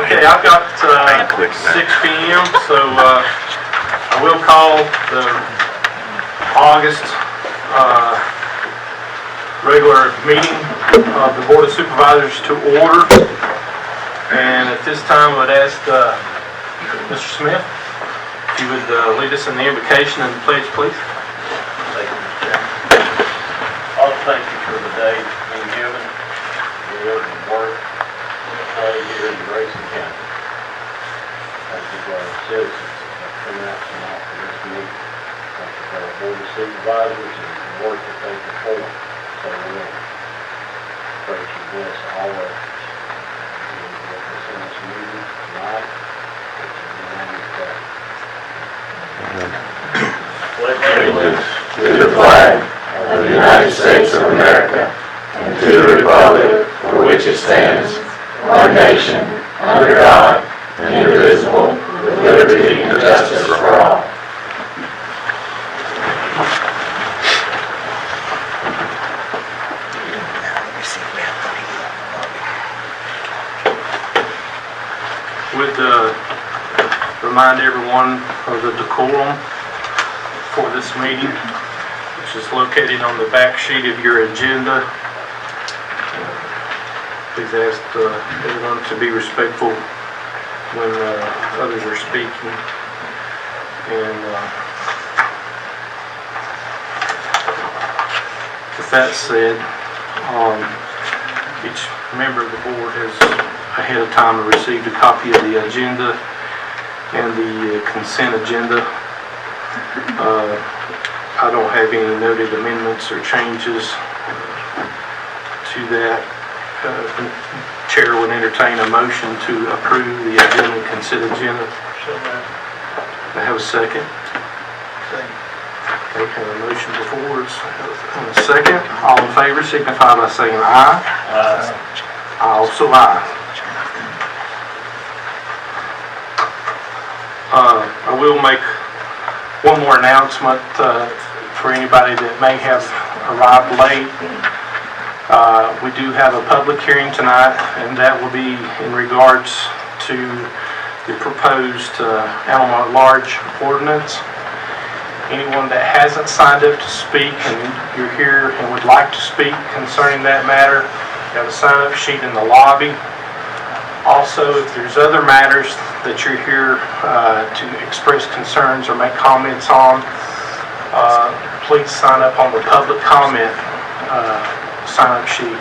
Okay, I've got 6 p.m., so I will call the August regular meeting of the Board of Supervisors to order. And at this time, I would ask Mr. Smith if you would lead us in the invocation and the pledge, please. Thank you, Mr. Chairman. I'll thank you for the day being given, live and work, and play here in Grayson County. Thank you for our citizens that have come out tonight for this meeting. Thank you for our Board of Supervisors and the work that they perform so well. Pray you bless all of us in this meeting tonight. Allegiance to the flag of the United States of America and to the republic for which it stands, one nation, under God, indivisible, with liberty and justice for all. Would remind everyone of the decorum for this meeting, which is located on the back sheet of your agenda. Please ask everyone to be respectful when others are speaking. And with that said, each member of the board has ahead of time received a copy of the agenda and the consent agenda. I don't have any noted amendments or changes to that. The chair would entertain a motion to approve the agenda and consent agenda. I have a second. Okay, have a motion before us and a second. All in favor signify by saying aye. I also aye. I will make one more announcement for anybody that may have arrived late. We do have a public hearing tonight, and that will be in regards to the proposed animal at large ordinance. Anyone that hasn't signed up to speak and you're here and would like to speak concerning that matter, you have a sign-up sheet in the lobby. Also, if there's other matters that you're here to express concerns or make comments on, please sign up on the public comment sign-up sheet,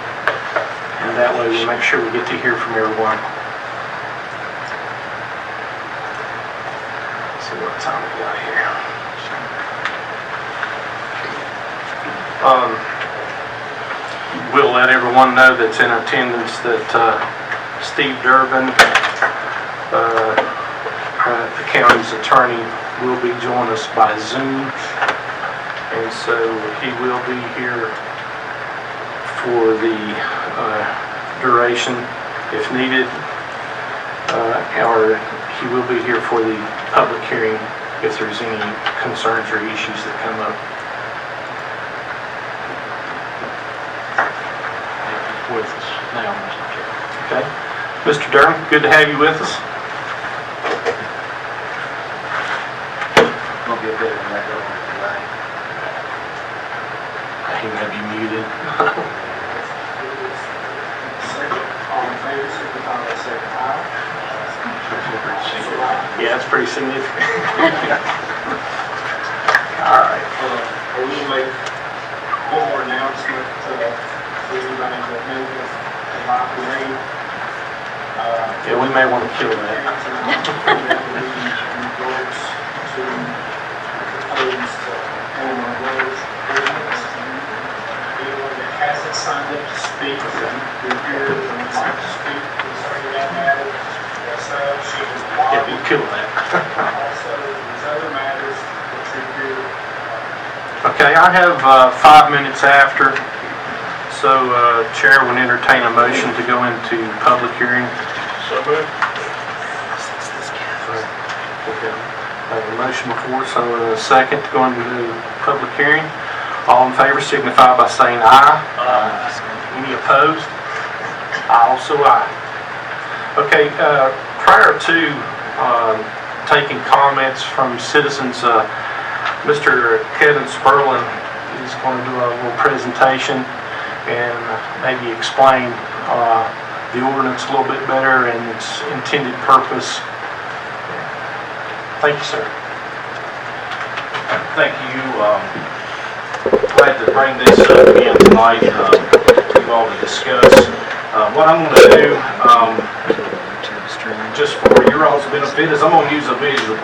and that way we make sure we get to hear from everyone. Let's see what time we got here. We'll let everyone know that's in attendance that Steve Durbin, the county's attorney, will be joining us by Zoom, and so he will be here for the duration if needed, or he will be here for the public hearing if there's any concerns or issues that come up. With us now, Mr. Chairman. Okay. Mr. Durham, good to have you with us. Gonna be a bit of an echo tonight. He may be muted. All in favor, signify by saying aye. Yeah, that's pretty significant. All right. I will make one more announcement for everybody that knows the live parade. Yeah, we may want to kill that. Anyone that hasn't signed up to speak, you're here and would like to speak concerning that matter, sign-up sheet is blocked. Yeah, we'll kill that. Also, there's other matters that you're here. Okay, I have 5 minutes after. So, Chair would entertain a motion to go into public hearing. So moved. Okay. I have a motion before, so a second to go into public hearing. All in favor signify by saying aye. Any opposed? I also aye. Okay, prior to taking comments from citizens, Mr. Kevin Sperlin is going to do a little presentation and maybe explain the ordinance a little bit better and its intended purpose. Thank you, sir. Thank you. Glad to bring this up again tonight for you all to discuss. What I'm going to do, just for your all's benefit, is I'm going to use a visual,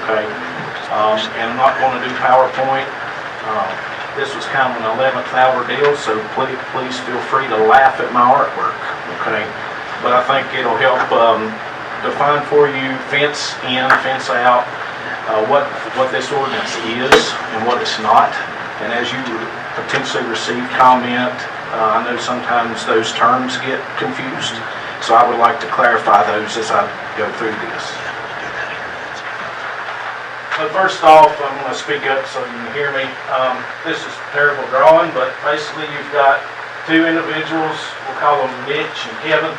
okay? And I'm not going to do PowerPoint. This was kind of an 11th hour deal, so please feel free to laugh at my artwork, okay? But I think it'll help define for you fence in, fence out, what this ordinance is and what it's not. And as you potentially receive comment, I know sometimes those terms get confused, so I would like to clarify those as I go through this. So first off, I'm going to speak up so you can hear me. This is a terrible drawing, but basically you've got two individuals, we'll call them Mitch and Kevin.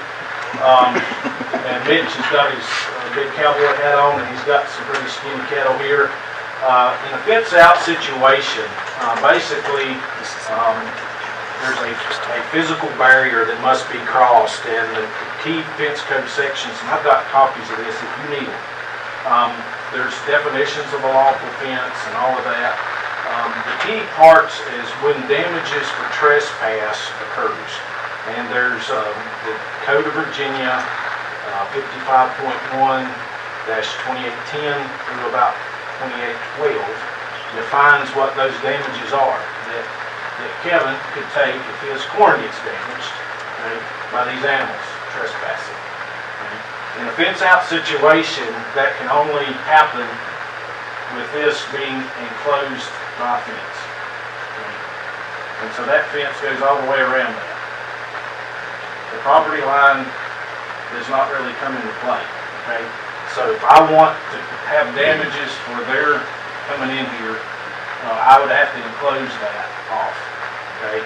And Mitch has got his big cowboy hat on, and he's got some pretty skinny cattle here. In a fence-out situation, basically there's a physical barrier that must be crossed, and the key fence code sections, and I've got copies of this if you need them. There's definitions of a lawful fence and all of that. The key parts is when damages for trespass occurs. And there's the Code of Virginia 55.1-2810 through about 2812 defines what those damages are that Kevin could take if his corn gets damaged, okay, by these animals trespassing. In a fence-out situation, that can only happen with this being enclosed by a fence. Okay? And so that fence goes all the way around that. The property line does not really come into play. Okay? So if I want to have damages for their coming in here, I would have to enclose that off. Okay?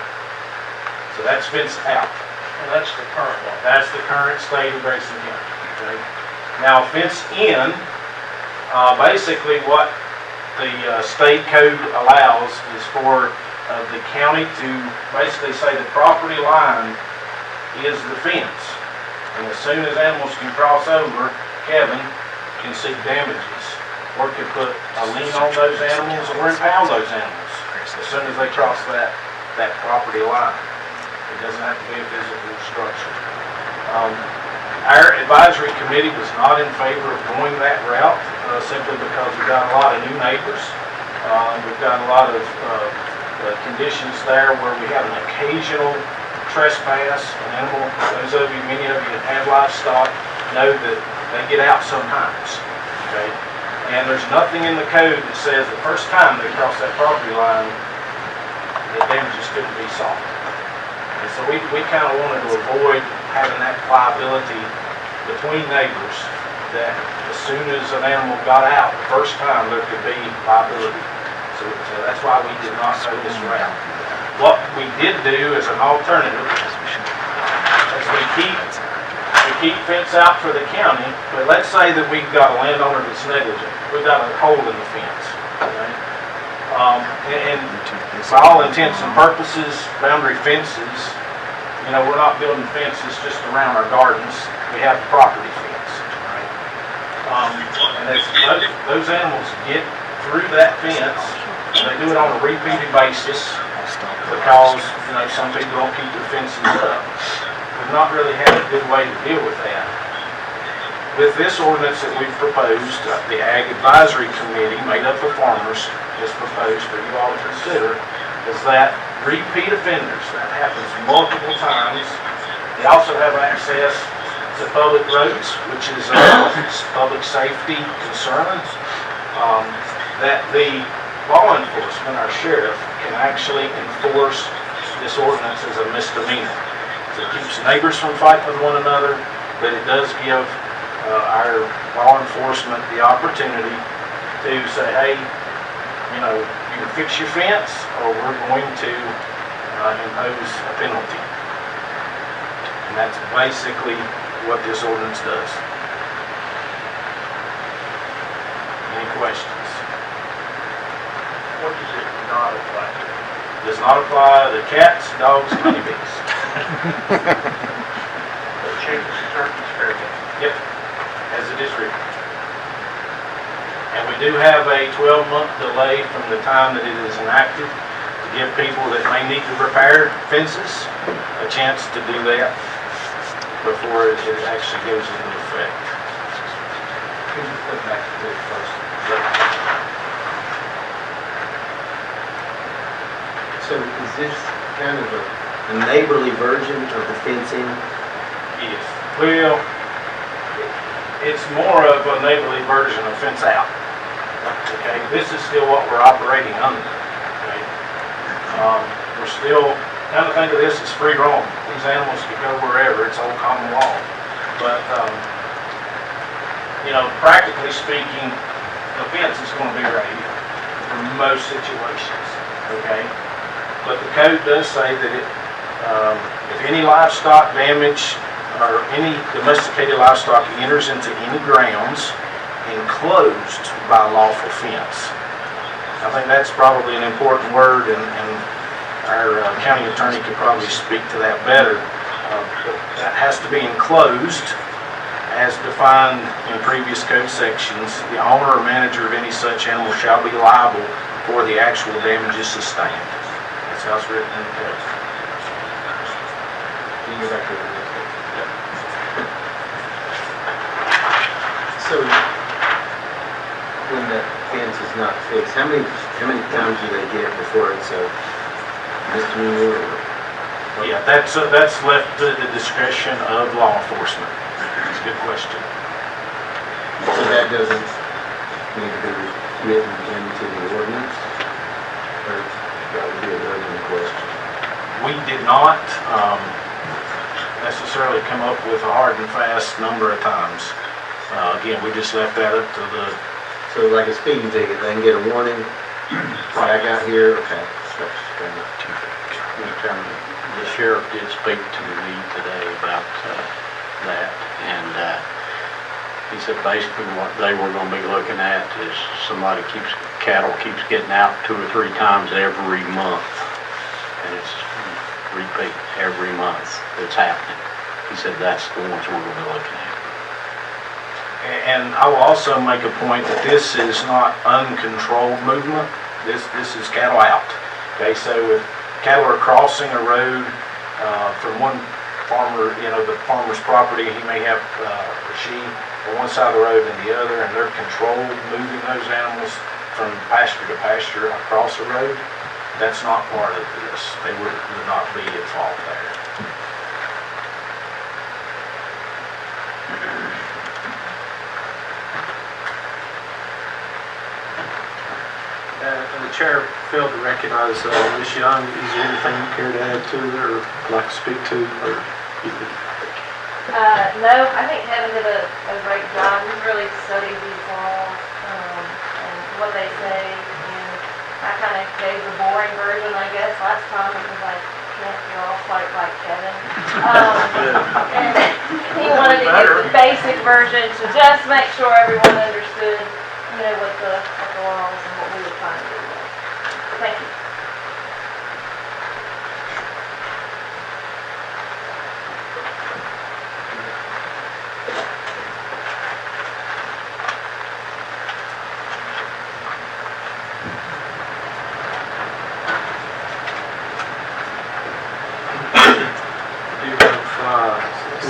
So that's fenced out. And that's the current one. That's the current state of Grayson County. Okay. Now, fence in, basically what the state code allows is for the county to basically say the property line is the fence. And as soon as animals can cross over, Kevin can seek damages or can put a lien on those animals or impound those animals as soon as they cross that property line. It doesn't have to be a physical structure. Our advisory committee was not in favor of going that route simply because we've got a lot of new neighbors. We've got a lot of conditions there where we have an occasional trespass. An animal, many of you that have livestock know that they get out sometimes. Okay? And there's nothing in the code that says the first time they cross that property line, the damages couldn't be sought. And so we kind of wanted to avoid having that liability between neighbors that as soon as an animal got out the first time, there could be liability. So that's why we did not go this route. What we did do as an alternative is we keep fence out for the county, but let's say that we've got a landowner that's negligent. We've got a hole in the fence. Okay? And by all intents and purposes, boundary fences, you know, we're not building fences just around our gardens. We have a property fence. Right? And as those animals get through that fence, and they do it on a repeated basis because, you know, some people don't keep their fences up. We've not really had a good way to deal with that. With this ordinance that we've proposed, the Ag Advisory Committee, made up of farmers, has proposed for you all to consider, is that repeat offenders, that happens multiple times. They also have access to public roads, which is a public safety concern, that the law enforcement, our sheriff, can actually enforce this ordinance as a misdemeanor. So it keeps neighbors from fighting with one another, but it does give our law enforcement the opportunity to say, hey, you know, you can fix your fence or we're going to impose a penalty. And that's basically what this ordinance does. Any questions? What does it not apply to? Does not apply to cats, dogs, and honeybees. The chickens, turkeys, fair game. Yep, as it is written. And we do have a 12-month delay from the time that it is enacted to give people that may need to repair fences a chance to do that before it actually goes into effect. Could you flip back to it first? So is this kind of a neighborly version of the fencing? Yes. Well, it's more of a neighborly version of fence out. Okay, this is still what we're operating under. Okay, we're still kind of think of this as free roam. These animals can go wherever. It's old common law. But you know, practically speaking, the fence is going to be right here for most situations. Okay, but the code does say that if any livestock damage or any domesticated livestock enters into any grounds enclosed by lawful fence. I think that's probably an important word, and our county attorney could probably speak to that better. But that has to be enclosed as defined in previous code sections. The owner or manager of any such animal shall be liable for the actual damages sustained. That's how it's written in the code. Can you go back to the So when that fence is not fixed, how many times do they get before it's a misdemeanor? Yeah, that's left to the discretion of law enforcement. That's a good question. So that doesn't need to be written into the ordinance? Or that would be a relevant question? We did not necessarily come up with a hard and fast number of times. Again, we just left that up to the... So like a speeding ticket, they can get a warning, back out here, okay. The sheriff did speak to me today about that, and he said basically what they were going to be looking at is cattle keeps getting out 2 or 3 times every month, and it's repeat every month that's happening. He said that's the ones we're going to be looking at. And I will also make a point that this is not uncontrolled movement. This is cattle out. Okay, so if cattle are crossing a road from one farmer, the farmer's property, he may have or she on one side of the road and the other, and they're controlled moving those animals from pasture to pasture across the road. That's not part of this. They would not be at fault there. The chair failed to recognize Ms. Young. Is there anything you care to add to her or like to speak to? Or you could... No, I think Kevin did a great job. He's really studied these laws and what they say. And I kind of gave the boring version, I guess, last time because I can't draw quite like Kevin. And he wanted to give the basic version to just make sure everyone understood, what the laws and what we were trying to do. Thank you.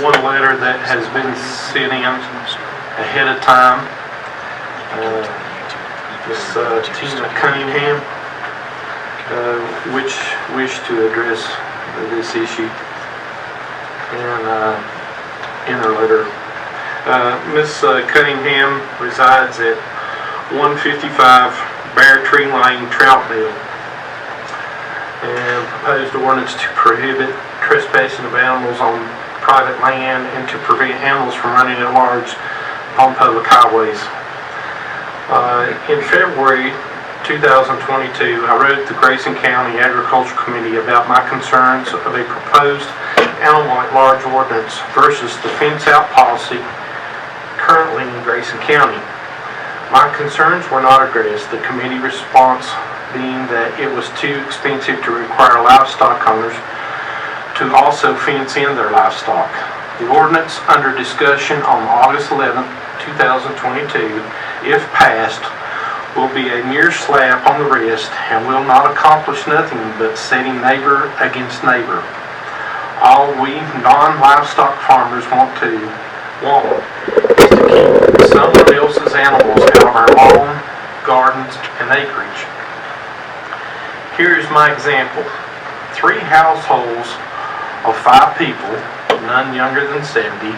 One letter that has been sent in ahead of time. Miss Tina Cunningham, which wished to address this issue. And in her letter, Miss Cunningham resides at 155 Bear Tree Lane, Troutdale, and proposed ordinance to prohibit trespassing of animals on private land and to prevent animals from running at large on public highways. In February 2022, I wrote the Grayson County Agricultural Committee about my concerns of a proposed animal at large ordinance versus the fence out policy currently in Grayson County. My concerns were not addressed, the committee response being that it was too expensive to require livestock owners to also fence in their livestock. The ordinance under discussion on August 11, 2022, if passed, will be a mere slap on the wrist and will not accomplish nothing but setting neighbor against neighbor. All we non-livestock farmers want is to keep someone else's animals out of our lawn, gardens, and acreage. Here is my example. 3 households of 5 people, none younger than 70,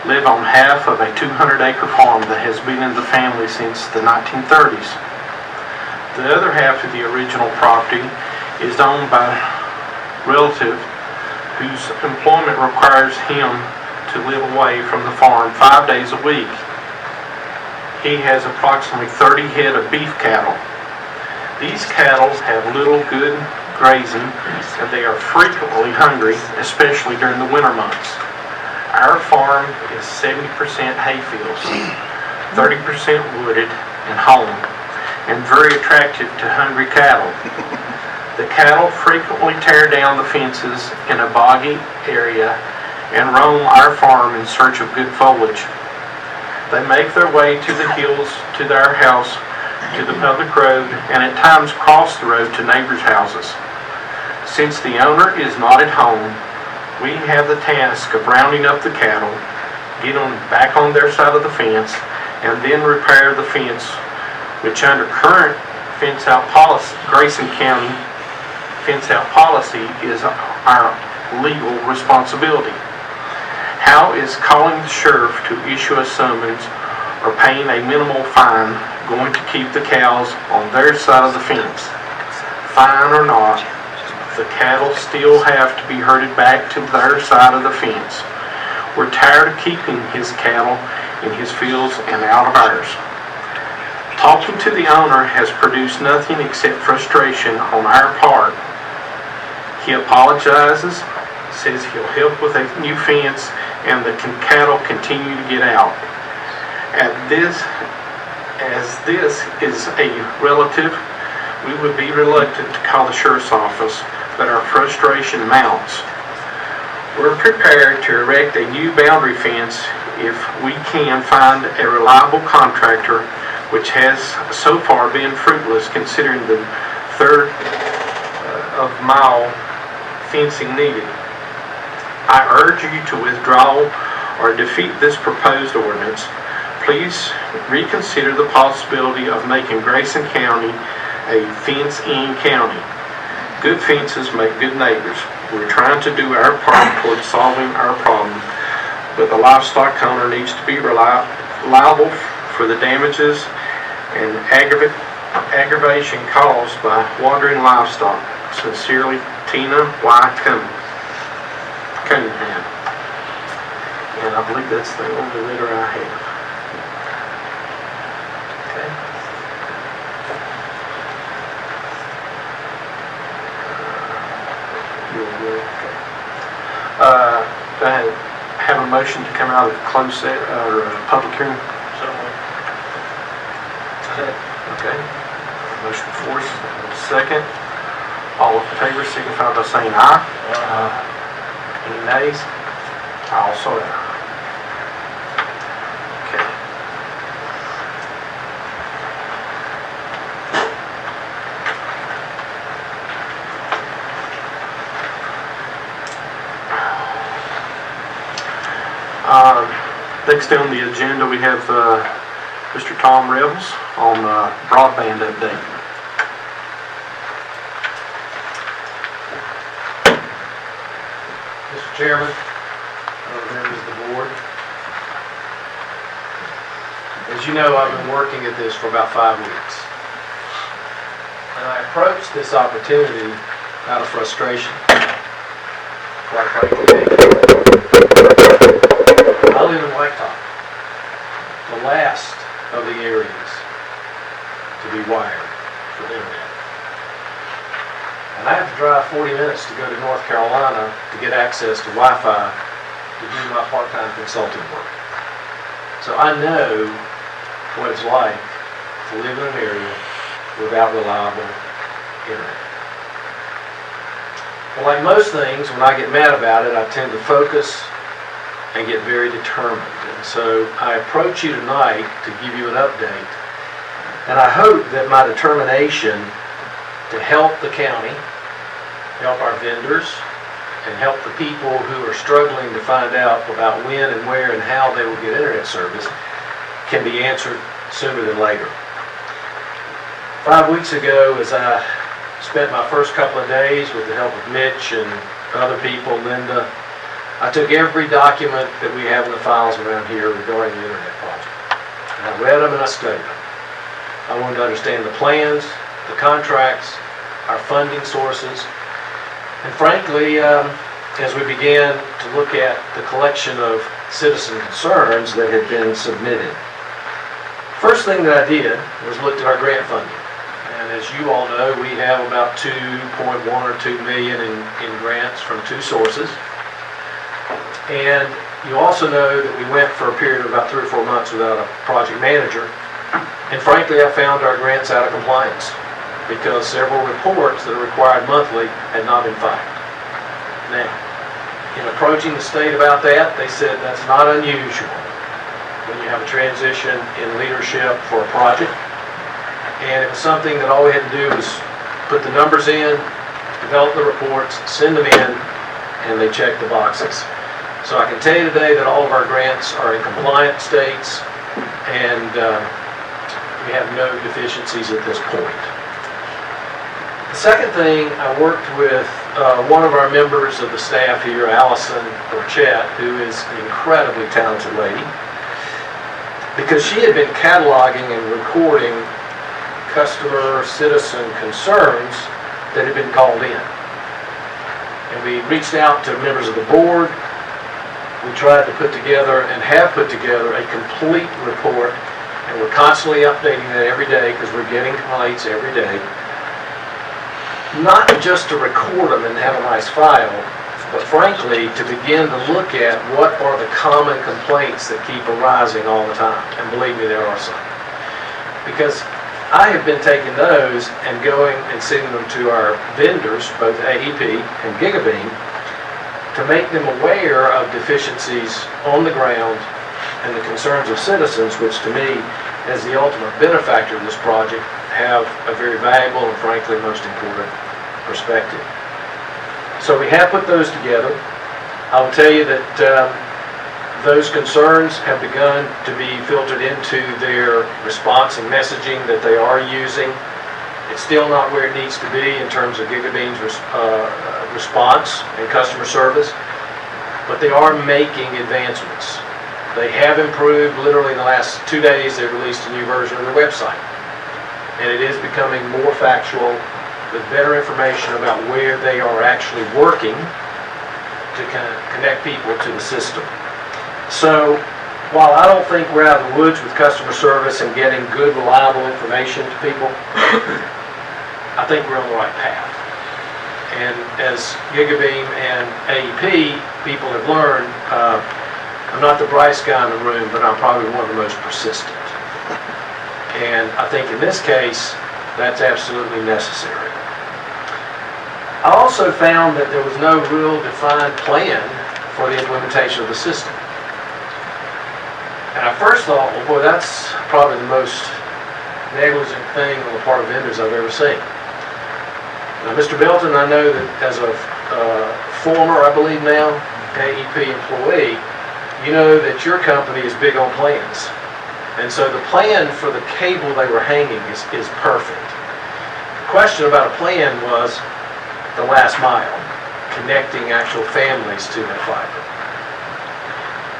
live on half of a 200-acre farm that has been in the family since the 1930s. The other half of the original property is owned by a relative whose employment requires him to live away from the farm 5 days a week. He has approximately 30 head of beef cattle. These cattle have little good grazing and they are frequently hungry, especially during the winter months. Our farm is 70% hay fields, 30% wooded and home, and very attractive to hungry cattle. The cattle frequently tear down the fences in a boggy area and roam our farm in search of good foliage. They make their way to the hills, to their house, to the public road, and at times cross the road to neighbors' houses. Since the owner is not at home, we have the task of rounding up the cattle, get them back on their side of the fence, and then repair the fence, which under current fence-out policy, Grayson County fence-out policy, is our legal responsibility. How is calling the sheriff to issue a summons or paying a minimal fine going to keep the cows on their side of the fence? Fine or not, the cattle still have to be herded back to their side of the fence. We're tired of keeping his cattle in his fields and out of ours. Talking to the owner has produced nothing except frustration on our part. He apologizes, says he'll help with a new fence, and the cattle continue to get out. As this is a relative, we would be reluctant to call the sheriff's office, but our frustration mounts. We're prepared to erect a new boundary fence if we can find a reliable contractor, which has so far been fruitless considering the third of mile fencing needed. I urge you to withdraw or defeat this proposed ordinance. Please reconsider the possibility of making Grayson County a fence-in county. Good fences make good neighbors. We're trying to do our part towards solving our problem, but the livestock owner needs to be liable for the damages and aggravation caused by wandering livestock. Sincerely, Tina Y. Cunningham. And I believe that's the only letter I have. Okay. Do I have a motion to come out of closed or public hearing? Okay. Motion force. Second. All in favor signify by saying aye. Any nays? I also am. Okay. Next on the agenda we have Mr. Tom Revels on broadband update. Mr. Chairman, members of the board, as you know, I've been working at this for about 5 weeks. And I approached this opportunity out of frustration. Quite frankly, I live in Whitetop, the last of the areas to be wired for the internet. And And I have to drive 40 minutes to go to North Carolina to get access to Wi-Fi to do my part-time consulting work. So I know what it's like to live in an area without reliable internet. Well, like most things, when I get mad about it, I tend to focus and get very determined. And so I approach you tonight to give you an update. And I hope that my determination to help the county, help our vendors, and help the people who are struggling to find out about when and where and how they will get internet service can be answered sooner than later. 5 weeks ago, as I spent my first couple of days with the help of Mitch and other people, Linda, I took every document that we have in the files around here regarding the internet project. And I read them and I studied them. I wanted to understand the plans, the contracts, our funding sources, and frankly, as we began to look at the collection of citizen concerns that had been submitted. First thing that I did was looked at our grant funding. And as you all know, we have about 2.1 or 2 million in grants from 2 sources. And you also know that we went for a period of about 3 or 4 months without a project manager. And frankly, I found our grants out of compliance because several reports that are required monthly had not been filed. Now, in approaching the state about that, they said that's not unusual when you have a transition in leadership for a project. And it was something that all we had to do was put the numbers in, develop the reports, send them in, and they checked the boxes. So I can tell you today that all of our grants are in compliant states, and we have no deficiencies at this point. The second thing, I worked with one of our members of the staff here, Allison Burchett, who is an incredibly talented lady, because she had been cataloging and recording customer citizen concerns that had been called in. And we reached out to members of the board. We tried to put together and have put together a complete report, and we're constantly updating that every day because we're getting complaints every day. Not just to record them and have a nice file, but frankly to begin to look at what are the common complaints that keep arising all the time. And believe me, there are some. Because I have been taking those and going and sending them to our vendors, both AEP and Gigabeam, to make them aware of deficiencies on the ground and the concerns of citizens, which to me, as the ultimate benefactor of this project, have a very valuable and frankly most important perspective. So we have put those together. I will tell you that those concerns have begun to be filtered into their response and messaging that they are using. It's still not where it needs to be in terms of Gigabeam's response and customer service, but they are making advancements. They have improved. Literally in the last 2 days, they released a new version of their website. And it is becoming more factual, with better information about where they are actually working to connect people to the system. So, while I don't think we're out of the woods with customer service and getting good, reliable information to people, I think we're on the right path. And as Gigabeam and AEP people have learned, I'm not the brightest guy in the room, but I'm probably one of the most persistent. And I think in this case, that's absolutely necessary. I also found that there was no real defined plan for the implementation of the system. And I first thought, well, boy, that's probably the most negligent thing on the part of vendors I've ever seen. Now, Mr. Belton, I know that as a former, I believe now, AEP employee, you know that your company is big on plans. And so the plan for the cable they were hanging is perfect. The question about a plan was the last mile, connecting actual families to that fiber.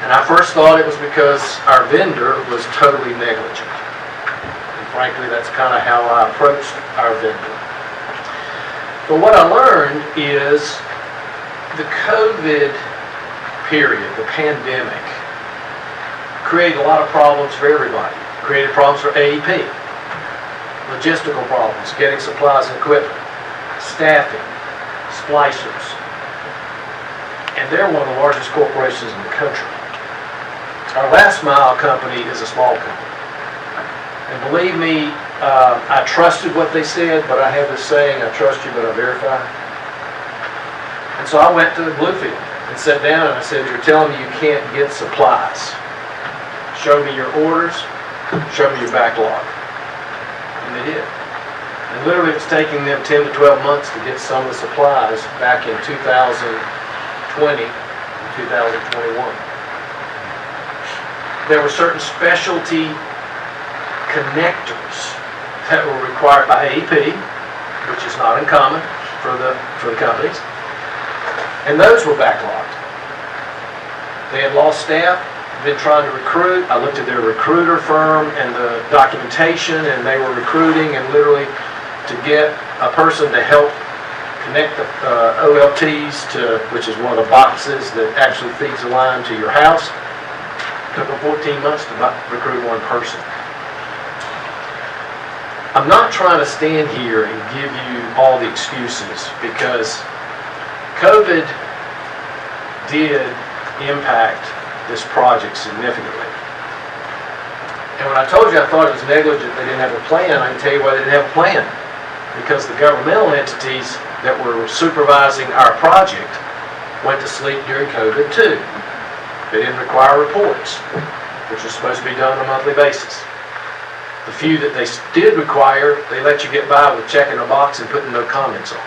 And I first thought it was because our vendor was totally negligent. And frankly, that's kind of how I approached our vendor. But what I learned is the COVID period, the pandemic, created a lot of problems for everybody. Created problems for AEP, logistical problems, getting supplies and equipment, staffing, splicers. And they're one of the largest corporations in the country. Our last mile company is a small company. And believe me, I trusted what they said, but I have this saying, I trust you, but I verify. And so I went to Bluefield and sat down and I said, you're telling me you can't get supplies. Show me your orders, show me your backlog. And they did. And literally it's taking them 10 to 12 months to get some of the supplies back in 2020 and 2021. There were certain specialty connectors that were required by AEP, which is not uncommon for the companies, and those were backlogged. They had lost staff, been trying to recruit. I looked at their recruiter firm and the documentation, and they were recruiting, and literally to get a person to help connect the OLTs to, which is one of the boxes that actually feeds the line to your house, took them 14 months to recruit one person. I'm not trying to stand here and give you all the excuses, because COVID did impact this project significantly. And when I told you I thought it was negligent they didn't have a plan, I can tell you why they didn't have a plan. Because the governmental entities that were supervising our project went to sleep during COVID too. They didn't require reports, which is supposed to be done on a monthly basis. The few that they did require, they let you get by with checking a box and putting no comments on.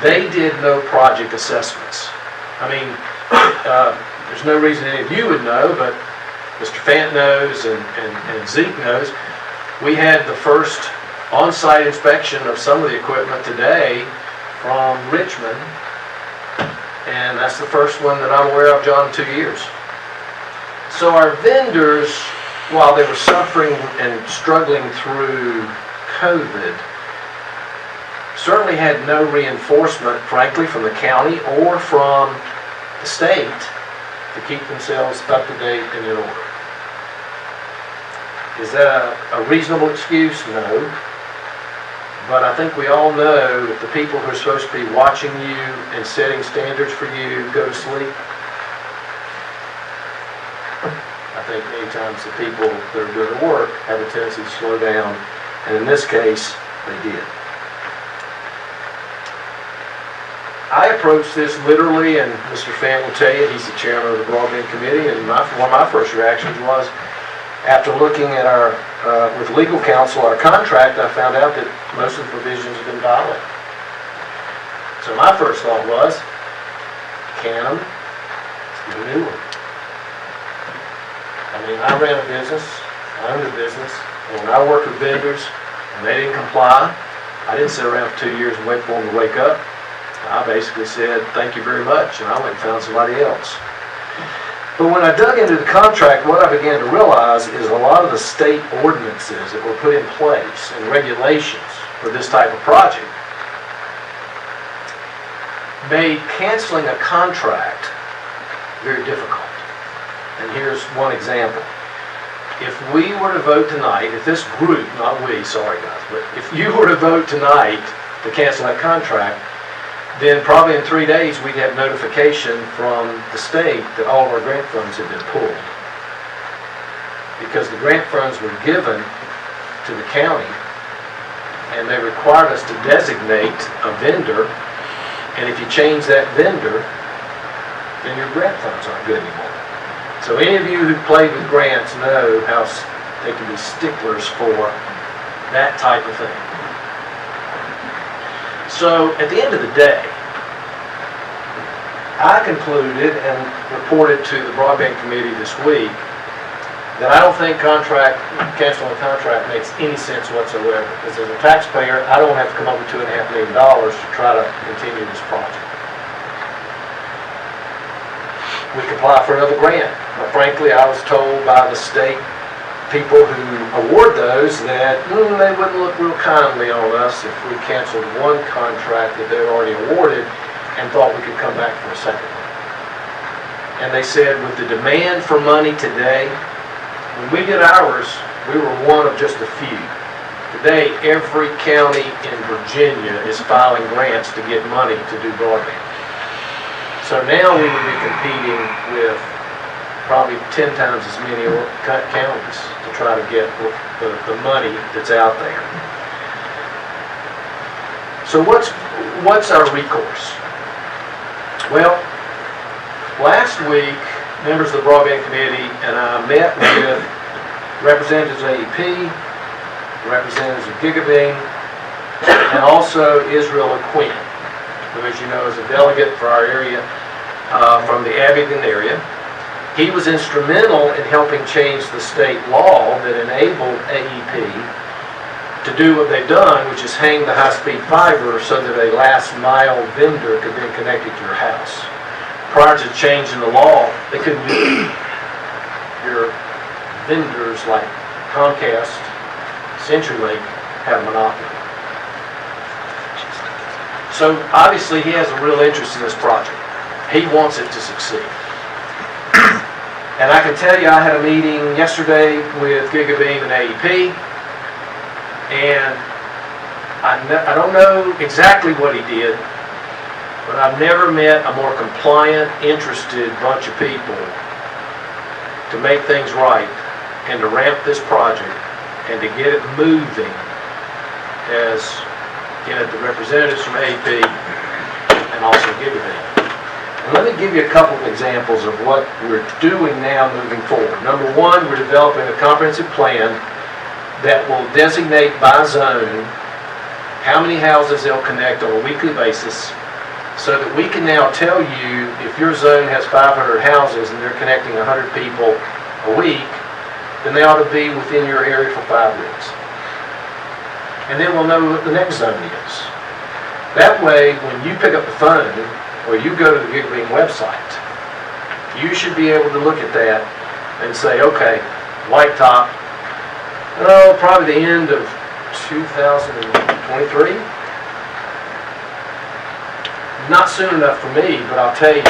They did no project assessments. I mean, there's no reason any of you would know, but Mr. Fant knows and Zeke knows. We had the first on-site inspection of some of the equipment today from Richmond, and that's the first one that I'm aware of, John, in 2 years. So our vendors, while they were suffering and struggling through COVID, certainly had no reinforcement, frankly, from the county or from the state to keep themselves up to date and in order. Is that a reasonable excuse? No. But I think we all know that the people who are supposed to be watching you and setting standards for you go to sleep. I think many times the people that are doing the work have a tendency to slow down, and in this case, they did. I approached this literally, and Mr. Fan will tell you, he's the chairman of the broadband committee, and one of my first reactions was, after looking at our, with legal counsel, our contract, I found out that most of the provisions have been violated. So my first thought was, can them, do a new one. I mean, I ran a business, I owned a business, and when I worked with vendors and they didn't comply, I didn't sit around for 2 years and wait for them to wake up. I basically said, thank you very much, and I went and found somebody else. But when I dug into the contract, what I began to realize is a lot of the state ordinances that were put in place and regulations for this type of project made canceling a contract very difficult. And here's one example. If we were to vote tonight, if this group, not we, sorry guys, but if you were to vote tonight to cancel that contract, then probably in 3 days we'd have notification from the state that all of our grant funds had been pulled. Because the grant funds were given to the county and they required us to designate a vendor, and if you change that vendor, then your grant funds aren't good anymore. So any of you who played with grants know how they can be sticklers for that type of thing. So at the end of the day, I concluded and reported to the broadband committee this week that I don't think canceling a contract makes any sense whatsoever. Because as a taxpayer, I don't have to come up with $2.5 million to try to continue this project. We could apply for another grant. But frankly, I was told by the state people who award those that they wouldn't look real kindly on us if we canceled one contract that they'd already awarded and thought we could come back for a second one. And they said with the demand for money today, when we did ours, we were one of just a few that today, every county in Virginia is filing grants to get money to do broadband. So now we would be competing with probably 10 times as many counties to try to get the money that's out there. So what's our recourse? Well, last week, members of the Broadband Committee and I met with representatives of AEP, representatives of Gigabeam, and also Israel Quinn, who, as you know, is a delegate for our area, from the Abingdon area. He was instrumental in helping change the state law that enabled AEP to do what they've done, which is hang the high-speed fiber so that a last-mile vendor could then connect it to your house. Prior to changing the law, they couldn't do it. Your vendors like Comcast, CenturyLink have a monopoly. So obviously he has a real interest in this project. He wants it to succeed. And I can tell you, I had a meeting yesterday with Gigabeam and AEP, and I don't know exactly what he did, but I've never met a more compliant, interested bunch of people to make things right and to ramp this project and to get it moving as the representatives from AEP and also Gigabeam. And let me give you a couple of examples of what we're doing now moving forward. Number one, we're developing a comprehensive plan that will designate by zone how many houses they'll connect on a weekly basis, so that we can now tell you if your zone has 500 houses and they're connecting 100 people a week, then they ought to be within your area for 5 weeks. And then we'll know what the next zone is. That way, when you pick up the phone or you go to the Gigabeam website, you should be able to look at that and say, okay, White Top, probably the end of 2023. Not soon enough for me, but I'll tell you,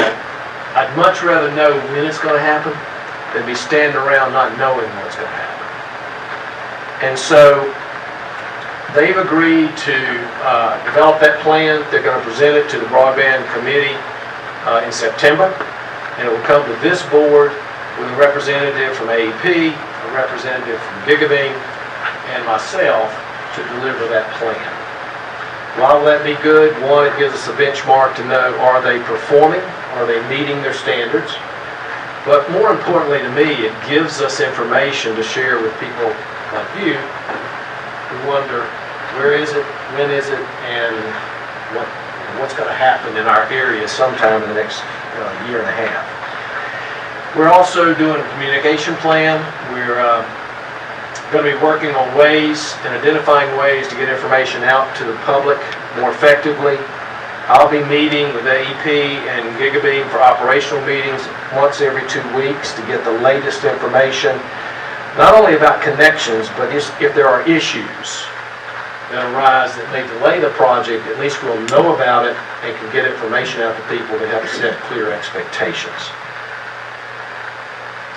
I'd much rather know when it's going to happen than be standing around not knowing what's going to happen. And so they've agreed to develop that plan. They're going to present it to the Broadband Committee in September, and it will come to this board with a representative from AEP, a representative from Gigabeam, and myself to deliver that plan. Why will that be good? One, it gives us a benchmark to know, are they performing? Are they meeting their standards? But more importantly to me, it gives us information to share with people like you who wonder, where is it, when is it, and what's going to happen in our area sometime in the next year and a half. We're also doing a communication plan. We're going to be working on ways and identifying ways to get information out to the public more effectively. I'll be meeting with AEP and Gigabeam for operational meetings once every 2 weeks to get the latest information, not only about connections, but if there are issues that arise that may delay the project, at least we'll know about it and can get information out to people to help set clear expectations.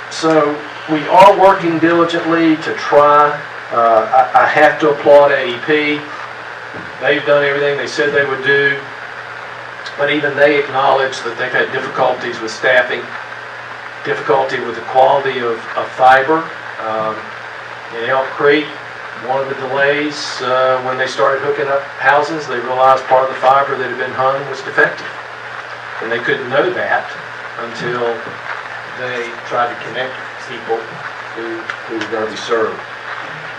So we are working diligently to try. I have to applaud AEP. They've done everything they said they would do, but even they acknowledge that they've had difficulties with staffing, difficulty with the quality of fiber. In Elk Creek, one of the delays when they started hooking up houses, they realized part of the fiber that had been hung was defective. And they couldn't know that until they tried to connect people who were going to be served.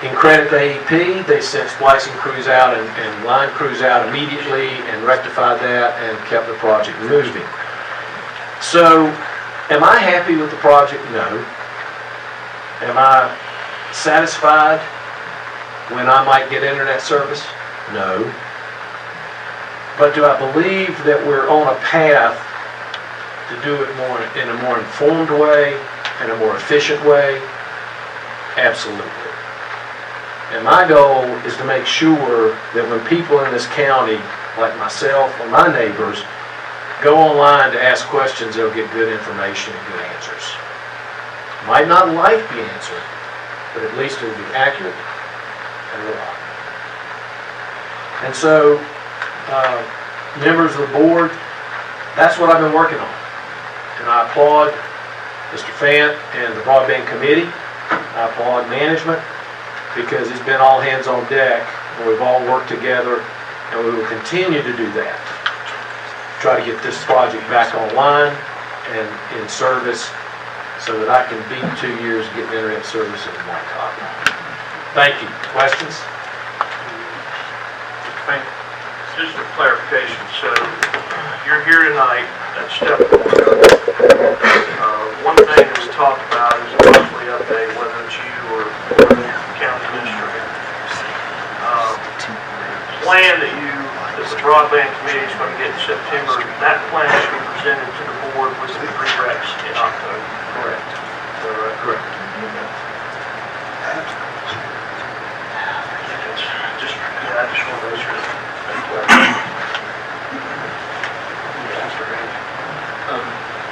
In credit to AEP, they sent splicing crews out and line crews out immediately and rectified that and kept the project moving. So, am I happy with the project? No. Am I satisfied when I might get internet service? No. But do I believe that we're on a path to do it in a more informed way and a more efficient way? Absolutely. And my goal is to make sure that when people in this county, like myself or my neighbors, go online to ask questions, they'll get good information and good answers. Might not like the answer, but at least it'll be accurate and reliable. And so, members of the board, that's what I've been working on. And I applaud Mr. Fant and the broadband committee. I applaud management because it's been all hands on deck, and we've all worked together, and we will continue to do that. Try to get this project back online and in service so that I can beat 2 years of getting internet service at Blacktop. Thank you. Questions? Just for clarification, so you're here tonight at step one. One thing that was talked about is a monthly update, whether it's you or the county administrator. Plan that the broadband committee is going to get in September, that plan should be presented to the board with the prereqs in October. Correct. Is that right? Correct. I just want to make sure.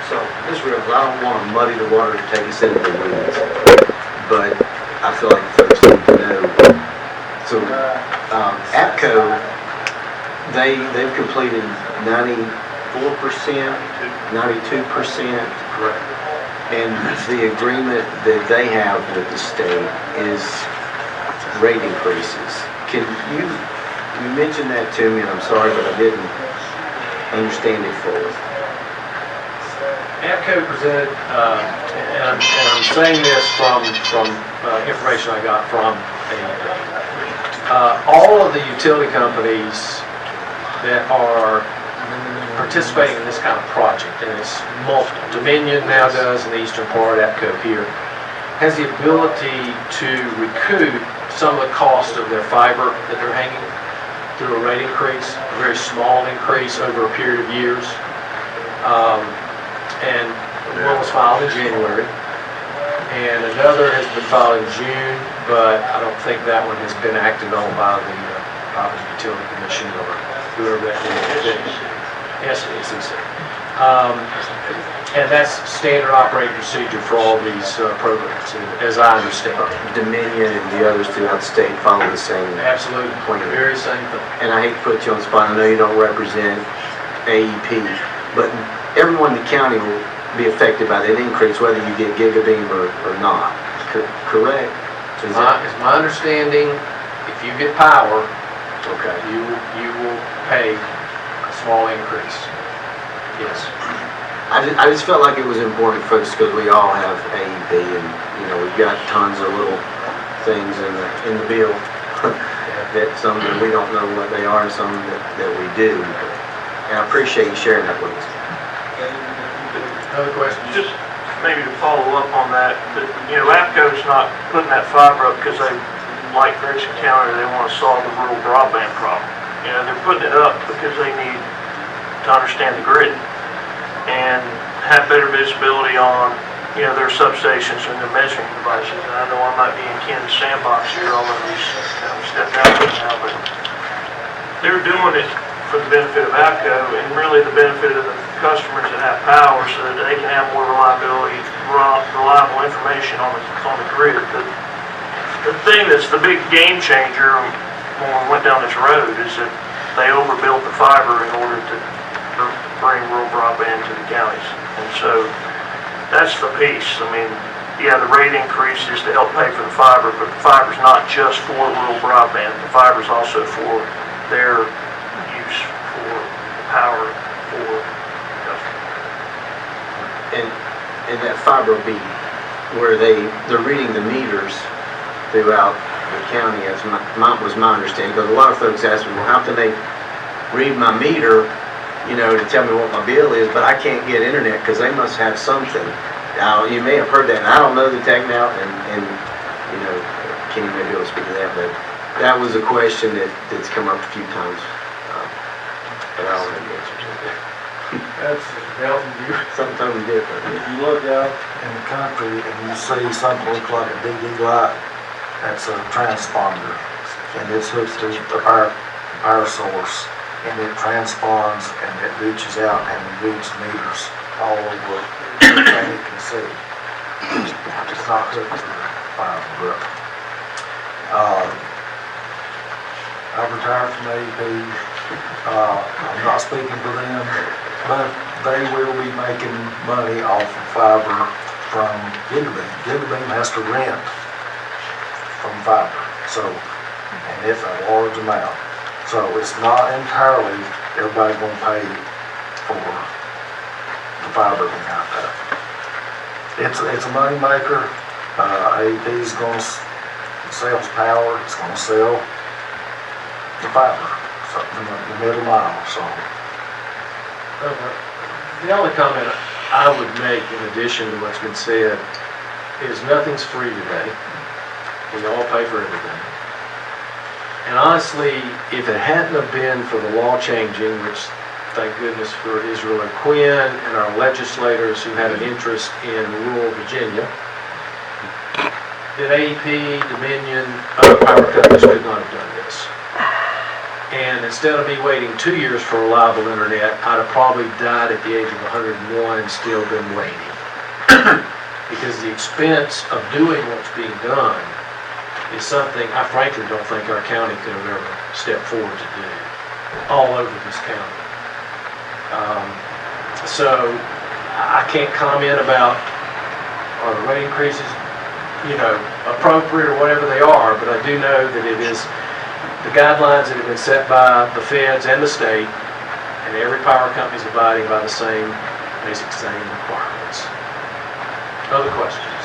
So, Ms. Reynolds, I don't want to muddy the water to take us into the weeds, but I feel like folks need to know. So, APCO, they've completed 94%, 92%. Correct. And the agreement that they have with the state is rate increases. Can you mentioned that to me, and I'm sorry, but I didn't understand it fully. APCO presented, and I'm saying this from information I got from AEP. All of the utility companies that are participating in this kind of project, and it's multiple. Dominion now does in the eastern part, APCO here, has the ability to recoup some of the cost of their fiber that they're hanging through a rate increase, a very small increase over a period of years. And one was filed in January, and another has been filed in June, but I don't think that one has been acted on by the Utility Commission or whoever that is. SEC. And that's standard operating procedure for all these programs, as I understand it. Dominion and the others throughout the state follow the same. Absolutely, plan. the very same thing. And I hate to put you on the spot, I know you don't represent AEP, but everyone in the county will be affected by that increase, whether you get Gigabeam or not. Correct? It's my understanding, if you get power, Okay. you will pay a small increase. Yes. I just felt like it was important for us because we all have AEP, and we've got tons of little things in the bill that some that we don't know what they are, and some that we do. And I appreciate you sharing that with us. Other questions? Just maybe to follow up on that, APCO's not putting that fiber up because they like Grayson County, they want to solve the rural broadband problem. They're putting it up because they need to understand the grid and have better visibility on, their substations and their measuring devices. And I know I might be in Ken's sandbox here, although he's kind of stepped out right now, but they're doing it for the benefit of APCO and really the benefit of the customers that have power so that they can have more reliable information on the grid. The thing that's the big game changer when we went down this road is that they overbuilt the fiber in order to bring rural broadband to the counties. And so that's the piece. I mean, yeah, the rate increase is to help pay for the fiber, but the fiber's not just for rural broadband. The fiber's also for their use for power for customers. And that fiber will be where they're reading the meters throughout the county, as was my understanding, because a lot of folks ask me, well, how can they read my meter, to tell me what my bill is, but I can't get internet because they must have something. Now, you may have heard that, and I don't know the tech now, and Kenny may be able to speak to that, but that was a question that's come up a few times, but I don't know the answer to that. That's helping you. Sometimes different. If you look out in the country and you see something look like a DD light, that's a transponder, and it's hooked to the power source, and it transponds and it reaches out and reads meters all over everything it can see. It's not hooked to the fiber. I've retired from AEP. I'm not speaking for them, but they will be making money off of fiber from Gigabeam. Gigabeam has to rent from fiber, so, and it's a large amount. So it's not entirely everybody gonna pay for the fiber being out there. It's a money maker. AEP's gonna sell power, it's gonna sell the fiber, so the middle mile, so. The only comment I would make in addition to what's been said is nothing's free today. We all pay for everything. And honestly, if it hadn't have been for the law changing, which thank goodness for Israel and Quinn and our legislators who had an interest in rural Virginia, then AEP, Dominion, other power companies could not have done this. And instead of me waiting 2 years for reliable internet, I'd have probably died at the age of 101 and still been waiting. Because the expense of doing what's being done is something I frankly don't think our county could have ever stepped forward to do, all over this county. So I can't comment about are the rate increases, appropriate or whatever they are, but I do know that it is the guidelines that have been set by the feds and the state, and every power company is abiding by the same requirements. Other questions?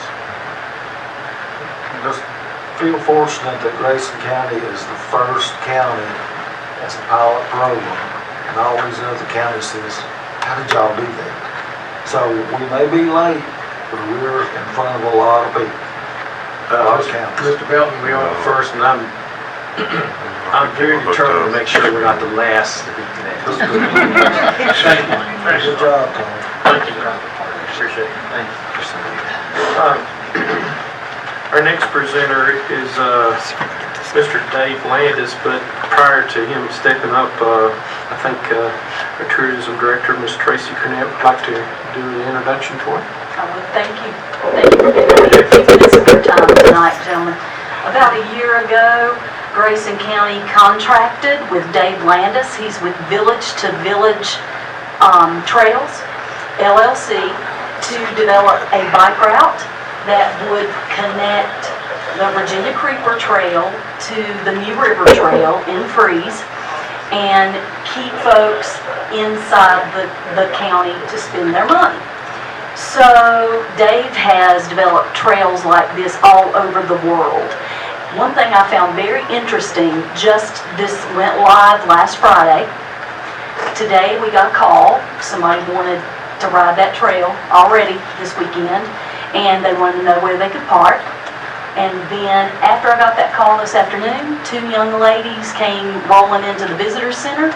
Just feel fortunate that Grayson County is the first county as a pilot program, and all these other counties says, how did y'all do that? So we may be late, but we're in front of a lot of people. Mr. Belton, we are the first, and I'm very determined to make sure we're not the last to be connected. Good job, Tom. Thank you, appreciate it. Thank you. Our next presenter is Mr. Dave Landis, but prior to him stepping up, I think our tourism director, Ms. Tracy Cornett, would like to do the introduction for him. I would thank you. Thank you for giving us a good time tonight, gentlemen. About a year ago, Grayson County contracted with Dave Landis. He's with Village to Village Trails, LLC, to develop a bike route that would connect the Virginia Creeper Trail to the New River Trail in Freeze and keep folks inside the county to spend their money. So Dave has developed trails like this all over the world. One thing I found very interesting, this went live last Friday. Today we got a call, somebody wanted to ride that trail already this weekend, and they wanted to know where they could park. And then after I got that call this afternoon, 2 young ladies came rolling into the visitor center.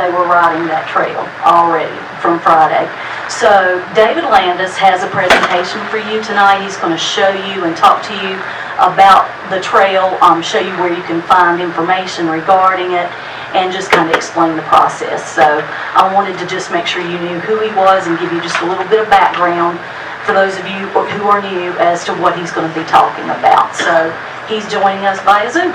They were riding that trail already from Friday. So David Landis has a presentation for you tonight. He's going to show you and talk to you about the trail, show you where you can find information regarding it, and just kind of explain the process. So I wanted to just make sure you knew who he was and give you just a little bit of background for those of you who are new as to what he's going to be talking about. So he's joining us via Zoom.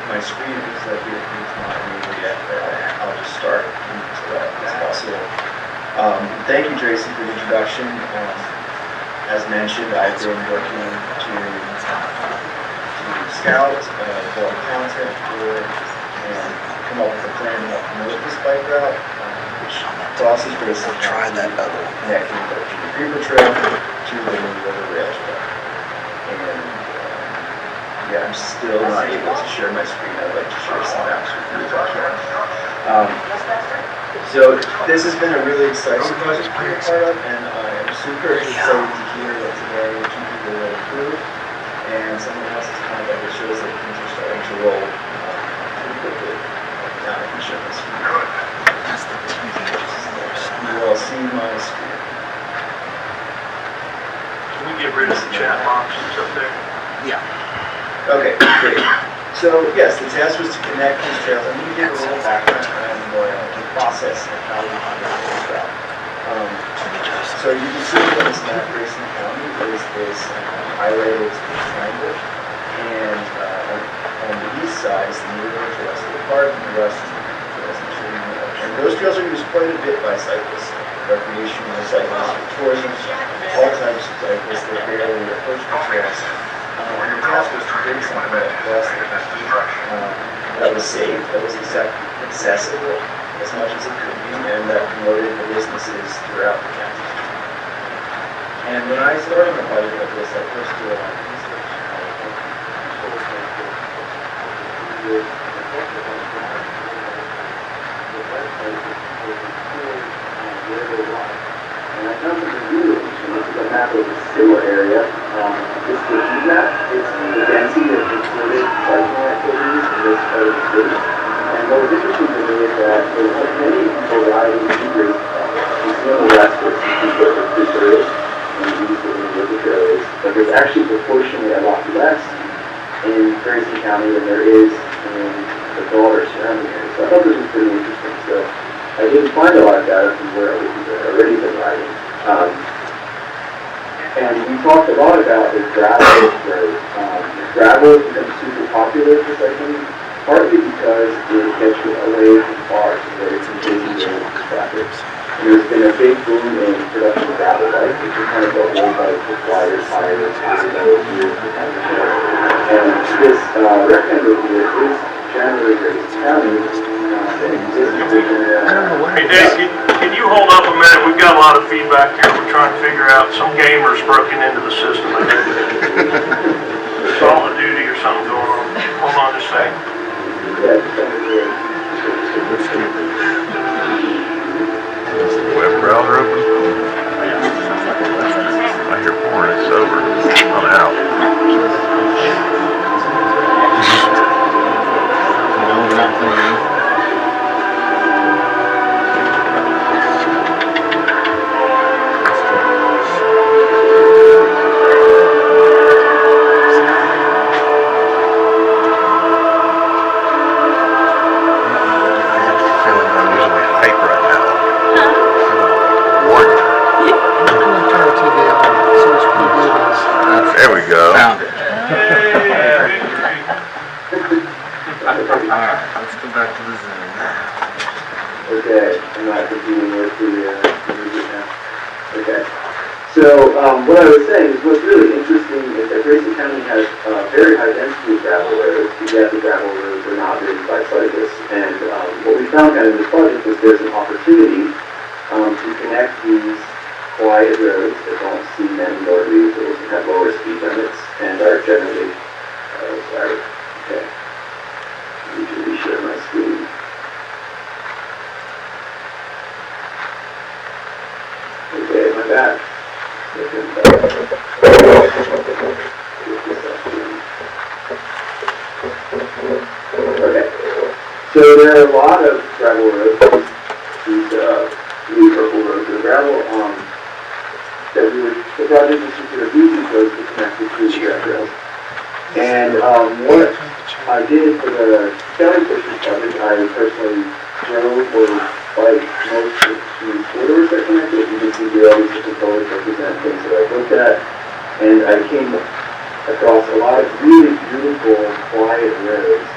My screen is like it's not enabled yet, but I'll just start so that it's possible. Thank you, Tracy, for the introduction. As mentioned, I've been working to scout, develop content for, and come up with a plan to help promote this bike route, which crosses Grayson County, connecting the Creeper Trail to the New River Rail Trail. And I'm still not able to share my screen. I'd like to share some maps with you as well. So this has been a really exciting project to be a part of, and I'm super excited to hear that today 2 people will approve, and someone else is kind of like, it shows that things are starting to roll pretty quickly. Now I can share my screen. You all see my screen. Can we get rid of the chat box that's up there? Yeah. Okay, great. So yes, the task was to connect these trails. I'm going to give a little background on process of how we conduct this route. So you can see in this map, Grayson County is this highlighted triangle, and on the east side is the neighborhood trails to the park, and the west is the trails to the middle. And those trails are used quite a bit by cyclists, recreational cyclists, tourism, all types of cyclists that rarely approach the trails. And the task was to bring something that crossed the country that was safe, that was accessible as much as it could be, and that promoted the businesses throughout the county. And when I started the project like this, I first did a lot of research. And I found something really interesting. This is a map of a similar area. This is the heat map. It's the density of recorded cycling activities in this part of the state. And what was interesting to me is that there were many people riding Ubers. You see on the left, there's some people that are preserved and used in the river trails. But there's actually proportionally a lot less in Grayson County than there is in the broader surrounding area. So I thought this was pretty interesting. So I didn't find a lot of data from where other people had already been riding. And we talked a lot about the gravel road. Gravel has become super popular for cycling, partly because it gets you away from cars and very busy roads and traffic. And there's been a big boom in production of gravel bikes, which is kind of a road bike with wider tires, and this rectangle here is generally Grayson County. Hey Dave, can you hold up a minute? We've got a lot of feedback here. We're trying to figure out, some gamers broken into the system. I think Call of Duty or something going on. Hold on just a second. Is the web browser open? I hear porn, it's over. I'm out. There we go. Found it. Alright, let's go back to the Zoom. Okay, I'm not competing with the music now. Okay. So, what I was saying is what's really interesting is that Grayson County has very high density of gravel roads, yet the gravel roads are not ridden by cyclists. And what we found out in this project was there's an opportunity to connect these quiet roads that don't see many motor vehicles and have lower speed limits and are generally, sorry, okay. I need to reshare my screen. Okay, my back. Okay, so there are a lot of gravel roads, these blue purple roads of gravel, the project was considered easy because it connected to the trails. And what I did for the county portion project, I personally drove or biked most of the corridors that connected. You can see here all these different colors represent things that I've looked at. And I came across a lot of really beautiful, quiet roads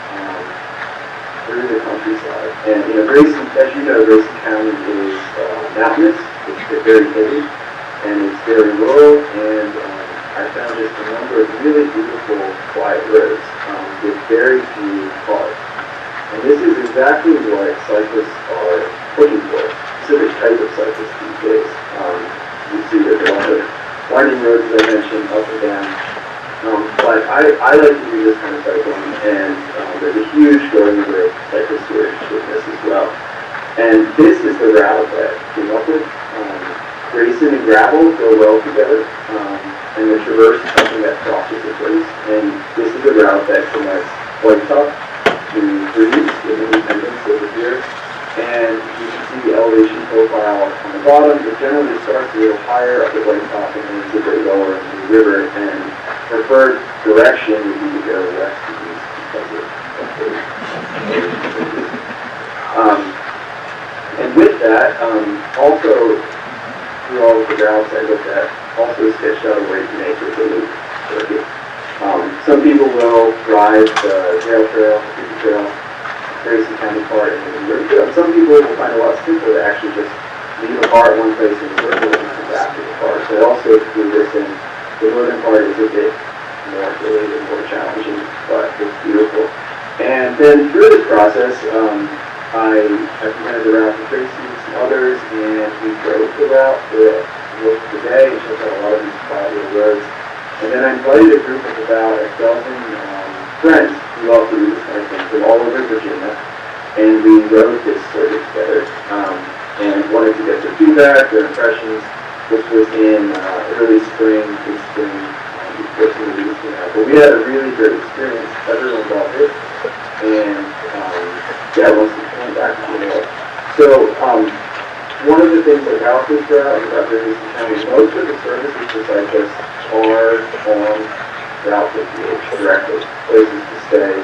through the countryside. And Grayson, as you know, Grayson County is mountainous, it's very hilly, and it's very rural, and I found just a number of really beautiful, quiet roads with very few cars. And this is exactly what cyclists are looking for, specific type of cyclists these days. You see that there are a lot of winding roads, as I mentioned, up and down. But I like to do this kind of cycling, and there's a huge growing number of cyclists who are interested in this as well. And this is the route that I came up with. Grayson and gravel go well together, and the traverse is something that crosses the place. And this is a route that connects Whitetop to Breeze, the Independence over here. And you can see the elevation profile on the bottom. It generally starts a little higher up at Whitetop and ends a bit lower in the river. And preferred direction would be to go west to east because of at that. Also, through all of the routes I looked at, also sketched out a way to make it a loop circuit. Some people will ride the rail trail, the Cooper Trail, Grayson County part, and then road trail. Some people will find it a lot simpler to actually just leave a car at one place in the circle and come back to the car. So I also do this in the northern part is a bit more related, more challenging, but it's beautiful. And then through this process, I presented the route to Tracy and some others, and we drove the route for most of the day, and checked out a lot of these quiet little roads. And then I invited a group of about a dozen friends who love to do this kind of thing from all over Virginia, and we wrote this circuit together, and wanted to get their feedback, their impressions. This was in early spring, mid-spring, before some of these came out. But we had a really great experience. Everyone loved it, and yeah, wants to come back to it. So one of the things about this route, about Grayson County, most of the services for cyclists are on Route 58 directly, places to stay.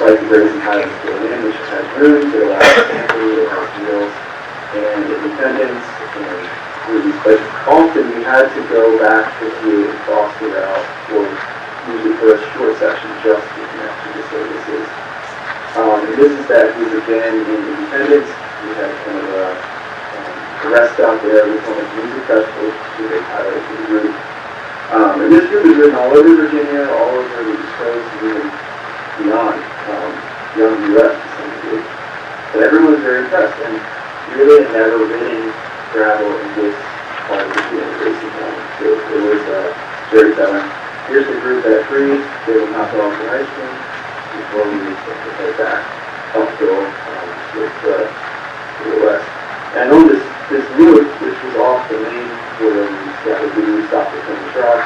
Like the Grayson Highlands Inn, which has rooms, it allows camping, it has meals, and independence, and movies. But often we had to go back 58 and cross the route, or usually for a short section, just to connect to the services. And this is that group again in Independence. We had kind of a rest out there. We call it Music Festival, which is a highlight for the group. And this group is written all over Virginia, all over the East Coast, and even beyond, beyond the U.S. to some degree. But everyone was very impressed, and really had never ridden gravel in this part of Virginia, Grayson County. So it was very telling. Here's the group at Free. They will knock off the ice cream before we head back uphill to the west. And on this route, which was off the main border, we stopped at the truck,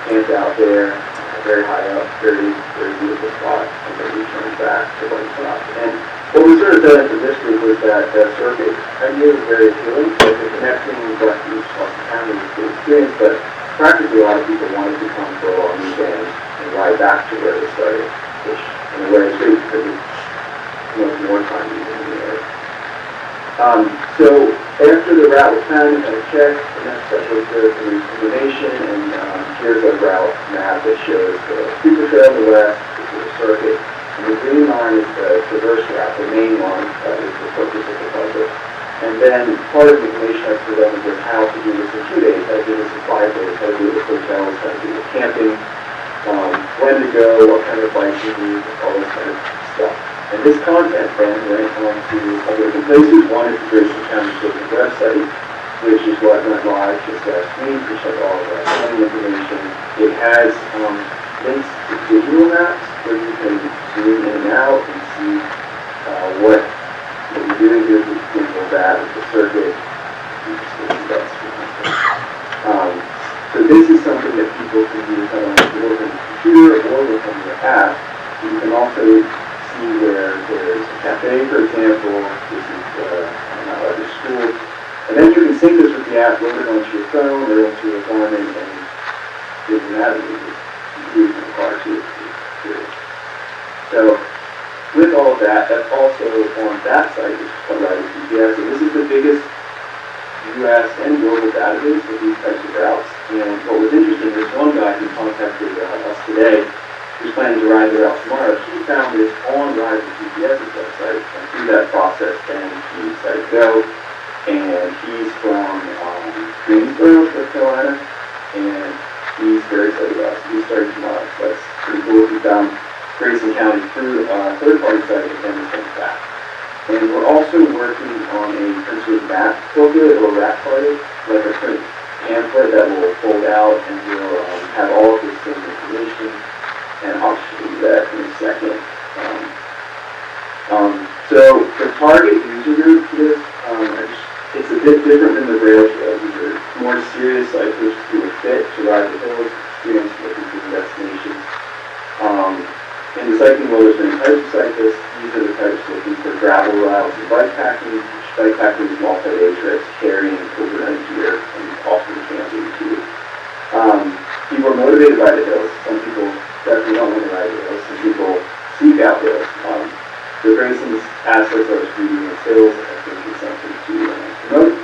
camped out there, very high up, very, very beautiful spot, and then we turned back to one stop. And what we sort of done for this group was that the circuit idea was very appealing, like the connecting West East across the county was a good experience, but practically a lot of people wanted to come for a long weekend and ride back to where they started, which in a way is great because it's more time using in the area. So after the route was found, we kind of checked, the next step was the information, and here's a route map that shows the Cooper Trail in the west, this is the circuit, and the green line is the traverse route, the main one, that is the focus of the puzzle. And then part of the information I presented was how to do this in 2 days, how to do this in 5 days, how to do it with hotels, how to do it with camping, when to go, what kind of bikes you need, all this kind of stuff. And this content then went on to other places. One is the Grayson County District website, which is what went live just last week, which has all of our planning information. It has links to digital maps where you can zoom in and out and see what you're doing. Here's an example of that with the circuit. So this is something that people can use not only to work on the computer or work on your app. You can also see where there's a cafe, for example. This is other school. And then you can sync this with the app, load it onto your phone or onto your Garmin, and you can navigate it. You can use the car too. So with all of that, that's also on that site, which is called Riding GPS. And this is the biggest U.S. and global database of these types of routes. And what was interesting, there's one guy who contacted us today who's planning to ride the route tomorrow. He found this on Riding GPS's website, and through that process, then he decided to go. And he's from Greensboro, North Carolina, and he's very excited about it. He's starting tomorrow, so that's pretty cool. He found Grayson County through a third-party site and then sent back. And we're also working on a printed map booklet or wrap card, like a print pamphlet that will fold out and will have all of this same information. And I'll show you that in a second. So the target user group for this, it's a bit different than the rail trail. These are more serious cyclists who are fit to ride the hills, experience looking for the destinations. In the cycling world, there's many types of cyclists. These are the types looking for gravel routes and bike packing. Bike packing is multi-day trips, carrying overnight gear, and often camping too. People are motivated by the hills. Some people definitely don't want to ride the hills. Some people seek out hills. So Grayson's assets are speeding and sales, I think is something to promote.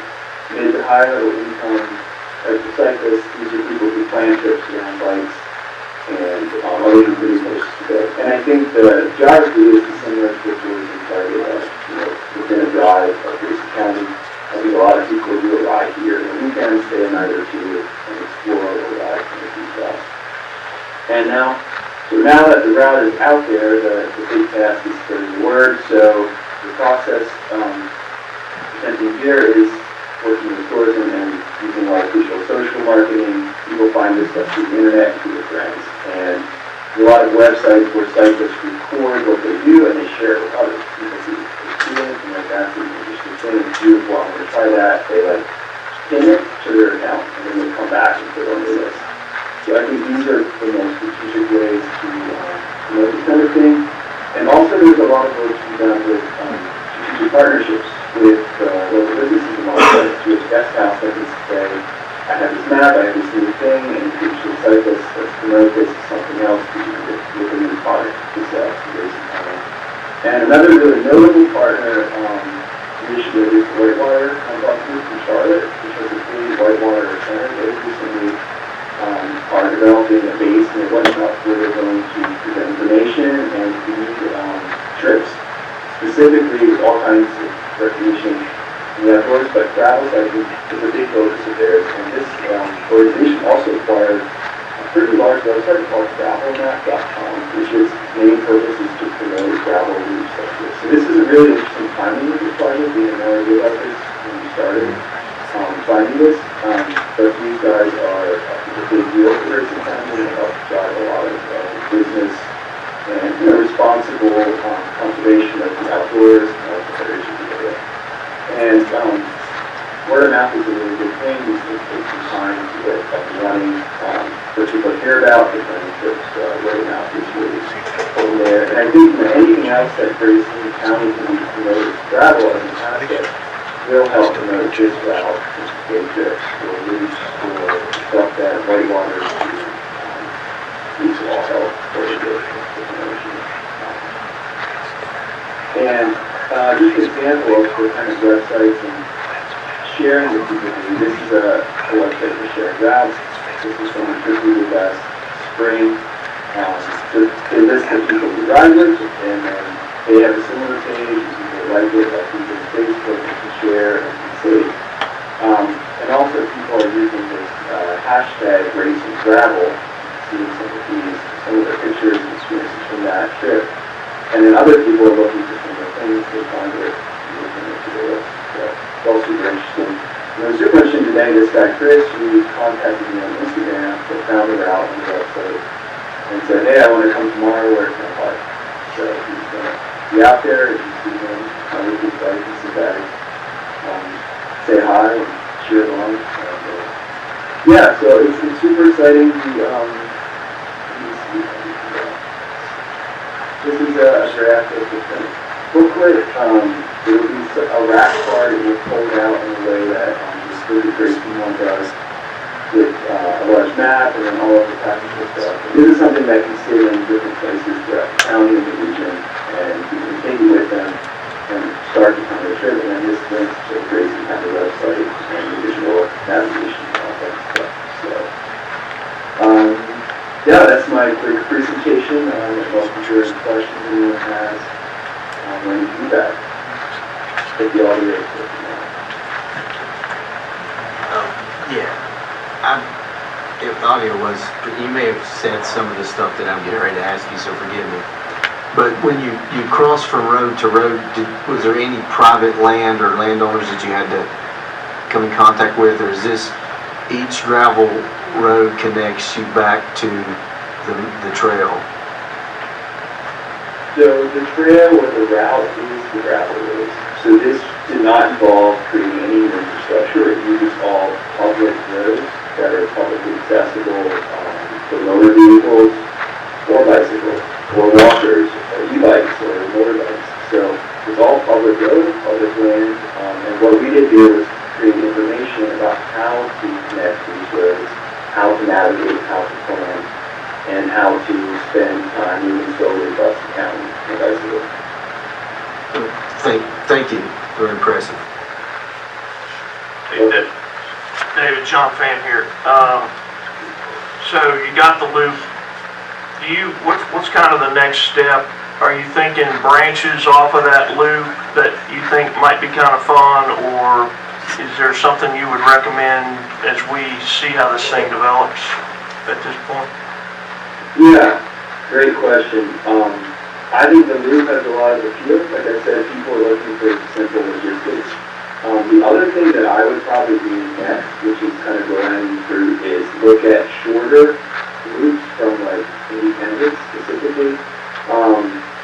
Mid to high level income cyclists, these are people who plan trips around bikes and other competing places to go. And I think the geography is similar to the tourism target of, within a drive of Grayson County. I think a lot of people do a ride here in the weekend, stay a night or two, and explore or ride from the beach house. And now that the route is out there, the big task is spreading the word. So the process presenting here is working with tourism and using artificial social marketing. People find this stuff through the internet and through their friends. And there's a lot of websites where cyclists record what they do and they share it with others. People see experience and like that's an interesting thing. It's beautiful. I'm going to try that. They pin it to their account and then they come back and put it on their list. So I think these are the most strategic ways to promote this kind of thing. And also there's a lot of work to be done with strategic partnerships with local businesses and all that. To a guest house that can say, I have this map, I have this new thing, and you can show cyclists, let's promote this to something else because you can get a new product to sell to Grayson County. And another really notable partner initiative is the Whitewater Compost Group from Charlotte, which has a free Whitewater center. They recently are developing a base in the White House where they're going to present information and lead trips, specifically with all kinds of recreation in the outdoors, but travel cycling is a big focus of theirs. And this organization also acquired a pretty large website called travelmap.com, which its main purpose is to promote travel routes like this. So this is a really interesting timing of this project. We had no idea about this when we started finding this, but these guys are a big deal for Grayson County and help drive a lot of business and responsible conservation of the outdoors and also federation of the area. And word of mouth is a really good thing. These things take some time to get up and running. For people to hear about, the planning trips, word of mouth is really over there. And I think anything else that Grayson County can be promoted to travel as an asset will help promote this route, day trips, or routes, or stuff that Whitewater these will all help for the promotion. And just an example of the kind of websites and sharing that people do. This is a website for sharing routes. This is from the trip we did last spring. They list the people who ride with, and then they have a similar page. People like it, like people on Facebook, and can share and can save. And also people are using this hashtag Grayson Travel, seeing some of the pictures and experiences from that trip. And then other people are looking for similar things, they find it, and looking into the list. So it's all super interesting. As you mentioned today, this guy Chris, who contacted me on Instagram, so found it out on the website, and said, hey, I want to come tomorrow, where can I park? So he's going to be out there, and you see him, come with his bike and some bags, say hi, and cheer along. Yeah, so it's super exciting. This is a draft of the booklet. There will be a rack card that will fold out in a way that the Grayson one does, with a large map and then all of the practical stuff. And this is something that can sit in different places throughout the county and the region, and you can take it with them and start to kind of trip. And then this links to the Grayson County website and the visual navigation and all that stuff. So, yeah, that's my quick presentation. I'd love to hear any questions anyone has when you do that. If the audio is working out. If the audio was, you may have said some of the stuff that I'm getting ready to ask you, so forgive me. But when you crossed from road to road, was there any private land or landowners that you had to come in contact with, or is this each gravel road connects you back to the trail? So the trail or the route is the gravel roads. So this did not involve creating any infrastructure. It uses all public roads that are publicly accessible for motor vehicles or bicycles or walkers or e-bikes or motorbikes. So it's all public roads, public land. And what we did here was create information about how to connect these roads, how to navigate, how to plan, and how to spend time moving slowly across the county and bicycle. Thank you, very impressive. Hey, David, John Fan here. So you got the loop. What's kind of the next step? Are you thinking branches off of that loop that you think might be kind of fun, or is there something you would recommend as we see how this thing develops at this point? Yeah, great question. I think the loop has a lot of appeal. Like I said, people are looking for simple logistics. The other thing that I would probably do next, which is kind of low-hanging fruit, is look at shorter loops from like Independence specifically.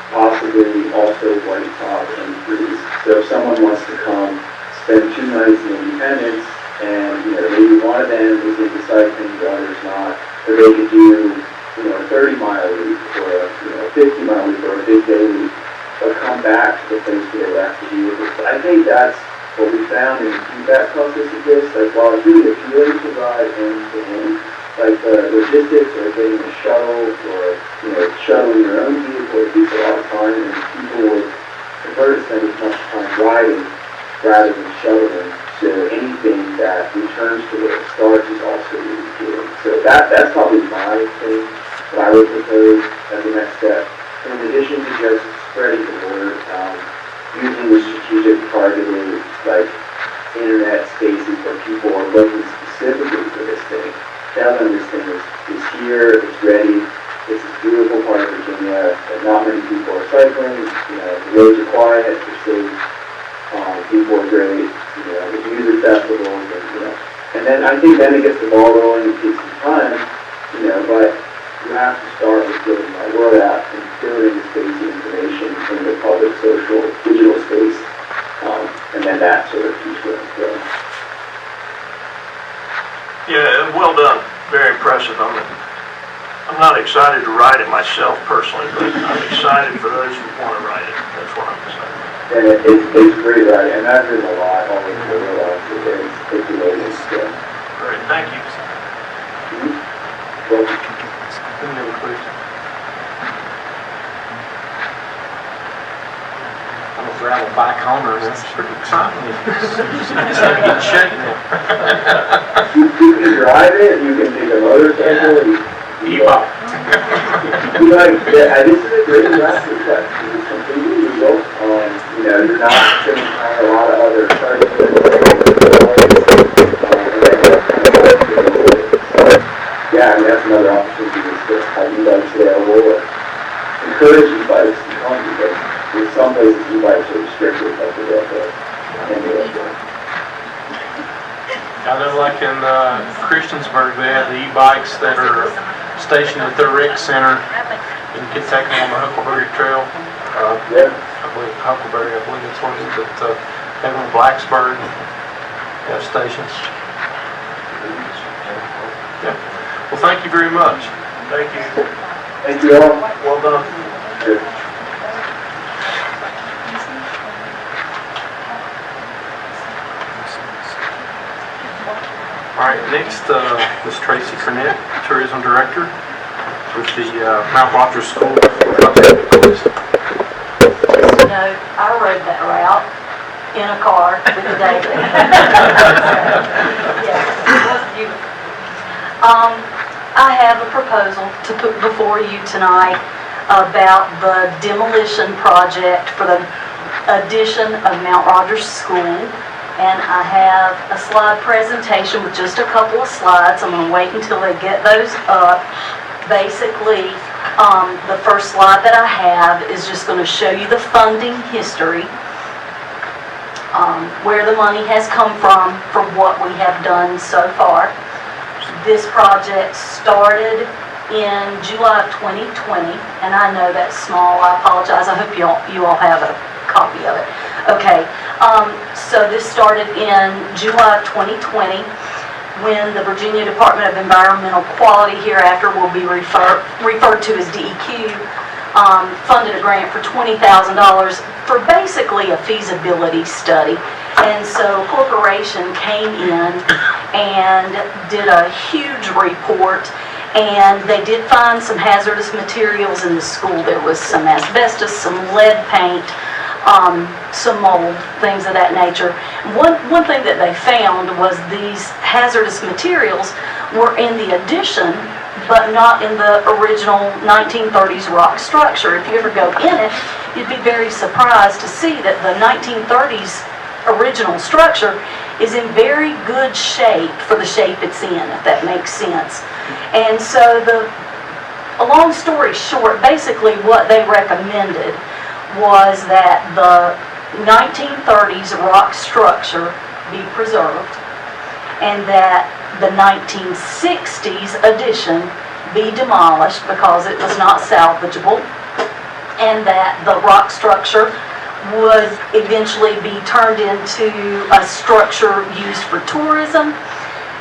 Possibly also White Top and Freeze. So if someone wants to come spend 2 nights in Independence, and maybe one of them is into cycling, the other's not, or they could do a 30-mile loop or a 50-mile loop or a big day loop, but come back to the place where they left the vehicles. But I think that's what we found in the feedback process of this. Like while it's really appealing to ride end to end, like the logistics of getting a shuttle or shuttling your own vehicle, it takes a lot of time, and people would prefer to spend as much time riding rather than shuttling. So anything that returns to where it starts is also really appealing. So that's probably my thing that I would propose as the next step. In addition to just spreading the word, using the strategic targeted like internet spaces where people are looking specifically for this thing. Tell them this thing is here, it's ready, it's a beautiful part of Virginia, and not many people are cycling, the roads are quiet, they're safe, people are great, the music festivals, and then I think then it gets the ball rolling, it takes some time, but you have to start with getting that word out and building this basic information in the public, social, digital space, and then that sort of keeps going. Yeah, well done. Very impressive. I'm not excited to ride it myself personally, but I'm excited for those who want to ride it. That's what I'm excited about. And it's great, right? And I've heard a lot all over the world. It's amazing. So. Great, thank you. Well, Any other questions? I'm a gravel bike owner, that's pretty exciting. Just have to get in shape now. you can drive it, you can take a motorcycle, E-bike. This is a great investment class. It's completely legal. You're not going to find a lot of other charges. That's another opportunity to have e-bikes available or encourage e-bikes to come, because in some places e-bikes are restricted, like the airport. I know like in Christiansburg, they have the e-bikes that are stationed at their rec center. You can take them on the Huckleberry Trail. I believe Huckleberry, I believe it's what it is, but they have them in Blacksburg, they have stations. Yeah. Well, thank you very much. Thank you. Thank you all. Well done. Sure. All right, next, Ms. Tracy Cornett, Tourism Director with the Mount Rogers School project. I rode that route in a car with David. Yeah, it was beautiful. I have a proposal to put before you tonight about the demolition project for the addition of Mount Rogers School. And I have a slide presentation with just a couple of slides. I'm going to wait until they get those up. Basically, the first slide that I have is just going to show you the funding history, where the money has come from for what we have done so far. This project started in July of 2020, and I know that's small. I apologize. I hope you all have a copy of it. Okay, so this started in July of 2020, when the Virginia Department of Environmental Quality, hereafter will be referred to as DEQ, funded a grant for $20,000 for basically a feasibility study. And so a corporation came in and did a huge report, and they did find some hazardous materials in the school. There was some asbestos, some lead paint, some mold, things of that nature. One thing that they found was these hazardous materials were in the addition, but not in the original 1930s rock structure. If you ever go in it, you'd be very surprised to see that the 1930s original structure is in very good shape for the shape it's in, if that makes sense. And so a long story short, basically what they recommended was that the 1930s rock structure be preserved and that the 1960s addition be demolished because it was not salvageable, and that the rock structure would eventually be turned into a structure used for tourism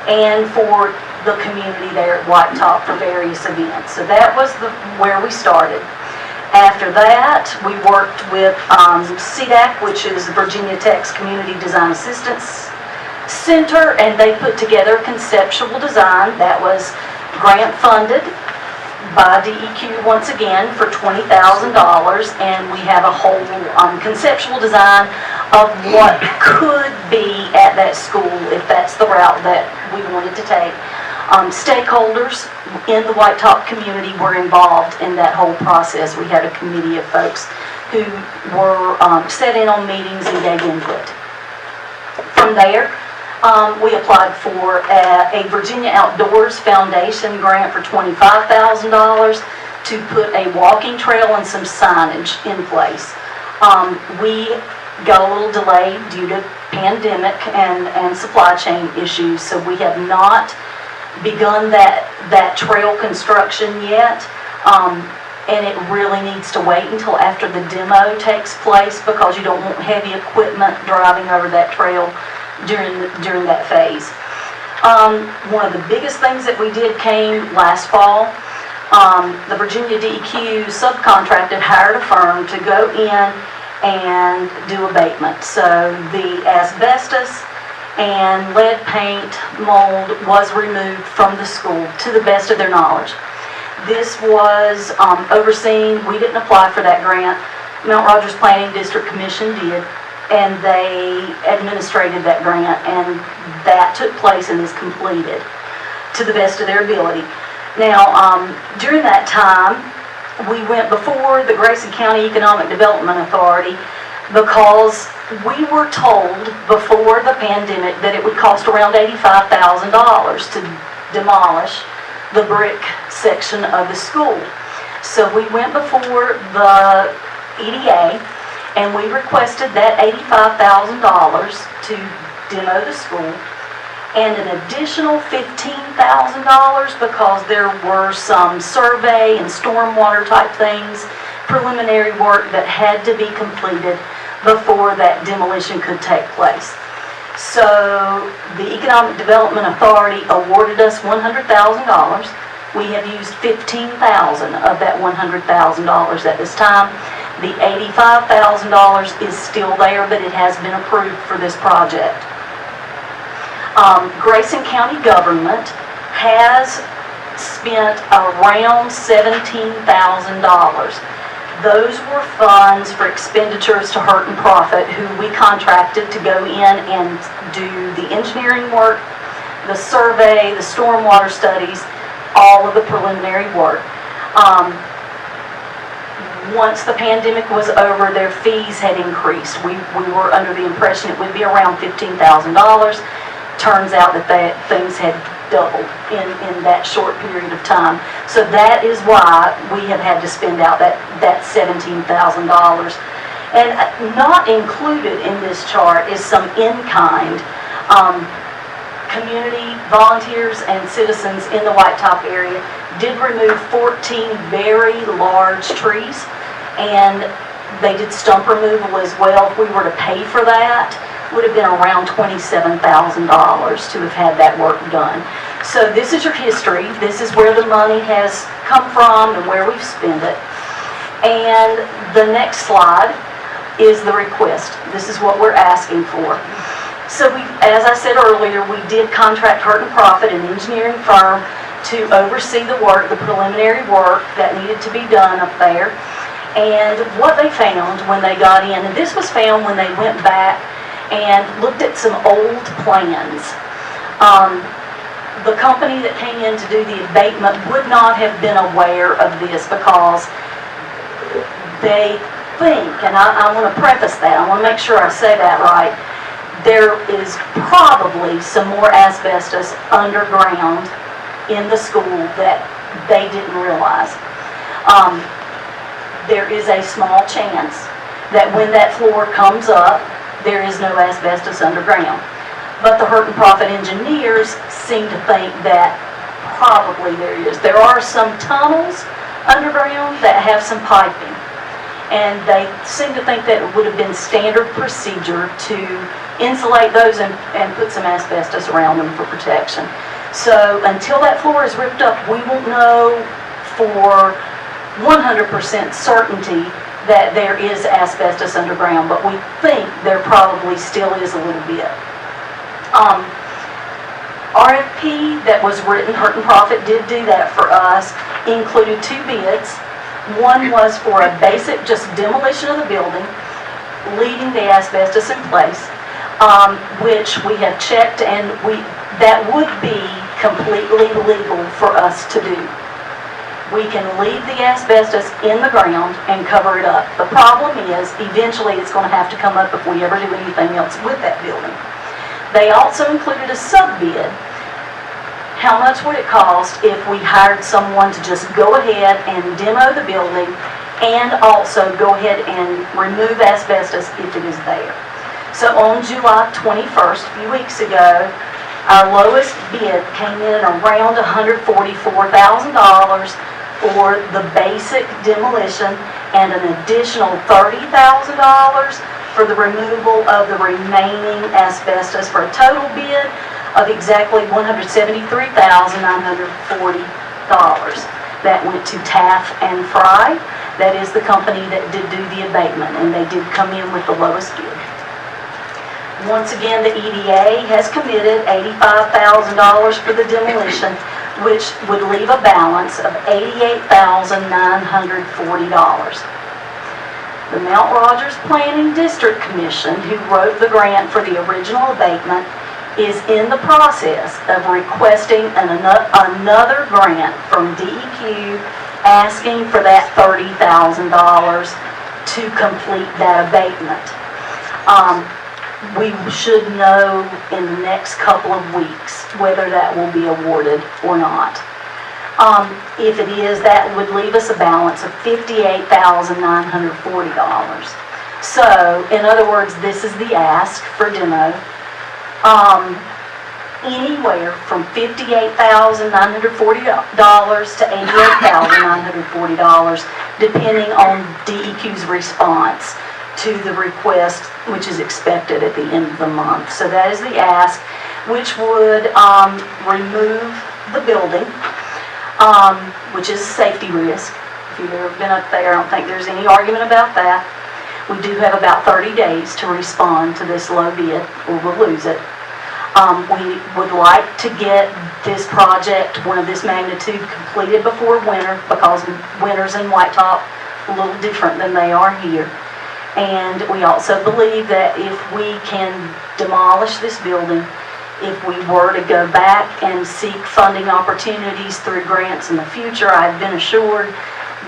and for the community there at White Top for various events. So that was where we started. After that, we worked with CDAC, which is Virginia Tech's Community Design Assistance Center, and they put together conceptual design that was grant funded by DEQ once again for $20,000, and we have a whole conceptual design of what could be at that school if that's the route that we wanted to take. Stakeholders in the White Top community were involved in that whole process. We had a committee of folks who were set in on meetings and gave input. From there, we applied for a Virginia Outdoors Foundation grant for $25,000 to put a walking trail and some signage in place. We got a little delayed due to pandemic and supply chain issues, so we have not begun that trail construction yet, and it really needs to wait until after the demo takes place because you don't want heavy equipment driving over that trail during that phase. One of the biggest things that we did came last fall. The Virginia DEQ subcontracted hired a firm to go in and do abatement. So the asbestos and lead paint mold was removed from the school to the best of their knowledge. This was overseen, we didn't apply for that grant, Mount Rogers Planning District Commission did, and they administrated that grant, and that took place and is completed to the best of their ability. Now, during that time, we went before the Grayson County Economic Development Authority because we were told before the pandemic that it would cost around $85,000 to demolish the brick section of the school. So we went before the EDA and we requested that $85,000 to demo the school and an additional $15,000 because there were some survey and stormwater type things, preliminary work that had to be completed before that demolition could take place. So the Economic Development Authority awarded us $100,000. We have used $15,000 of that $100,000 at this time. The $85,000 is still there, but it has been approved for this project. Grayson County government has spent around $17,000. Those were funds for expenditures to Hurt and Profit, who we contracted to go in and do the engineering work, the survey, the stormwater studies, all of the preliminary work. Once the pandemic was over, their fees had increased. We were under the impression it would be around $15,000. Turns out that things had doubled in that short period of time. So that is why we have had to spend out that $17,000. And not included in this chart is some in-kind. Community volunteers and citizens in the White Top area did remove 14 very large trees, and they did stump removal as well. If we were to pay for that, would have been around $27,000 to have had that work done. So this is your history. This is where the money has come from and where we've spent it. And the next slide is the request. This is what we're asking for. So we, as I said earlier, we did contract Hurt and Profit, an engineering firm, to oversee the work, the preliminary work that needed to be done up there. And what they found when they got in, and this was found when they went back and looked at some old plans. The company that came in to do the abatement would not have been aware of this because they think, and I want to preface that, I want to make sure I say that right, there is probably some more asbestos underground in the school that they didn't realize. There is a small chance that when that floor comes up, there is no asbestos underground. But the Hurt and Profit engineers seem to think that probably there is. There are some tunnels underground that have some piping, and they seem to think that it would have been standard procedure to insulate those and put some asbestos around them for protection. So until that floor is ripped up, we won't know for 100% certainty that there is asbestos underground, but we think there probably still is a little bit. RFP that was written, Hurt and Profit did do that for us, included 2 bids. One was for a basic just demolition of the building, leaving the asbestos in place, which we have checked, and that would be completely legal for us to do. We can leave the asbestos in the ground and cover it up. The problem is, eventually it's going to have to come up if we ever do anything else with that building. They also included a sub-bid. How much would it cost if we hired someone to just go ahead and demo the building and also go ahead and remove asbestos if it is there? So on July 21st, a few weeks ago, our lowest bid came in around $144,000 for the basic demolition and an additional $30,000 for the removal of the remaining asbestos, for a total bid of exactly $173,940. That went to Taft and Fry. That is the company that did do the abatement, and they did come in with the lowest bid. Once again, the EDA has committed $85,000 for the demolition, which would leave a balance of $88,940. The Mount Rogers Planning District Commission, who wrote the grant for the original abatement, is in the process of requesting another grant from DEQ, asking for that $30,000 to complete that abatement. We should know in the next couple of weeks whether that will be awarded or not. If it is, that would leave us a balance of $58,940. So, in other words, this is the ask for demo. Anywhere from $58,940 to $88,940, depending on DEQ's response to the request, which is expected at the end of the month. So that is the ask, which would remove the building, which is a safety risk. If you've ever been up there, I don't think there's any argument about that. We do have about 30 days to respond to this low bid, or we'll lose it. We would like to get this project, one of this magnitude, completed before winter, because winters in White Top are a little different than they are here. And we also believe that if we can demolish this building, if we were to go back and seek funding opportunities through grants in the future, I've been assured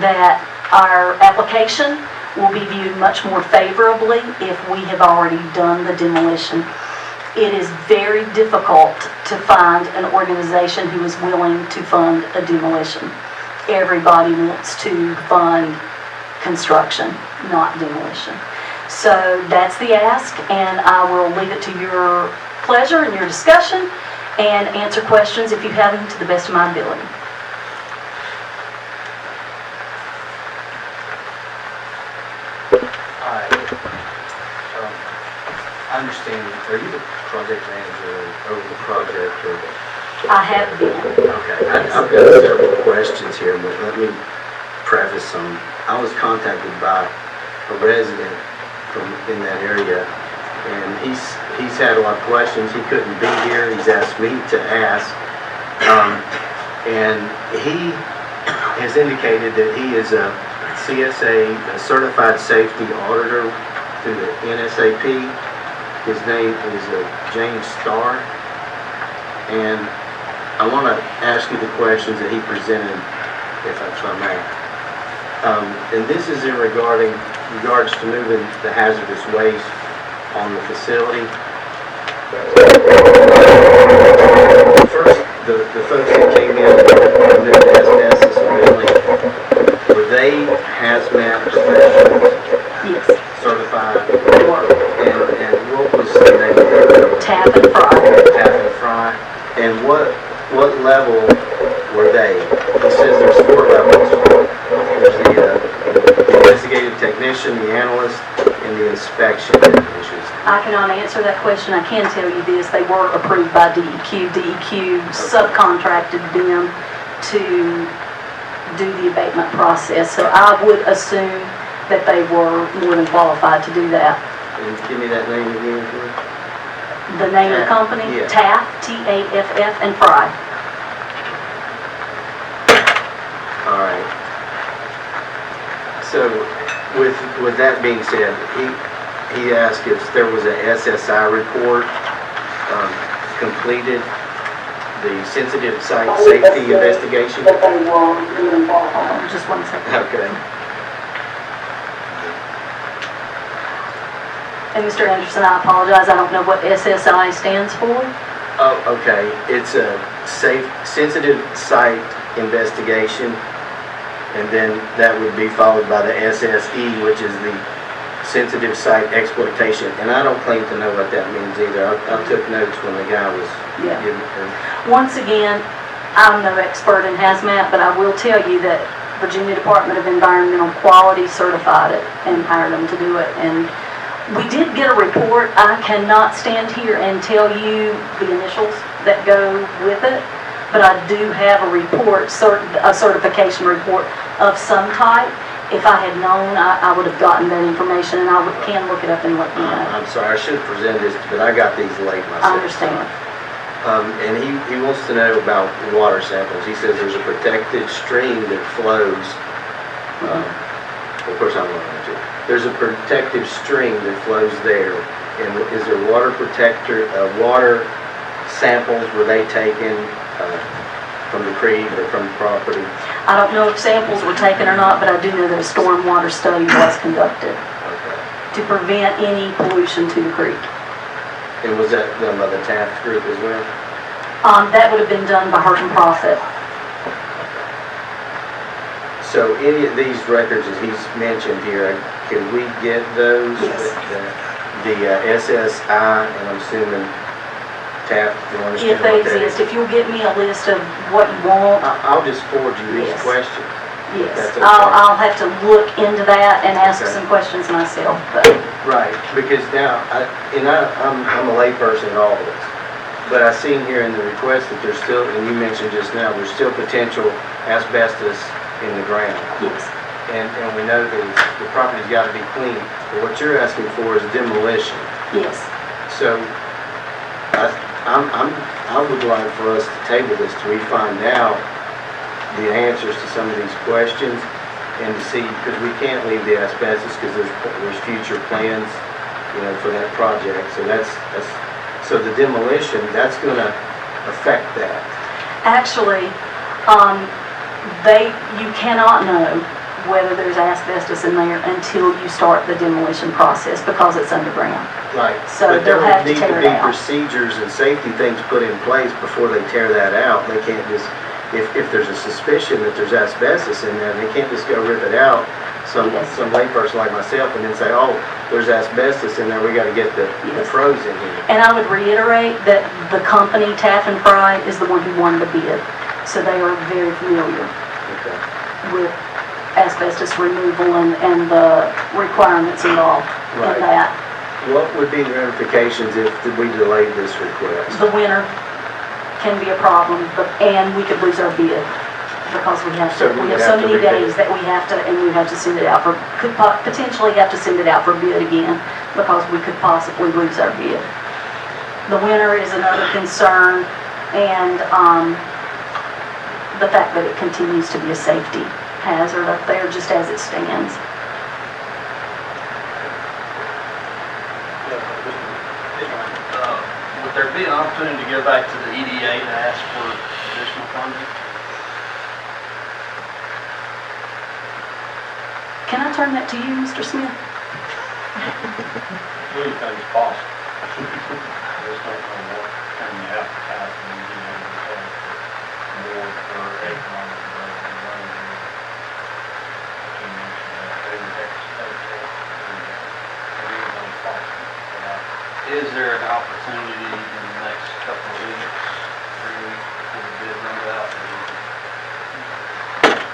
that our application will be viewed much more favorably if we have already done the demolition. It is very difficult to find an organization who is willing to fund a demolition. Everybody wants to fund construction, not demolition. So that's the ask, and I will leave it to your pleasure and your discussion, and answer questions if you have them to the best of my ability. Hi. I understand, are you the project manager over the project, or? I have been. Okay, I've got several questions here, but let me preface some. I was contacted by a resident from in that area, and he's had a lot of questions. He couldn't be here. He's asked me to ask, and he has indicated that he is a CSA, a certified safety auditor through the NSAP. His name is James Starr. And I want to ask you the questions that he presented, if I may. And this is in regards to moving the hazardous waste on the facility. First, the folks that came in and moved the asbestos originally, were they hazmat professionals? Yes. Certified? And what was the name of their? Tap and fry. Tap and fry. And what level were they? He says there's 4 levels. There's the investigative technician, the analyst, and the inspection technicians. I cannot answer that question. I can tell you this, they were approved by DEQ. DEQ subcontracted them to do the abatement process. So I would assume that they were more than qualified to do that. And give me that name again, please. The name of the company? Yeah. TAFF, T-A-F-F, and Fry. All right. So with that being said, he asked if there was a SSI report completed, the sensitive site safety investigation. That they were more than qualified. Just one second. Okay. And Mr. Anderson, I apologize, I don't know what SSI stands for. Oh, okay. It's a sensitive site investigation, and then that would be followed by the SSE, which is the sensitive site exploitation. And I don't claim to know what that means either. I took notes when the guy was giving it. Once again, I'm no expert in hazmat, but I will tell you that Virginia Department of Environmental Quality certified it and hired them to do it. And we did get a report. I cannot stand here and tell you the initials that go with it, but I do have a report, a certification report of some type. If I had known, I would have gotten that information, and I can look it up and let you know. I'm sorry, I should have presented this, but I got these late myself. I understand. And he wants to know about water samples. He says there's a protected stream that flows. Of course, I'm not going to. There's a protective stream that flows there. And is there water samples, were they taken from the creek or from the property? I don't know if samples were taken or not, but I do know that a stormwater study was conducted to prevent any pollution to the creek. And was that done by the Taft group as well? That would have been done by Hurt and Profit. So any of these records that he's mentioned here, can we get those? Yes. The SSI, and I'm assuming Taft, you understand If they what that is? exist, if you'll give me a list of what you want, I'll just forward you these Yes. questions. yes. That's okay. I'll have to look into that and ask Okay. some questions myself, but Right, because now, I'm a layperson in all of this, but I seen here in the request that there's still, and you mentioned just now, there's still potential asbestos in the ground. yes, And we know that the property's got to be cleaned, but what you're asking for is demolition. yes. So, I would like for us to table this till we find out the answers to some of these questions and to see, because we can't leave the asbestos because there's future plans, for that project. So so the demolition, that's going to affect that. Actually, you cannot know whether there's asbestos in there until you start the demolition process because it's underground. Right. So But there they'll have to need tear to it be out. procedures and safety things put in place before they tear that out. They can't just, if there's a suspicion that there's asbestos in there, they can't just go rip it out, some layperson like myself, and then say, oh, there's asbestos in there, we gotta get the pros in here. And I would reiterate that the company, Taft and Fry, is the one who won the bid. So they are very familiar Okay. with asbestos removal and the requirements involved Right. in that. What would be the ramifications if we delayed this request? The winter can be a problem, and we could lose our bid because we have So so we would have to many rebid. days that we have to send it out for, could potentially have to send it out for bid again because we could possibly lose our bid. The winter is another concern, and the fact that it continues to be a safety hazard up there just as it stands. Would there be an opportunity to go back to the EDA to ask for additional funding? Can I turn that to you, Mr. Smith? Anything's possible. I just don't know what kind of advertising you need to have more for economic development money. I can't mention that. They would have to stay there. Anything's possible. Is there an opportunity in the next couple of weeks, 3 weeks before the bid runs out, that we can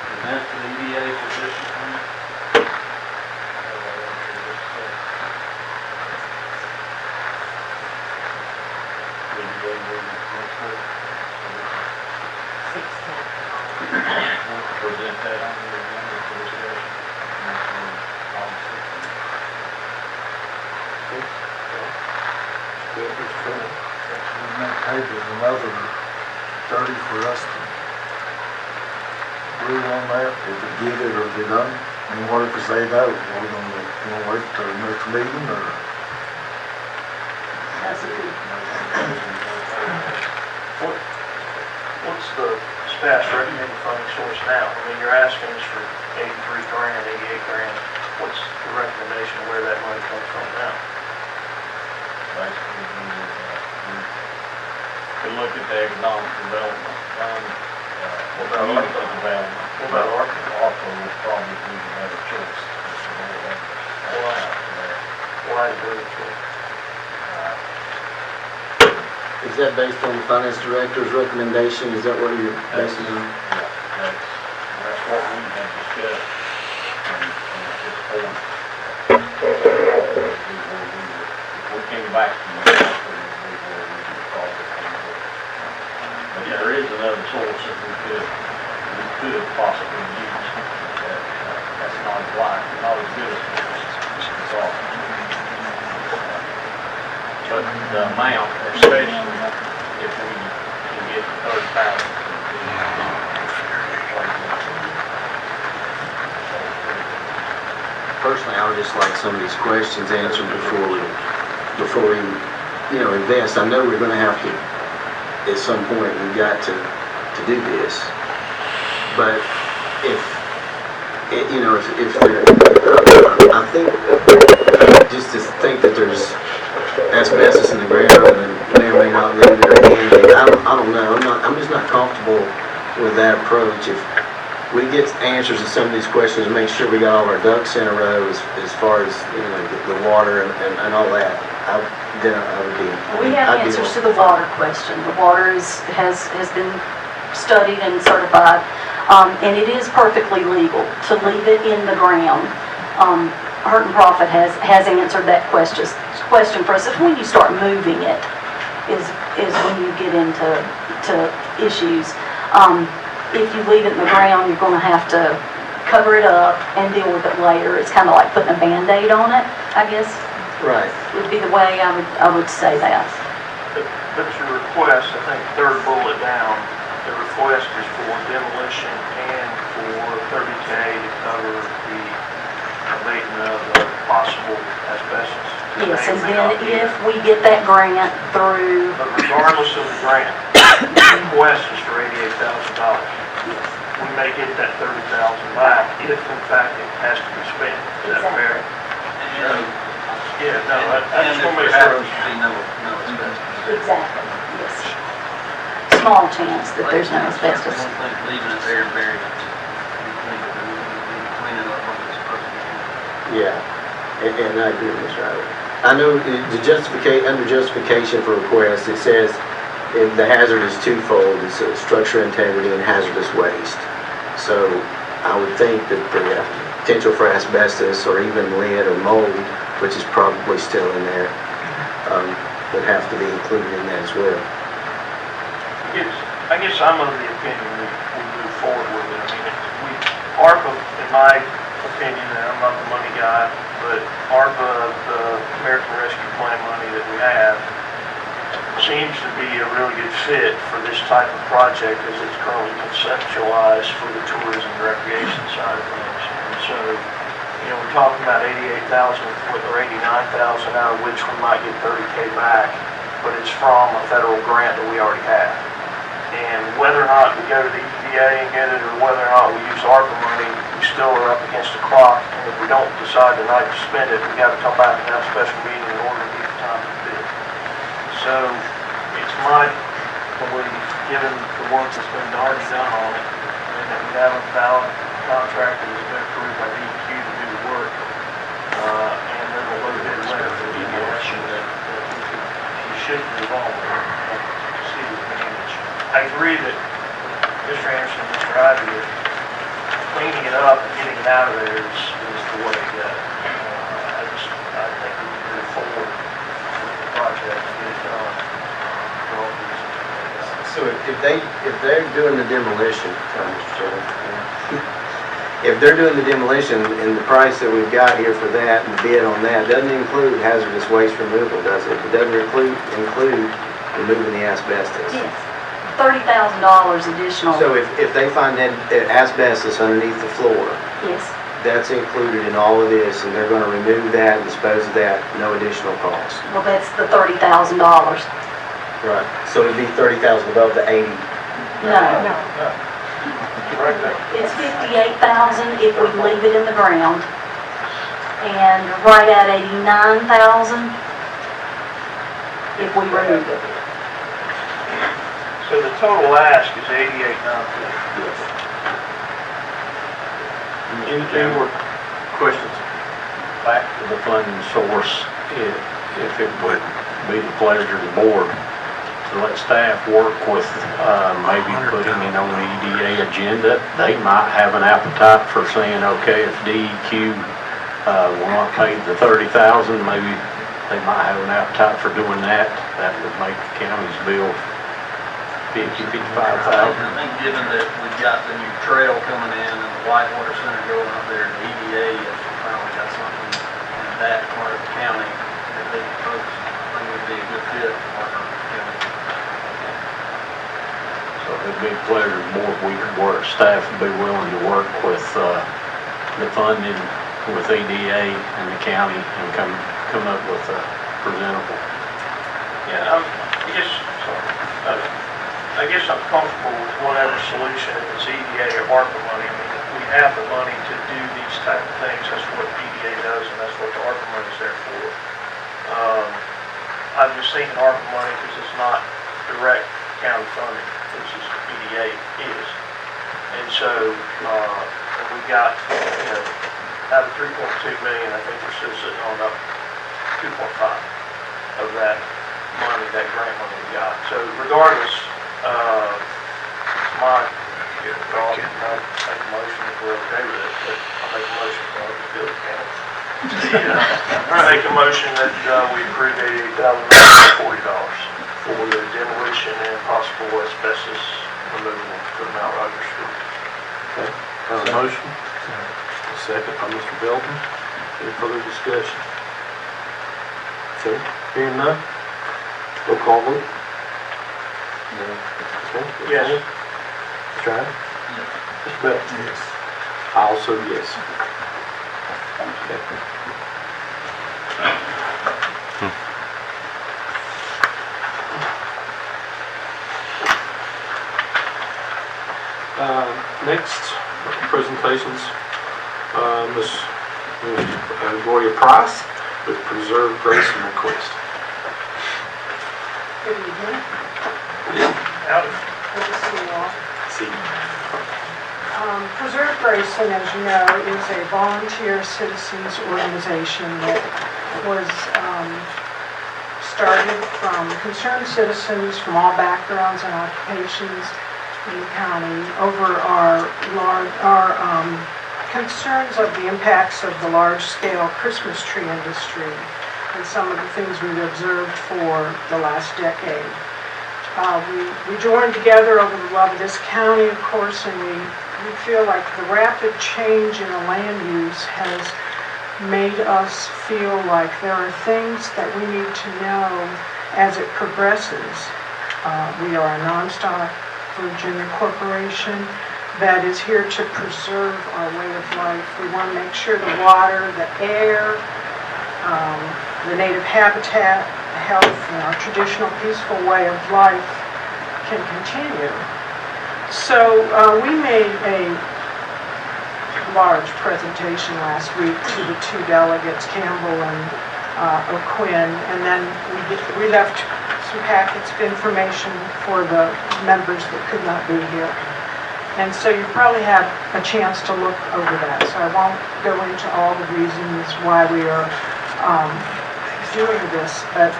present to the EDA for additional funding? Present that on the agenda for discussion. Hey, there's another 30 for us to agree on that, if we get it or get done. I mean, what if we say no? Are we gonna wait till the next meeting or? That's a good. What's the staff's recommended funding source now? I mean, you're asking us for 83 grand, 88 grand. What's the recommendation of where that money comes from now? Basically, we look at the economic development fund, What about community ARPA? development. What about ARPA? ARPA would probably be the better choice. Why is it choice? Is that based on the finance director's recommendation? Is that what you're basing on? That's what we had discussed at this point. If we came back to you, we would probably come to it. But there is another source that we could possibly use. That's not as good as it's all. But the amount, especially if we can get 30,000. Personally, I would just like some of these questions answered before we, invest. I know we're gonna have to, at some point, we've got to do this. But if there, I think, just to think that there's asbestos in the ground and may or may not leave it or anything, I don't know. I'm just not comfortable with that approach. If we get answers to some of these questions and make sure we got all our ducks in a row as far as, the water and all that, then I would be. We have answers to the water question. The water has been studied and certified, and it is perfectly legal to leave it in the ground. Hurt and Profit has answered that question for us. It's when you start moving it is when you get into issues. If you leave it in the ground, you're going to have to cover it up and deal with it later. It's kind of like putting a Band-Aid on it, I guess. Right. Would be the way I would say that. But your request, I think, third bullet down, the request is for demolition and for 30K to cover the abatement of the possible asbestos. Yes, and then if we get that grant through, But regardless of the grant, the request is for $88,000. We may get that 30,000 back if in fact it has to be spent. Is that fair? Yeah, no, I just want to make sure. exactly, yes. Small chance that there's no asbestos. Leaving it there and burying it. Clean it up like it's supposed to be. Yeah, and I agree with Ms. Riley. I know under justification for request, it says if the hazard is twofold, it's structure integrity and hazardous waste. So I would think that the potential for asbestos or even lead or mold, which is probably still in there, would have to be included in that as well. I guess I'm of the opinion we move forward with it. I mean, ARPA, in my opinion, and I'm not the money guy, but ARPA, the American Rescue Plan money that we have, seems to be a really good fit for this type of project as it's currently conceptualized for the tourism and recreation side of things. And so, we're talking about 88,000 or 89,000, out of which we might get 30K back, but it's from a federal grant that we already have. And whether or not we go to the EDA and get it, or whether or not we use ARPA money, we still are up against the clock. And if we don't decide tonight to spend it, we got to come back and have a special meeting in order to get the time to bid. So it's my belief, given the work that's been already done on it, and that we have a valid contract that has been approved by DEQ to do the work, and then the low bid winner for the EDS, that we should move on and see the manage. I agree that Mr. Anderson and Mr. Ivy, cleaning it up and getting it out of there is the way to go. I think we can move forward with the project and get it done. For all reasons. So if they're doing the demolition, Mr. Chairman, if they're doing the demolition and the price that we've got here for that and the bid on that doesn't include hazardous waste removal, does it? It doesn't include removing the asbestos? Yes, $30,000 additional. So if they find that asbestos underneath the floor, Yes, that's included in all of this, and they're going to remove that and dispose of that, no additional cost? well, that's the $30,000. Right. So it'd be 30,000 above the 80? No. Right there. It's 58,000 if we leave it in the ground, and right at 89,000 if we remove it. So the total ask is 88,950. Any more questions? Back to the funding source, if it would be the pleasure of the board to let staff work with maybe putting it on the EDA agenda. They might have an appetite for saying, okay, if DEQ will not pay the 30,000, maybe they might have an appetite for doing that. That would make the county's bill 55,000. I think given that we've got the new trail coming in and the Whitewater Center going up there, the EDA has finally got something in that part of the county that they folks think would be a good fit for our county. So it'd be a pleasure, more we could work, staff would be willing to work with the funding with EDA and the county and come up with a presentable. Yeah, I guess I'm comfortable with whatever solution, if it's EDA or ARPA money. I mean, if we have the money to do these type of things, that's what EDA does, and that's what the ARPA money's there for. I'm just thinking ARPA money because it's not direct county funding, which is EDA is. And so, we got, out of 3.2 million, I think we're still sitting on up 2.5 of that money, that grant money we got. So regardless, it's my thought, I'll make a motion if we're okay with it, but I'll make a motion for the bill account. I make a motion that we approve $88,040 for the demolition and possible asbestos removal for Mount Rogers Street. Okay, have a motion. A second by Mr. Belton. Any further discussion? Okay, hearing none. Roll call vote. Okay. Yes. Mr. Allen? Mr. Belton? Yes. I also yes. Okay. Next, presentations, Ms. Gloria Price with Preserve Grayson request. Good evening. Howdy. Good to see you all. See. Preserve Grayson, as you know, is a volunteer citizens organization that was started from concerned citizens from all backgrounds and occupations in the county over our concerns of the impacts of the large-scale Christmas tree industry and some of the things we've observed for the last decade. We joined together over the love of this county, of course, and we feel like the rapid change in the land use has made us feel like there are things that we need to know as it progresses We are a non-stock Virginia corporation that is here to preserve our way of life. We want to make sure the water, the air, the native habitat, health, and our traditional peaceful way of life can continue. So we made a large presentation last week to the two delegates, Campbell and O'Quinn, and then we left some packets of information for the members that could not be here. And so you probably had a chance to look over that. So I won't go into all the reasons why we are doing this, but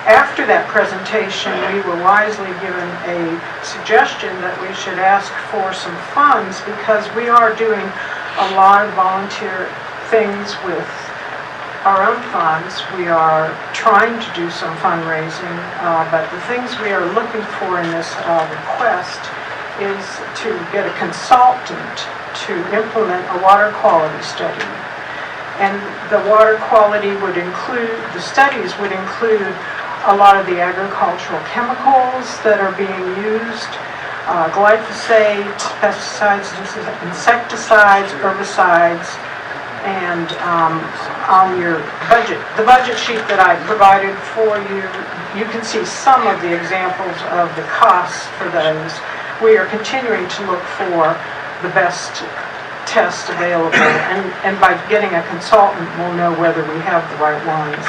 after that presentation, we were wisely given a suggestion that we should ask for some funds because we are doing a lot of volunteer things with our own funds. We are trying to do some fundraising, but the things we are looking for in this request is to get a consultant to implement a water quality study. And the water quality would include, the studies would include a lot of the agricultural chemicals that are being used, glyphosate, pesticides, insecticides, herbicides, and on your budget, the budget sheet that I provided for you, you can see some of the examples of the costs for those. We are continuing to look for the best tests available, and by getting a consultant, we'll know whether we have the right ones.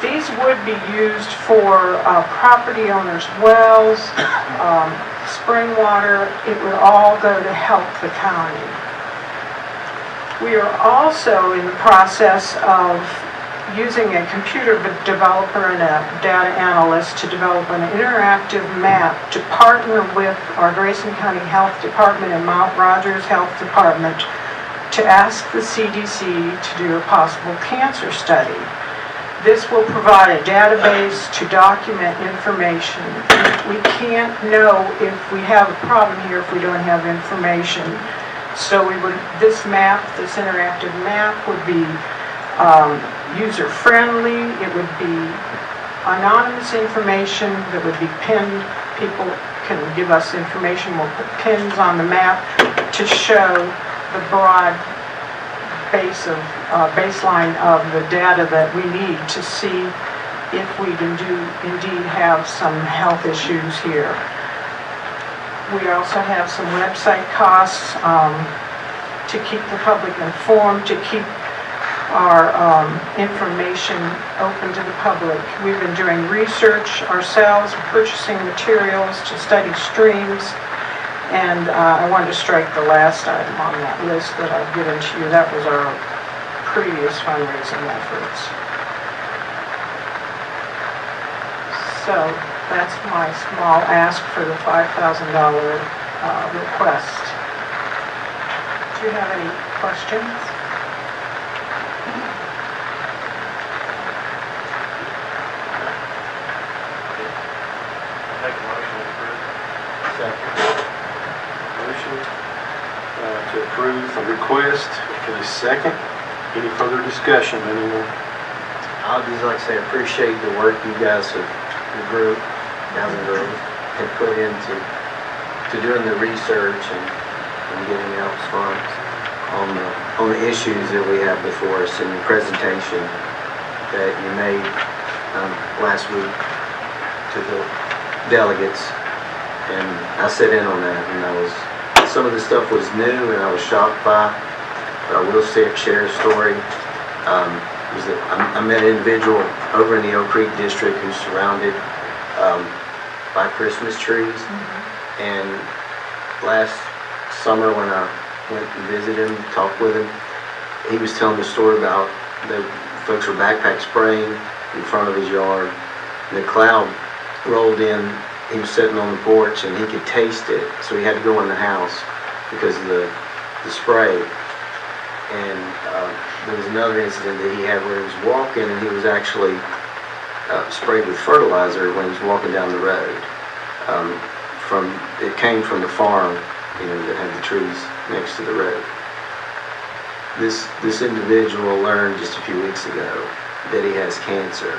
These would be used for property owners' wells, spring water. It would all go to help the county. We are also in the process of using a computer developer and a data analyst to develop an interactive map to partner with our Grayson County Health Department and Mount Rogers Health Department to ask the CDC to do a possible cancer study. This will provide a database to document information. We can't know if we have a problem here if we don't have information. So this map, this interactive map would be user-friendly. It would be anonymous information that would be pinned. People can give us information. We'll put pins on the map to show the broad baseline of the data that we need to see if we indeed have some health issues here. We also have some website costs to keep the public informed, to keep our information open to the public. We've been doing research ourselves, purchasing materials to study streams, and I wanted to strike the last item on that list that I've given to you. That was our previous fundraising efforts. So that's my small ask for the $5,000 request. Do you have any questions? Make a motion to approve. Motion to approve the request. Okay, second. Any further discussion, anyone? I'll just like to say, appreciate the work you guys have, the group, down the road, have put into doing the research and getting out funds on the issues that we have before us in the presentation that you made last week to the delegates. And I sat in on that, and some of the stuff was new and I was shocked by, but I will share a story. I met an individual over in the Oak Creek district who's surrounded by Christmas trees. And last summer when I went and visited him, talked with him, he was telling the story about the folks were backpack spraying in front of his yard, and the cloud rolled in. He was sitting on the porch and he could taste it, so he had to go in the house because of the spray. And there was another incident that he had where he was walking and he was actually sprayed with fertilizer when he was walking down the road. It came from the farm, that had the trees next to the road. This individual learned just a few weeks ago that he has cancer.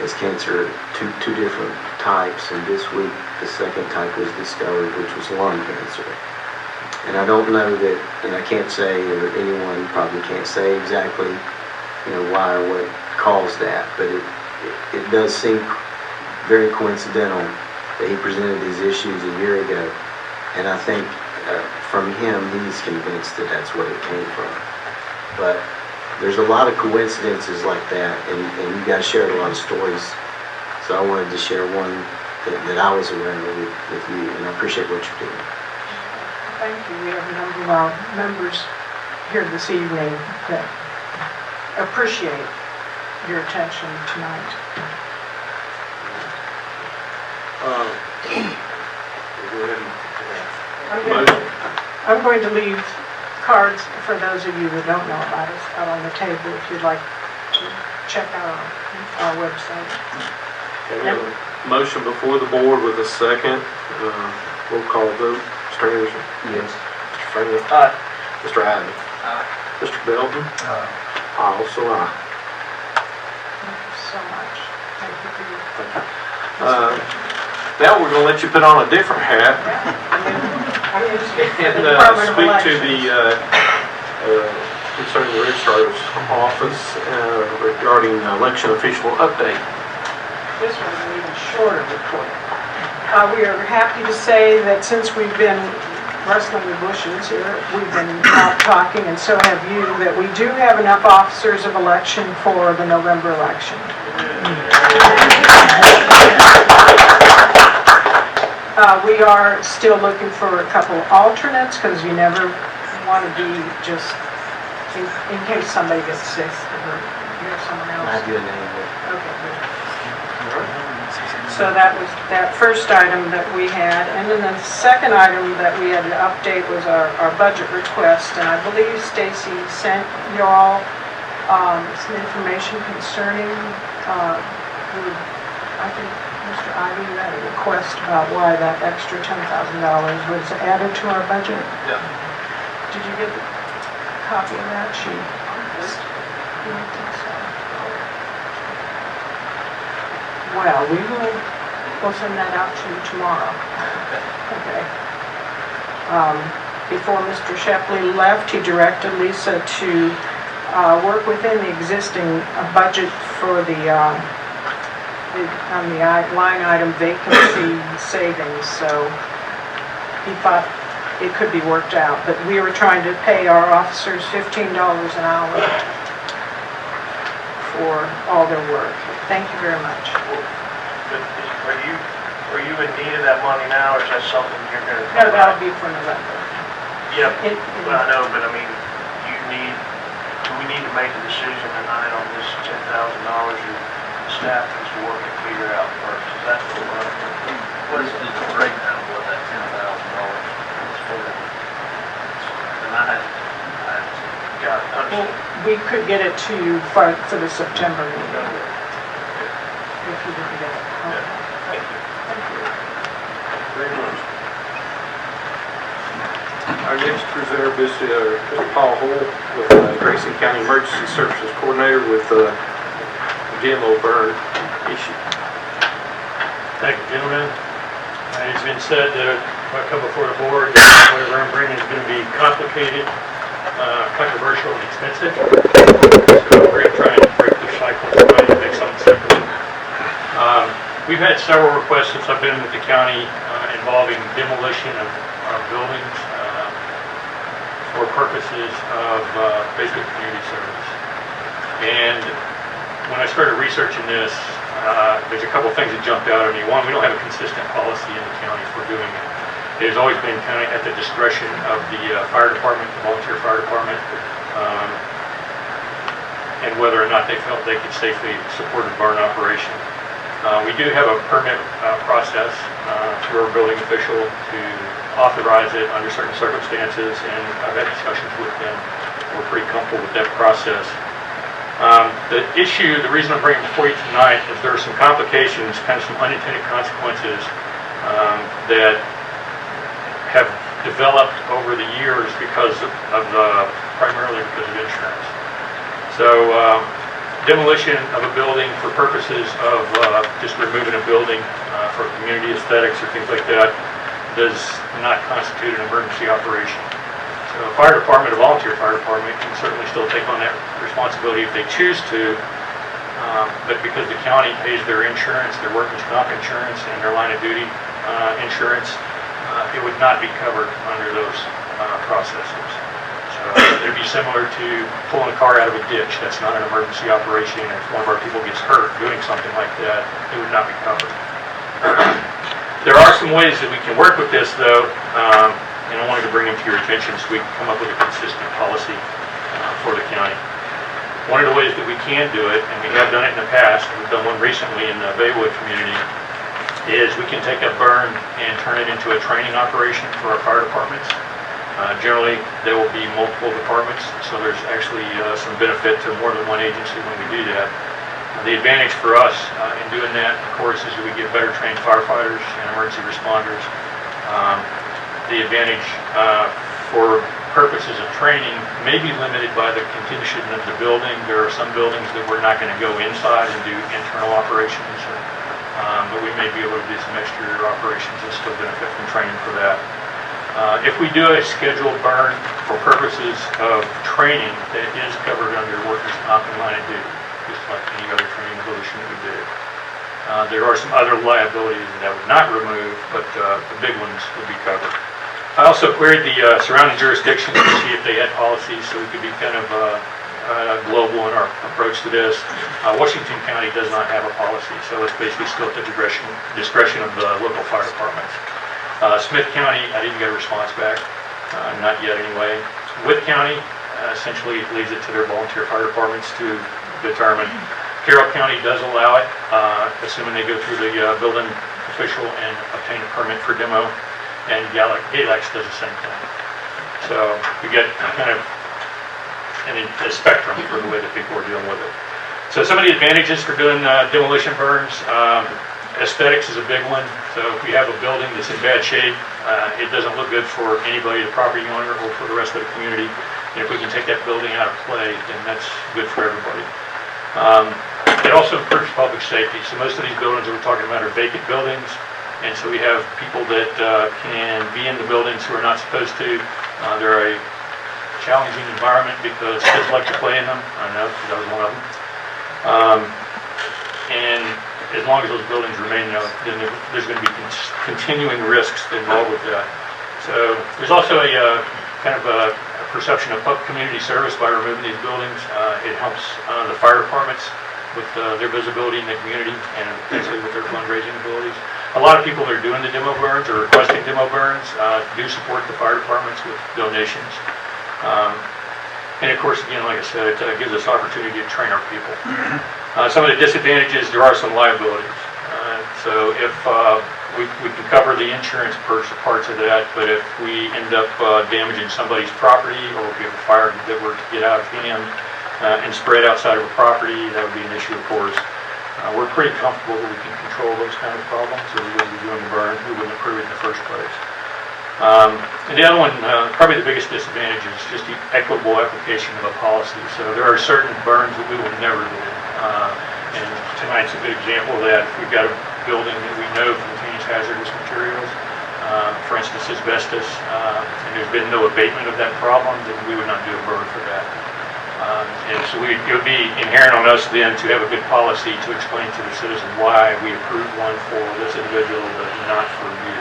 has cancer, two different types, and this week the second type was discovered, which was lung cancer. And I don't know that, and I can't say, or anyone probably can't say exactly, why or what caused that, but it does seem very coincidental that he presented these issues a year ago, and I think from him, he's convinced that that's what it came from. But there's a lot of coincidences like that, and you guys shared a lot of stories, so I wanted to share one that I was aware of with you, and I appreciate what you're doing. Thank you. We have a number of our members here this evening that appreciate your attention tonight. I'm going to leave cards for those of you that don't know about us out on the table if you'd like to check out our website. Okay, we have a motion before the board with a second. Roll call vote. Mr. Anderson? Yes. Mr. Freeman? Aye. Mr. Adams? Aye. Mr. Belton? Also aye. Thank you so much. Thank you for your... Now we're going to let you put on a different hat I'm going to speak for and the Department of speak to Elections. concerning the registrar's office regarding election official update. This one's an even shorter report. We are happy to say that since we've been wrestling the bushes here, we've been out talking, and so have you, that we do have enough officers of election for the November election. We are still looking for a couple alternates, because you never want to be just, in case somebody gets sick, or you have someone else. I do a name. Okay, good. So that was that first item that we had. And then the second item that we had to update was our budget request. And I believe Stacy sent you all some information concerning, I think, Mr. Ivy, you had a request about why that extra $10,000 was added to our budget. Yeah. Did you get a copy of that sheet? You don't think so? Well, we'll send that out to you tomorrow. Okay. Before Mr. Shepley left, he directed Lisa to work within the existing budget for on the line item vacancy savings, so he thought it could be worked out. But we were trying to pay our officers $15 an hour for all their work. Thank you very much. Are you in need of that money now, or is that something you're gonna? No, that'll be for November. Yeah, well, I know, but I mean, do we need to make a decision tonight on this $10,000 your staff needs to work and figure out first? Is that what is the breakdown of what that $10,000 is for? And I got it, Well, understood. we could get it to you for the September meeting, if you didn't get it. Okay. Thank you. Thank you. Very much. Our next presenter is Mr. Paul Hull with Grayson County Emergency Services Coordinator with the GMO burn issue. Thank you, gentlemen. It's been said that when I come before the board, whatever I'm bringing is going to be complicated, controversial, and expensive. So we're going to try and break the cycle tonight and make something simple. We've had several requests since I've been with the county involving demolition of buildings for purposes of basic community service. And when I started researching this, there's a couple of things that jumped out at me. One, we don't have a consistent policy in the county for doing it. It has always been kind of at the discretion of the fire department, the volunteer fire department, and whether or not they felt they could safely support a burn operation. We do have a permit process through our building official to authorize it under certain circumstances, and I've had discussions with them. We're pretty comfortable with that process. The reason I'm bringing it before you tonight is there are some complications, kind of some unintended consequences that have developed over the years because of primarily because of insurance. So demolition of a building for purposes of just removing a building for community aesthetics or things like that does not constitute an emergency operation. So a fire department, a volunteer fire department, can certainly still take on that responsibility if they choose to, but because the county pays their insurance, their workers' comp insurance, and their line of duty insurance, it would not be covered under those processes. So it'd be similar to pulling a car out of a ditch. That's not an emergency operation. If one of our people gets hurt doing something like that, it would not be covered. There are some ways that we can work with this, though, and I wanted to bring them to your attention so we can come up with a consistent policy for the county. One of the ways that we can do it, and we have done it in the past, we've done one recently in the Baywood community, is we can take a burn and turn it into a training operation for our fire departments. Generally, there will be multiple departments, so there's actually some benefit to more than one agency when we do that. The advantage for us in doing that, of course, is that we get better trained firefighters and emergency responders. The advantage for purposes of training may be limited by the condition of the building. There are some buildings that we're not going to go inside and do internal operations, but we may be able to do some exterior operations and still benefit from training for that. If we do a scheduled burn for purposes of training, that is covered under workers' comp and line of duty, just like any other training evolution that we did. There are some other liabilities that would not remove, but the big ones would be covered. I also queried the surrounding jurisdictions to see if they had policies so we could be kind of global in our approach to this. Washington County does not have a policy, so it's basically still at the discretion of the local fire departments. Smith County, I didn't get a response back, not yet anyway. Wood County, essentially leaves it to their volunteer fire departments to determine. Carroll County does allow it, assuming they go through the building official and obtain a permit for demo, and Galax does the same thing. So we get kind of a spectrum for the way that people are dealing with it. So some of the advantages for doing demolition burns, aesthetics is a big one. So if we have a building that's in bad shape, it doesn't look good for anybody, the property owner, or for the rest of the community. And if we can take that building out of play, then that's good for everybody. It also improves public safety. So most of these buildings that we're talking about are vacant buildings, and so we have people that can be in the buildings who are not supposed to. They're a challenging environment because kids like to play in them. I know, because I was one of them. And as long as those buildings remain there, then there's going to be continuing risks involved with that. So there's also a kind of a perception of community service by removing these buildings. It helps the fire departments with their visibility in the community and potentially with their fundraising abilities. A lot of people that are doing the demo burns or requesting demo burns do support the fire departments with donations. And of course, again, like I said, it gives us opportunity to train our people. Some of the disadvantages, there are some liabilities. So if we can cover the insurance parts of that, but if we end up damaging somebody's property, or if we have a fire that were to get out of hand and spread outside of a property, that would be an issue, of course. We're pretty comfortable that we can control those kind of problems, so we wouldn't be doing the burn, we wouldn't approve it in the first place. And the other one, probably the biggest disadvantage, is just the equitable application of a policy. So there are certain burns that we will never do. And tonight's a good example of that. If we've got a building that we know contains hazardous materials, for instance asbestos, and there's been no abatement of that problem, then we would not do a burn for that. And so it would be inherent on us then to have a good policy to explain to the citizen why we approved one for this individual but not for you.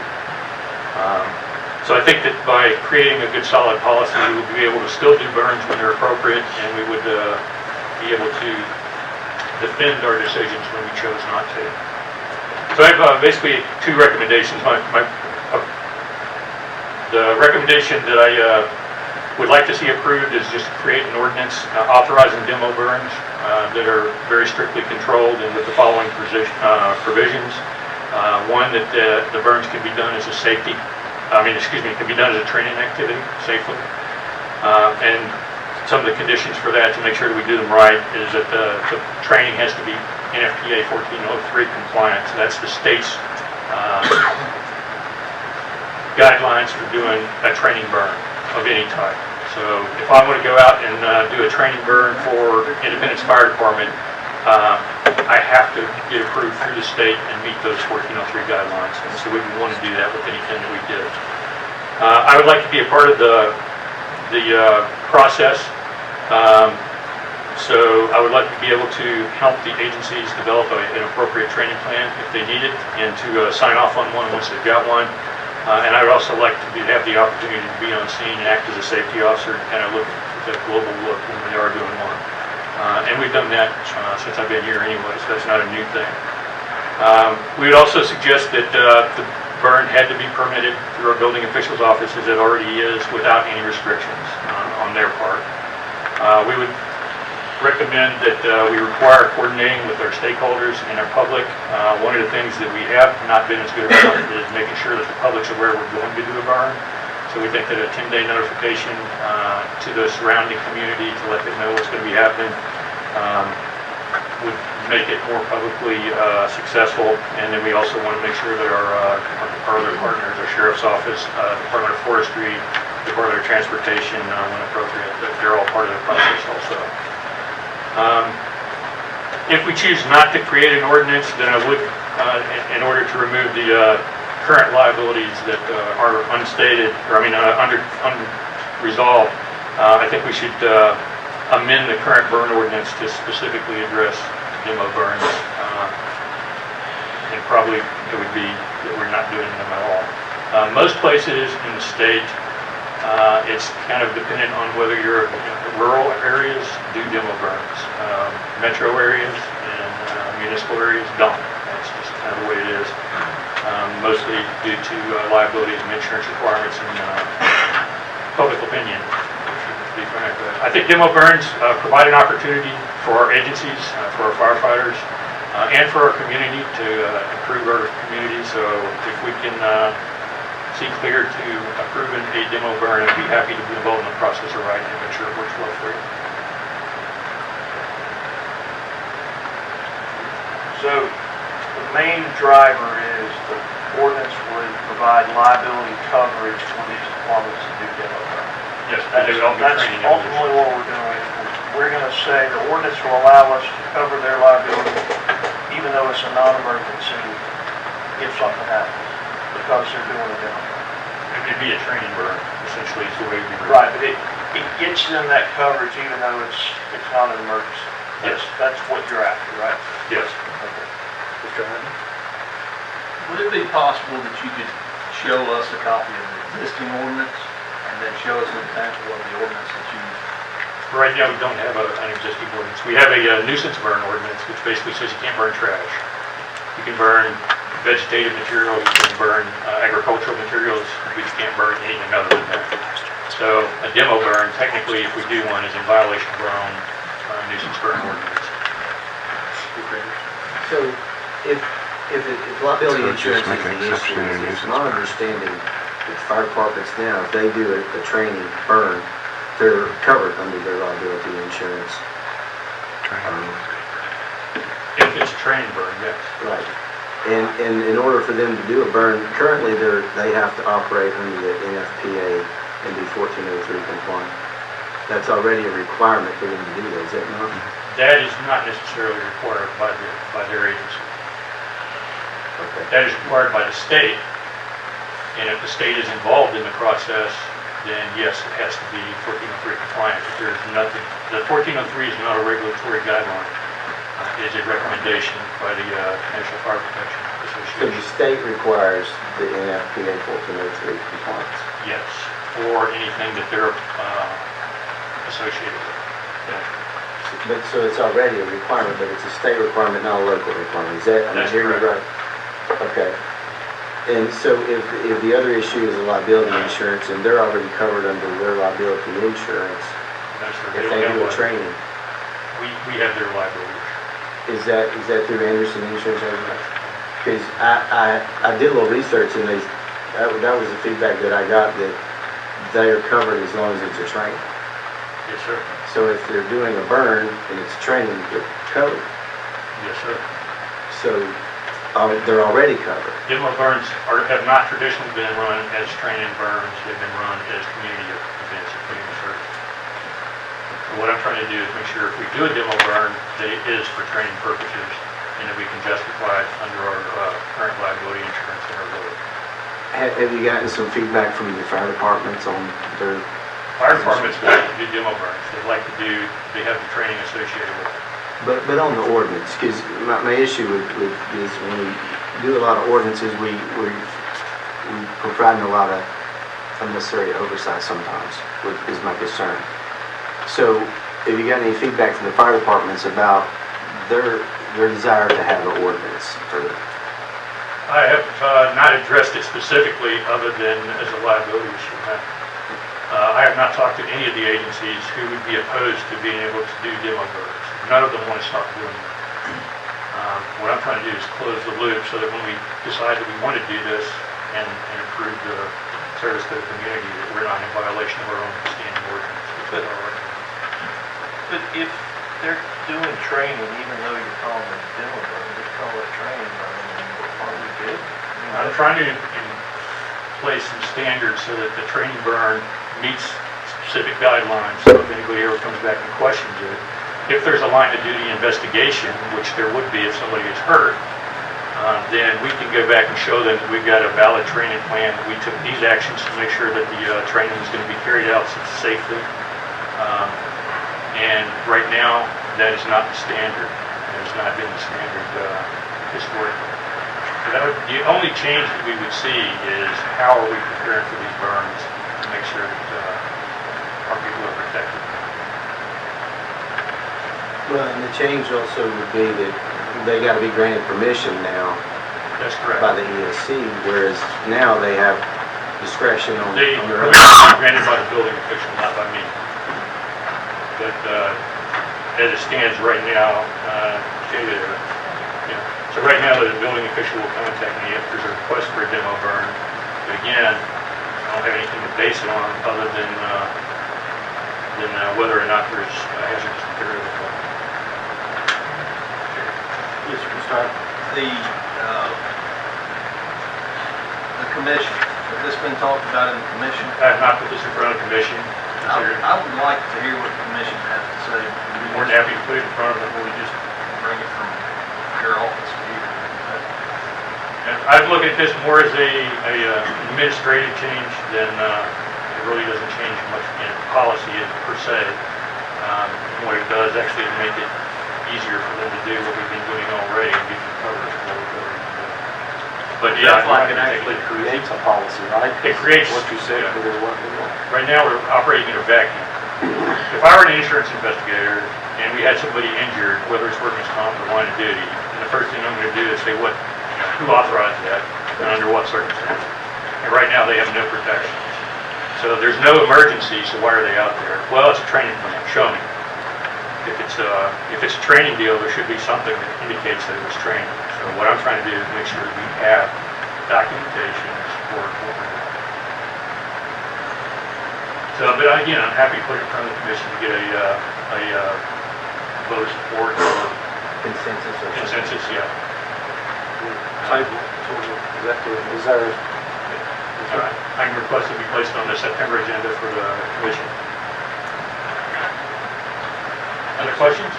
So I think that by creating a good solid policy, we would be able to still do burns when they're appropriate, and we would be able to defend our decisions when we chose not to. So I have basically two recommendations. The recommendation that I would like to see approved is just to create an ordinance authorizing demo burns that are very strictly controlled and with the following provisions. One, that the burns can be done as a can be done as a training activity safely. And some of the conditions for that, to make sure that we do them right, is that the training has to be NFPA 1403 compliant. So that's the state's guidelines for doing a training burn of any type. So if I want to go out and do a training burn for Independence Fire Department, I have to get approved through the state and meet those 1403 guidelines. And so we would want to do that with anything that we did. I would like to be a part of the process. So I would like to be able to help the agencies develop an appropriate training plan if they need it, and to sign off on one once they've got one. And I would also like to have the opportunity to be on scene and act as a safety officer and kind of look at the global look when we are doing one. And we've done that since I've been here anyway, so that's not a new thing. We would also suggest that the burn had to be permitted through our building officials' office, as it already is, without any restrictions on their part. We would recommend that we require coordinating with our stakeholders and our public. One of the things that we have not been as good about is making sure that the public's aware we're going to do a burn. So we think that a 10-day notification to the surrounding community to let them know what's going to be happening would make it more publicly successful. And then we also want to make sure that our other partners, our Sheriff's Office, Department of Forestry, Department of Transportation, when appropriate, that they're all part of the process also. If we choose not to create an ordinance, then I would, in order to remove the current liabilities that are unstated, or unresolved, I think we should amend the current burn ordinance to specifically address demo burns. And probably it would be that we're not doing them at all. Most places in the state, it's kind of dependent on whether you're rural areas do demo burns. Metro areas and municipal areas don't. That's just kind of the way it is. Mostly due to liabilities and insurance requirements and public opinion, to be frank. I think demo burns provide an opportunity for our agencies, for our firefighters, and for our community to improve our community. So if we can see clear to approving a demo burn, I'd be happy to be involved in the process of writing and make sure it works well for you. So the main driver is the ordinance would provide liability coverage for these departments to do demo burn. Yes, That's ultimately what we're doing. We're going to say the ordinance will allow us to cover their liability even though it's a non-emergency if something happens, because they're doing a demo burn. It could be a training burn, essentially, is the way we Right, but it gets them that coverage even though it's not an emergency. Yes. That's what you're after, right? Yes. Okay. Mr. Hyman? Would it be possible that you could show us a copy of the existing ordinance and then show us an example of the ordinance that you... Right now, we don't have an existing ordinance. We have a nuisance burn ordinance, which basically says you can't burn trash. You can burn vegetative material, you can burn agricultural materials, we just can't burn anything other than that. So a demo burn, technically, if we do one, is in violation of our own nuisance burn ordinance. So if liability insurance is the issue, it's my understanding that fire departments now, if they do a training burn, they're covered under their liability insurance. If it's a training burn, yes. Right. And in order for them to do a burn, currently they have to operate under the NFPA and be 1403 compliant. That's already a requirement for them to do that, is that not? That is not necessarily required by their agency. Okay. That is required by the state, and if the state is involved in the process, then yes, it has to be 1403 compliant. But there's nothing, the 1403 is not a regulatory guideline. It is a recommendation by the National Fire Protection So Association. the state requires the NFPA 1403 compliance? Yes, or anything that they're associated with. Yeah. But, so it's already a requirement, but it's a state requirement, not a local requirement. Is that, am I That's hearing you correct. right? Okay. And so if the other issue is a liability insurance, and they're already covered under their liability insurance, That's if they do a training, we have their liability. is that through Anderson Insurance? Because I did a little research, and that was the feedback that I got, that they are covered as long as it's a training. Yes, sir. So if they're doing a burn and it's training, they're covered. Yes, sir. So they're already covered. Demo burns have not traditionally been run as training burns. They've been run as community events, including the service. So what I'm trying to do is make sure if we do a demo burn, that it is for training purposes, and that we can justify it under our current liability insurance in our road. Have you gotten some feedback from the fire departments on their? Fire departments like to do demo burns. They have the training associated with it. But on the ordinance, because my issue is when we do a lot of ordinances, we providing a lot of unnecessary oversight sometimes, is my concern. So, have you got any feedback from the fire departments about their desire to have an ordinance for that? I have not addressed it specifically other than as a liability issue. I have not talked to any of the agencies who would be opposed to being able to do demo burns. None of them want to start doing that. What I'm trying to do is close the loop so that when we decide that we want to do this and improve the service to the community, that we're not in violation of our own standing ordinance, which is our ordinance. But if they're doing training, even though you're calling it a demo burn, just call it training burn, aren't we good? I'm trying to place some standards so that the training burn meets specific guidelines, so if anybody ever comes back and questions it, if there's a line of duty investigation, which there would be if somebody gets hurt, then we can go back and show them that we've got a valid training plan, that we took these actions to make sure that the training is going to be carried out safely. And right now, that is not the standard. It has not been the standard historically. The only change that we would see is how are we preparing for these burns to make sure that our people are protected. Well, and the change also would be that they got to be granted permission now. That's correct. By the ESC, whereas now they have discretion on They their own. are granted by the building official, not by me. But as it stands right now, so right now the building official will contact me if there's a request for a demo burn. But again, I don't have anything to base it on other than whether or not there's hazardous material. Yes, Mr. Hart. The commission, has this been talked about in the commission? I have not put this in front of the commission. I would like to hear what the commission has to say. We're more than happy to put it in front of them. Before we just bring it from your office to here. And I'd look at this more as a administrative change than it really doesn't change much in policy per se. What it does actually is make it easier for them to do what we've been doing already and get them covered. But yeah, Like it actually creates a policy, right? It creates what you said, yeah. but there's what we want. Right now, we're operating in a vacuum. If I were an insurance investigator and we had somebody injured, whether it's workers' comp or line of duty, and the first thing I'm going to do is say, who authorized that and under what circumstances? And right now, they have no protection. So there's no emergency, so why are they out there? Well, it's a training plan. Show me. If it's a training deal, there should be something that indicates that it was training. So what I'm trying to do is make sure that we have documentation and support what we're doing. So, but again, I'm happy to put it in front of the commission to get a vote of support or consensus, yeah. Is there? All right. I can request to be placed on the September agenda for the commission. Other questions?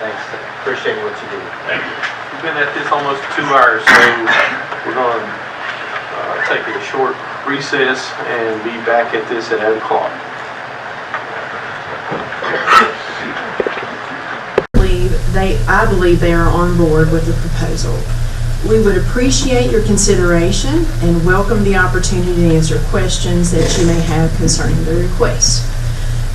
Thanks. Appreciate what you do. Thank you. We've been at this almost 2 hours, so we're going to take a short recess and be back at this at 8 o'clock. I believe they are on board with the proposal. We would appreciate your consideration and welcome the opportunity to answer questions that you may have concerning the request.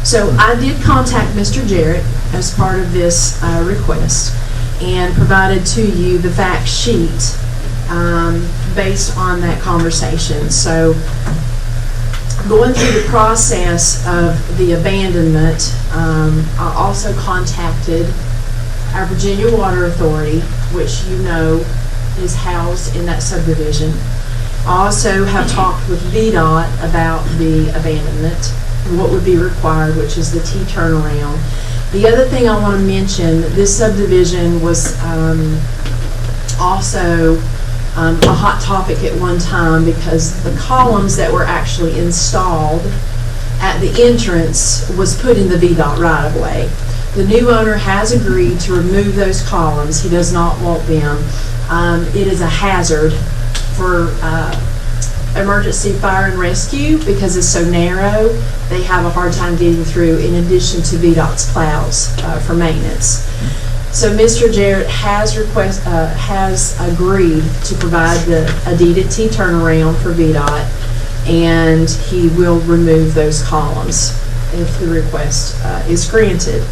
So I did contact Mr. Jarrett as part of this request and provided to you the fact sheet based on that conversation. So going through the process of the abandonment, I also contacted our Virginia Water Authority, which you know is housed in that subdivision. I also have talked with VDOT about the abandonment, what would be required, which is the T turnaround. The other thing I want to mention, this subdivision was also a hot topic at one time because the columns that were actually installed at the entrance was put in the VDOT right-of-way. The new owner has agreed to remove those columns. He does not want them. It is a hazard for emergency fire and rescue because it's so narrow. They have a hard time getting through in addition to VDOT's plows for maintenance. So Mr. Jarrett has agreed to provide a deeded T turnaround for VDOT, and he will remove those columns if the request is granted.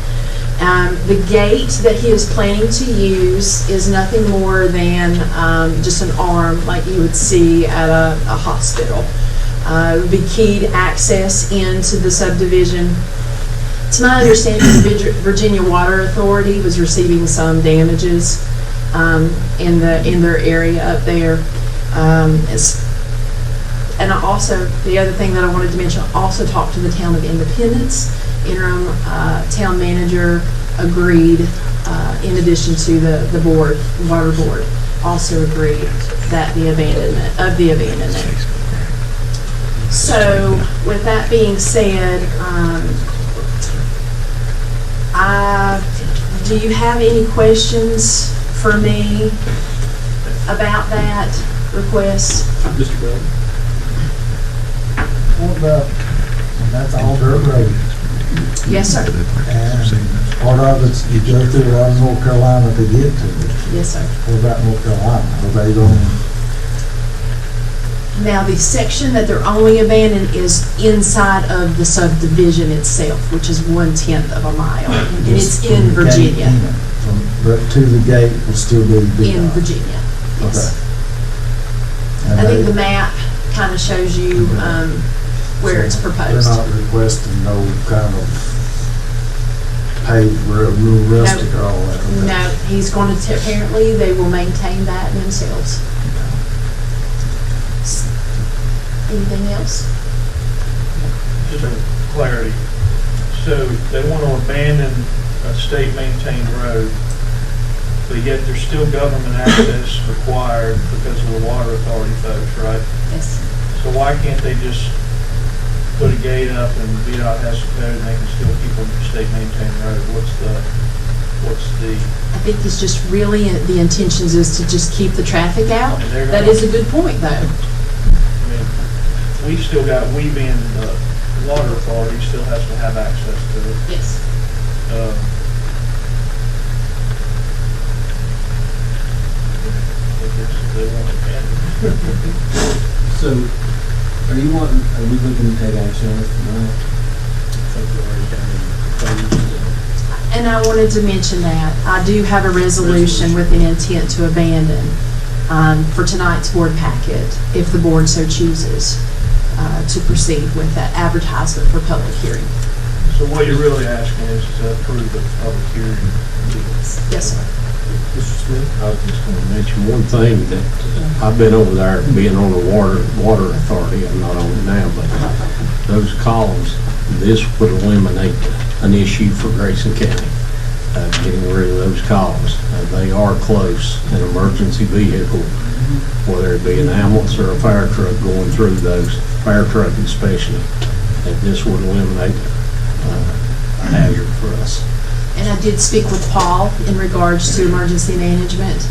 The gate that he is planning to use is nothing more than just an arm like you would see at a hospital. It would be keyed access into the subdivision. It's my understanding the Virginia Water Authority was receiving some damages in their area up there. And I also, the other thing that I wanted to mention, also talked to the town of Independence. Interim town manager agreed, in addition to the board, water board, also agreed that the abandonment. So with that being said, do you have any questions for me about that request? Mr. Bell? What about, that's all dirt road, Yes, sir. and part of it's, you go through North Carolina to get to it. Yes, sir. What about North Carolina? Are they going, Now, the section that they're only abandoning is inside of the subdivision itself, which is 1/10 of a mile, and it's in Virginia. But to the gate will still be big. In Virginia, yes. And I think they- the map kind of shows you where it's proposed. They're not requesting no kind of paved road, real rustic or all that. okay. No, he's going to, apparently, they will maintain that themselves. Anything else? Just for clarity, so they want to abandon a state-maintained road, but yet there's still government access required because of the water authority folks, right? Yes. So why can't they just put a gate up and VDOT has to code and they can still keep a state-maintained road? What's the, I think it's just really, the intentions is to just keep the traffic out. And they're That gonna- is a good point, though. I mean, we still got, we being the water authority still has to have access to it. Yes. I guess they want to abandon it. So, are we looking to take action on this tonight? I think we already got it. And I wanted to mention that. I do have a resolution with an intent to abandon for tonight's board packet, if the board so chooses to proceed with that advertisement for public hearing. So what you're really asking is to approve the public hearing. Yes, sir. Mr. Smith? I was just going to mention one thing that I've been over there being on the water authority. I'm not on it now, but those columns, this would eliminate an issue for Grayson County, getting rid of those columns. They are close, an emergency vehicle, whether it be an ambulance or a fire truck going through those, fire truck especially, that this would eliminate a hazard for us. And I did speak with Paul in regards to emergency management,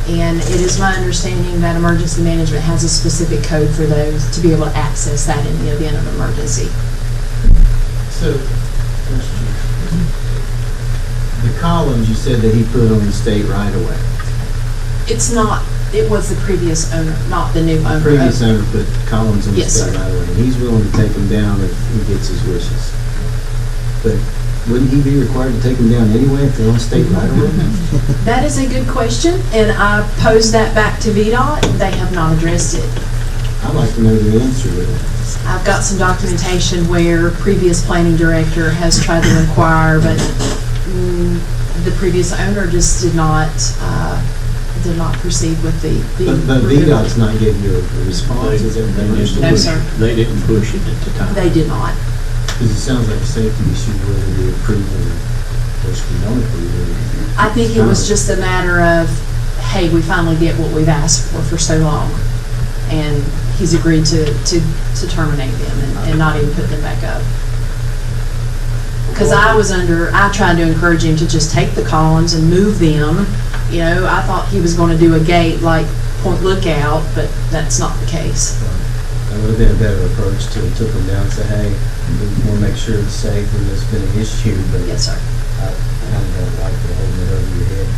and it is my understanding that emergency management has a specific code for those to be able to access that in the event of emergency. So, the columns you said that he put on the state right away. It's not, it was the previous owner, not the new owner. The previous owner put columns on the Yes, state sir. right away. And he's willing to take them down if he gets his wishes. But wouldn't he be required to take them down anyway if they're on state right away? That is a good question, and I posed that back to VDOT. They have not addressed it. I'd like to know the answer to that. I've got some documentation where previous planning director has tried to inquire, but the previous owner just did not proceed with the. But VDOT's not giving you a response, is it? No, sir. They didn't push it at the time. They did not. Because it sounds like a safety issue whether they approve it or if we don't approve it. I think it was just a matter of, hey, we finally get what we've asked for so long. And he's agreed to terminate them and not even put them back up. Because I tried to encourage him to just take the columns and move them. You know, I thought he was gonna do a gate like Point Lookout, but that's not the case. That would have been a better approach to took them down and say, hey, we want to make sure it's safe when there's been an issue, but Yes, sir. I kind of don't like the holding it over your head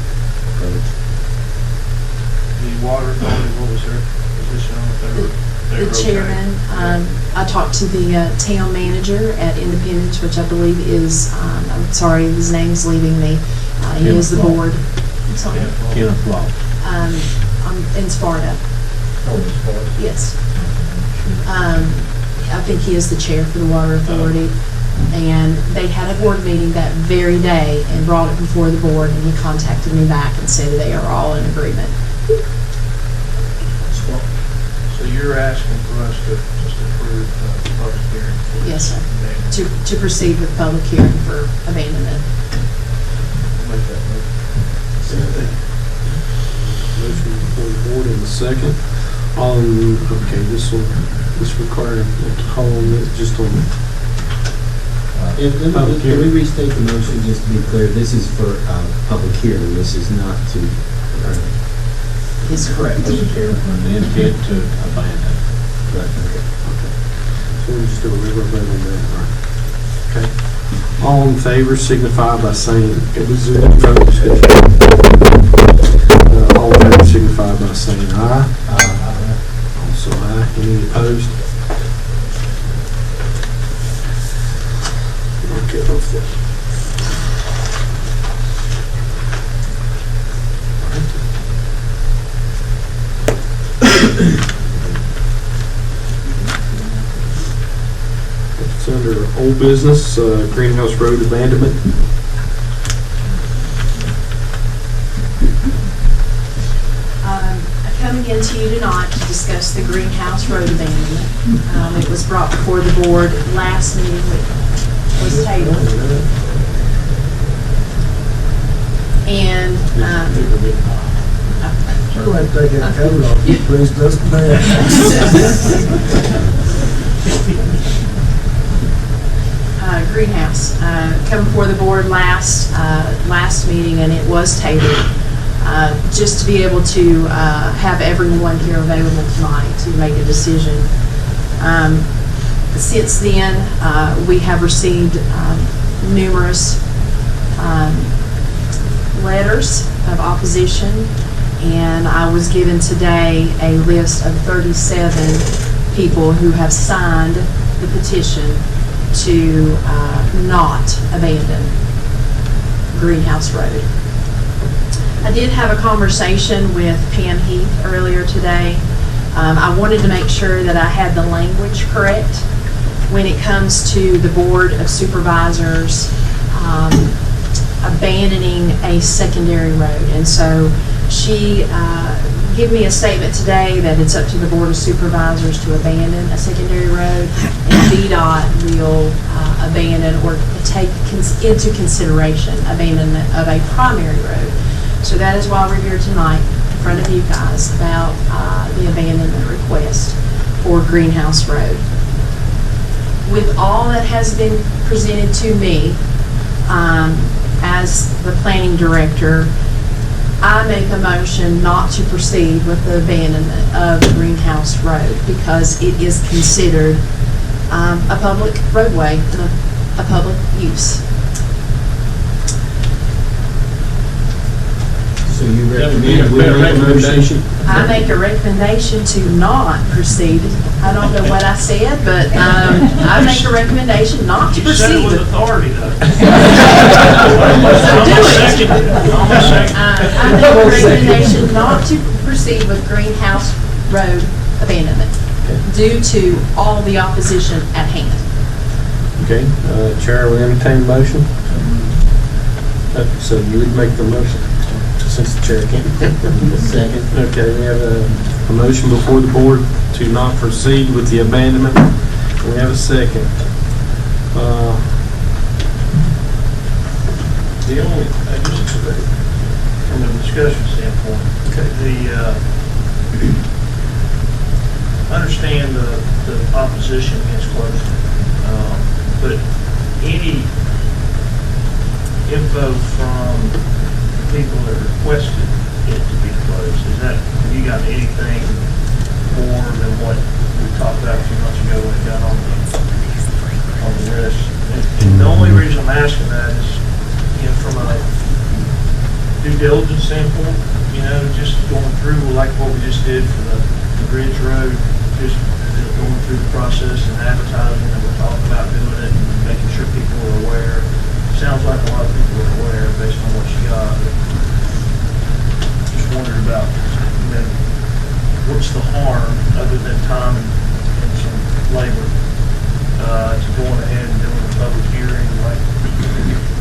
approach. The water authority, what was their position on it? They were The okay. chairman, I talked to the town manager at Independence, which I believe is, I'm sorry, his name's leaving me. He is the board. I'm sorry. Kenneth Law. I'm in Sparta. Yes. I think he is the chair for the water authority. And they had a board meeting that very day and brought it before the board, and he contacted me back and said they are all in agreement. So you're asking for us to just approve the public hearing? for Yes, sir. abandonment. To proceed with public hearing for abandonment. I'll make that motion. Motion before the board in a second. Okay, this require a call on this, just on, Can we restate the motion, just to be clear? This is for public hearing, this is not to, Is correct. Public hearing for the intent to abandon. so we'll just do a regular vote on that, all right? Okay. All in favor signify by saying, it was a vote discussion. All in favor signify by saying aye. Also aye. Any opposed? Okay, off that. It's under old business, Greenhouse Road abandonment. I'm coming into you tonight to discuss the Greenhouse Road abandonment. It was brought before the board last meeting, but was tabled. And, Go ahead and take that coat off, you please, just a minute. Greenhouse, come before the board last meeting, and it was tabled, just to be able to have everyone here available tonight to make a decision. Since then, we have received numerous letters of opposition, and I was given today a list of 37 people who have signed the petition to not abandon Greenhouse Road. I did have a conversation with Pam Heath earlier today. I wanted to make sure that I had the language correct when it comes to the Board of Supervisors abandoning a secondary road. And so she gave me a statement today that it's up to the Board of Supervisors to abandon a secondary road, and VDOT will abandon or take into consideration abandonment of a primary road. So that is why we're here tonight in front of you guys about the abandonment request for Greenhouse Road. With all that has been presented to me as the planning director, I make a motion not to proceed with the abandonment of Greenhouse Road because it is considered a public roadway and a public use. so you recommend we make a motion? I make a recommendation to not proceed. I don't know what I said, but I make a recommendation not to You said it proceed with with. authority, though. So do it. Second. Almost second. I make a recommendation not to proceed with Greenhouse Road abandonment due to all the opposition at hand. Okay, Chair will entertain a motion. So you would make the motion, since the chair can't. Second. Okay, we have a motion before the board to not proceed with the abandonment. We have a second. The only, just from a discussion standpoint, understand the opposition against closing, but any info from the people that requested it to be closed? Have you got anything more than what we talked about a few months ago when it got on the list? And the only reason I'm asking that is, from a due diligence standpoint, just going through like what we just did for the Bridge Road, just going through the process and advertising, and we're talking about doing it and making sure people are aware. Sounds like a lot of people are aware based on what you got. Just wondered about, what's the harm other than time and some labor to going ahead and doing a public hearing like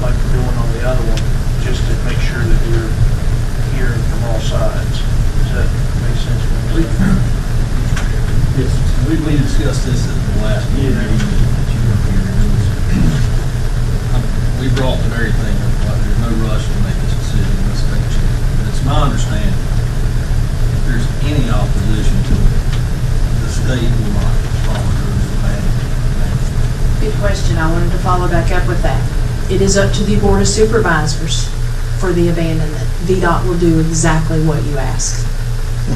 we're doing on the other one, just to make sure that we're hearing from all sides. Does that make sense? Yes, we discussed this at the last meeting that you were here. We brought the very thing up, like there's no rush to make this decision, let's take a chance. But it's my understanding, if there's any opposition to it, the state will not follow through with that. Good question. I wanted to follow back up with that. It is up to the Board of Supervisors for the abandonment. VDOT will do exactly what you ask.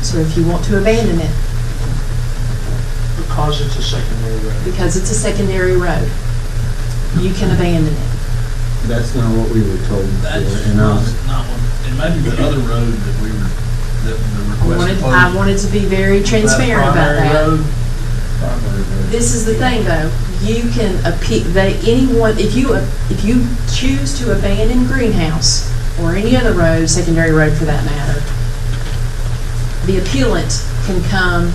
So if you want to abandon it, Because it's a secondary road. because it's a secondary road, you can abandon it. That's not what we were told That's before, and not what, and maybe the other road that the request. I wanted to be very transparent about that. Road, This is the thing, though. You can appeal, if you choose to abandon Greenhouse or any other road, secondary road for that matter, the appellant can come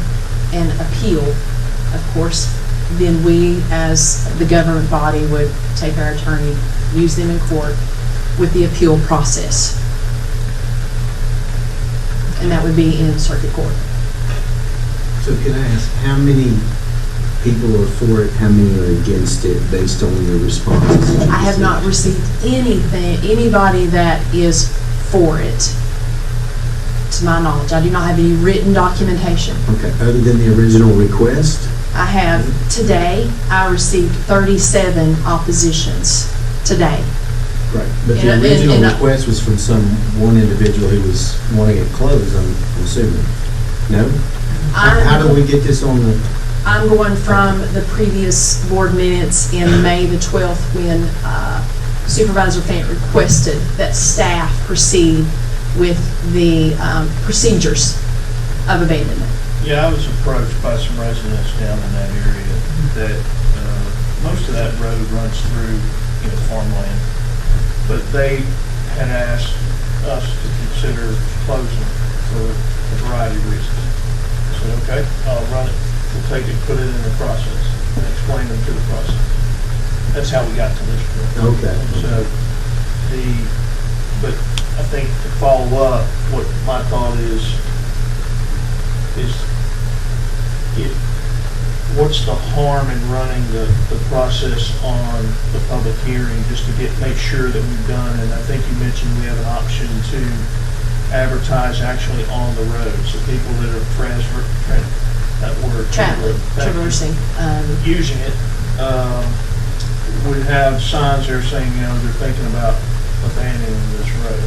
and appeal, of course. Then we, as the government body, would take our attorney, use them in court with the appeal process. And that would be in circuit court. So can I ask, how many people are for it, how many are against it, based on the responses? I have not received anybody that is for it, to my knowledge. I do not have any written documentation. Okay, other than the original request? I have, today, I received 37 oppositions today. Right, but the And- original and- request was from one individual who was wanting it closed, I'm assuming. No? How do we get this on the? I'm going from the previous board minutes in May the 12th when Supervisor Fant requested that staff proceed with the procedures of abandonment. Yeah, I was approached by some residents down in that area that most of that road runs through, farmland. But they had asked us to consider closing for a variety of reasons. I said, okay, I'll run it. We'll take it, put it in the process, and explain them to the process. That's how we got to this point. Okay. So but I think to follow up, what my thought is what's the harm in running the process on the public hearing just to make sure that we've done, and I think you mentioned we have an option to advertise actually on the road, so people that are Traversing. Using it, would have signs there saying, they're thinking about abandoning this road.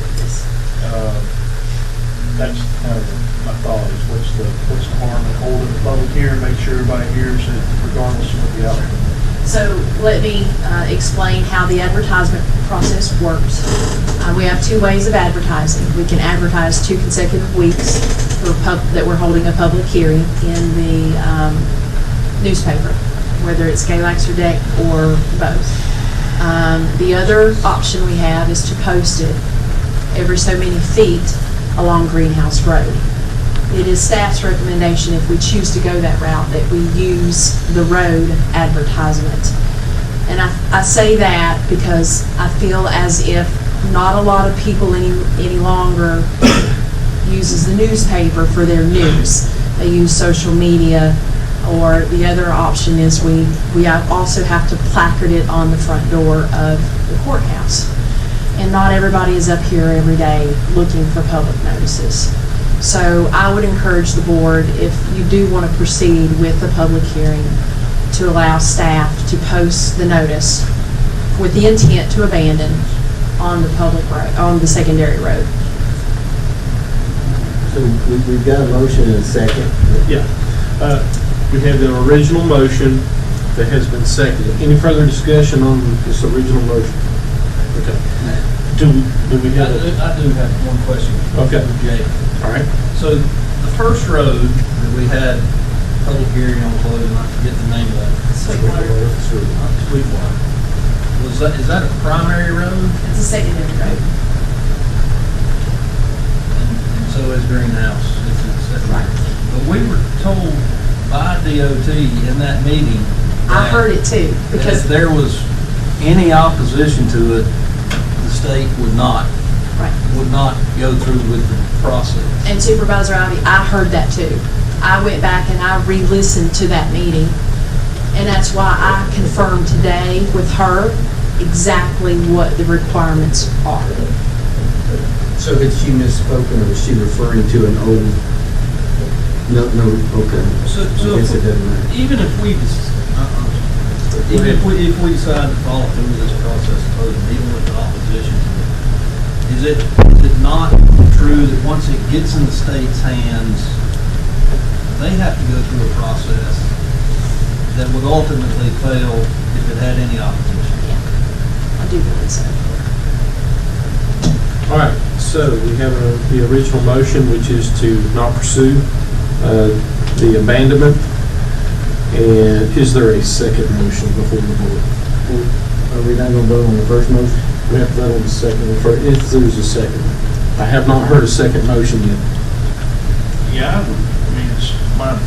That's kind of my thought, is what's the harm in holding the public hearing, make sure everybody hears it regardless of what the outcome is. So let me explain how the advertisement process works. We have two ways of advertising. We can advertise 2 consecutive weeks that we're holding a public hearing in the newspaper, whether it's Galax or Deck or both. The other option we have is to post it every so many feet along Greenhouse Road. It is staff's recommendation, if we choose to go that route, that we use the road advertisement. And I say that because I feel as if not a lot of people any longer uses the newspaper for their news. They use social media, or the other option is we also have to placard it on the front door of the courthouse. And not everybody is up here every day looking for public notices. So I would encourage the board, if you do want to proceed with the public hearing, to allow staff to post the notice with the intent to abandon on the public road, on the secondary road. So we've got a motion and a second. Yeah. We have the original motion that has been seconded. Any further discussion on this original motion? Okay. Do we have a... I do have one question. Okay. For Jay. All right. So the first road that we had public hearing on closing, I forget the name of that. Sweetwater. Is that a primary road? It's a secondary road. And so is Greenhouse. Right. But we were told by DOT in that meeting. I heard it too, Because because, if there was any opposition to it, the state would not go through with the process. and Supervisor Ivy, I heard that too. I went back and I re-listened to that meeting, and that's why I confirmed today with her exactly what the requirements are. So had she misspoken, or was she referring to an old? No, okay. So I guess it doesn't matter. even if we decide to follow through with this process, even with the opposition to it, is it not true that once it gets in the state's hands, they have to go through a process that would ultimately fail if it had any opposition? I do believe so. All right. So we have the original motion, which is to not pursue the abandonment. And is there a second motion before the board? Are we not gonna vote on the first motion? We have to vote on the second one first, if there's a second. I have not heard a second motion yet. Yeah, I mean, it's my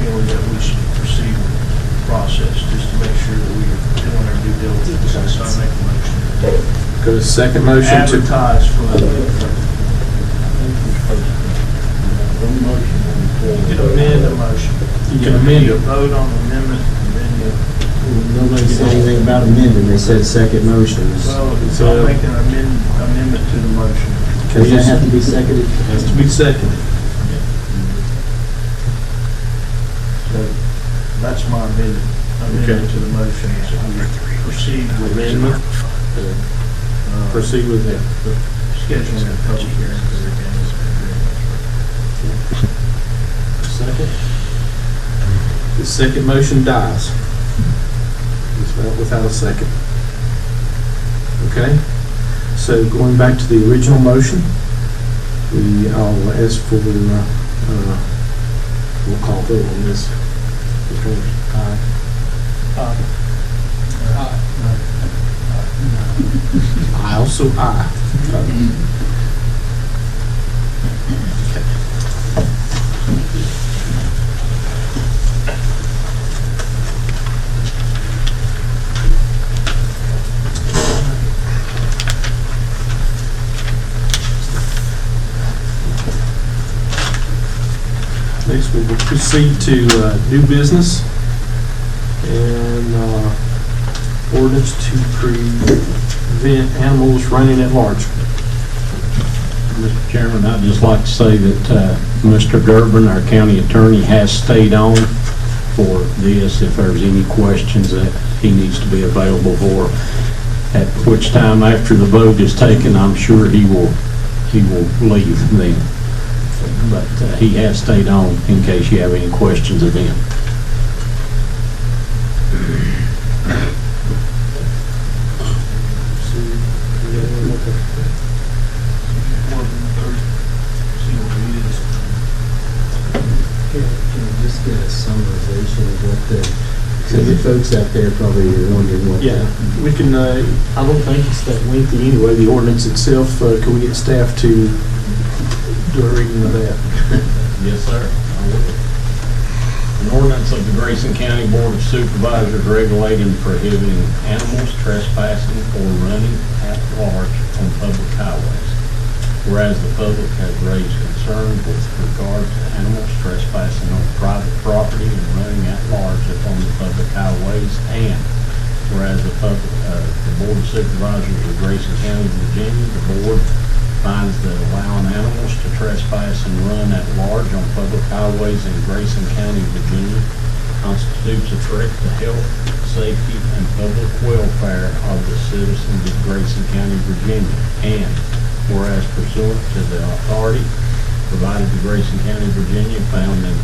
feeling that we should proceed with the process, just to make sure that we're doing our due diligence. So I make the motion. Got a second motion to... Advertise for the... You can amend the motion. You can amend You it. vote on the amendment, and then you... Nobody said anything about amending, they said second motion. Well, I'll make an amendment to the motion. Does that have to be seconded? Has to be seconded. So that's my amendment to the motion, is that we proceed with Amendment. Proceed with that. scheduling a public hearing for the Second. The second motion dies. It's not without a second. Okay? So going back to the original motion, I'll ask for, we'll call vote on this. Aye. I also aye. Next, we will proceed to new business and ordinance to prevent animals running at large. Mr. Chairman, I'd just like to say that Mr. Durbin, our county attorney, has stayed on for this. If there's any questions that he needs to be available for, at which time after the vote is taken, I'm sure he will leave then. But he has stayed on in case you have any questions of him. Can we just get a summarization of what the folks out there probably are wondering what. Yeah, we can, I don't think it's that lengthy anyway, the ordinance itself. Can we get staff to do a reading of that? Yes, sir. I will. An ordinance of the Grayson County Board of Supervisors regulating and prohibiting animals trespassing or running at large on public highways. Whereas the public has raised concern with regard to animals trespassing on private property and running at large upon the public highways, and whereas the Board of Supervisors of Grayson County, Virginia, the board finds that allowing animals to trespass and run at large on public highways in Grayson County, Virginia constitutes a threat to health, safety, and public welfare of the citizens of Grayson County, Virginia. And whereas pursuant to the authority provided to Grayson County, Virginia, found in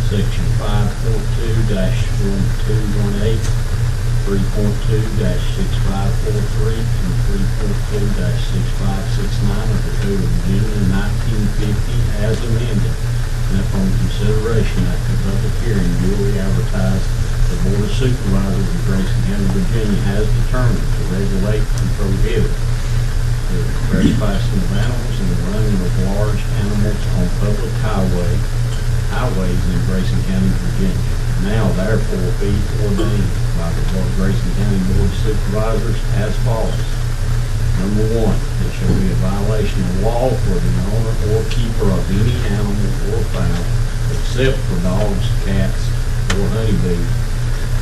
Section 542-1218, 3.2-6543, and 3.2-6569 of the Code of Virginia 1950 as amended, and upon consideration after public hearing duly advertised, the Board of Supervisors of Grayson County, Virginia has determined to regulate and prohibit the trespassing of animals and the running of large animals on public highways in Grayson County, Virginia. Now therefore be ordained by the Grayson County Board of Supervisors as follows. Number 1, it shall be a violation of law for the owner or keeper of any animal or fowl, except for dogs, cats, or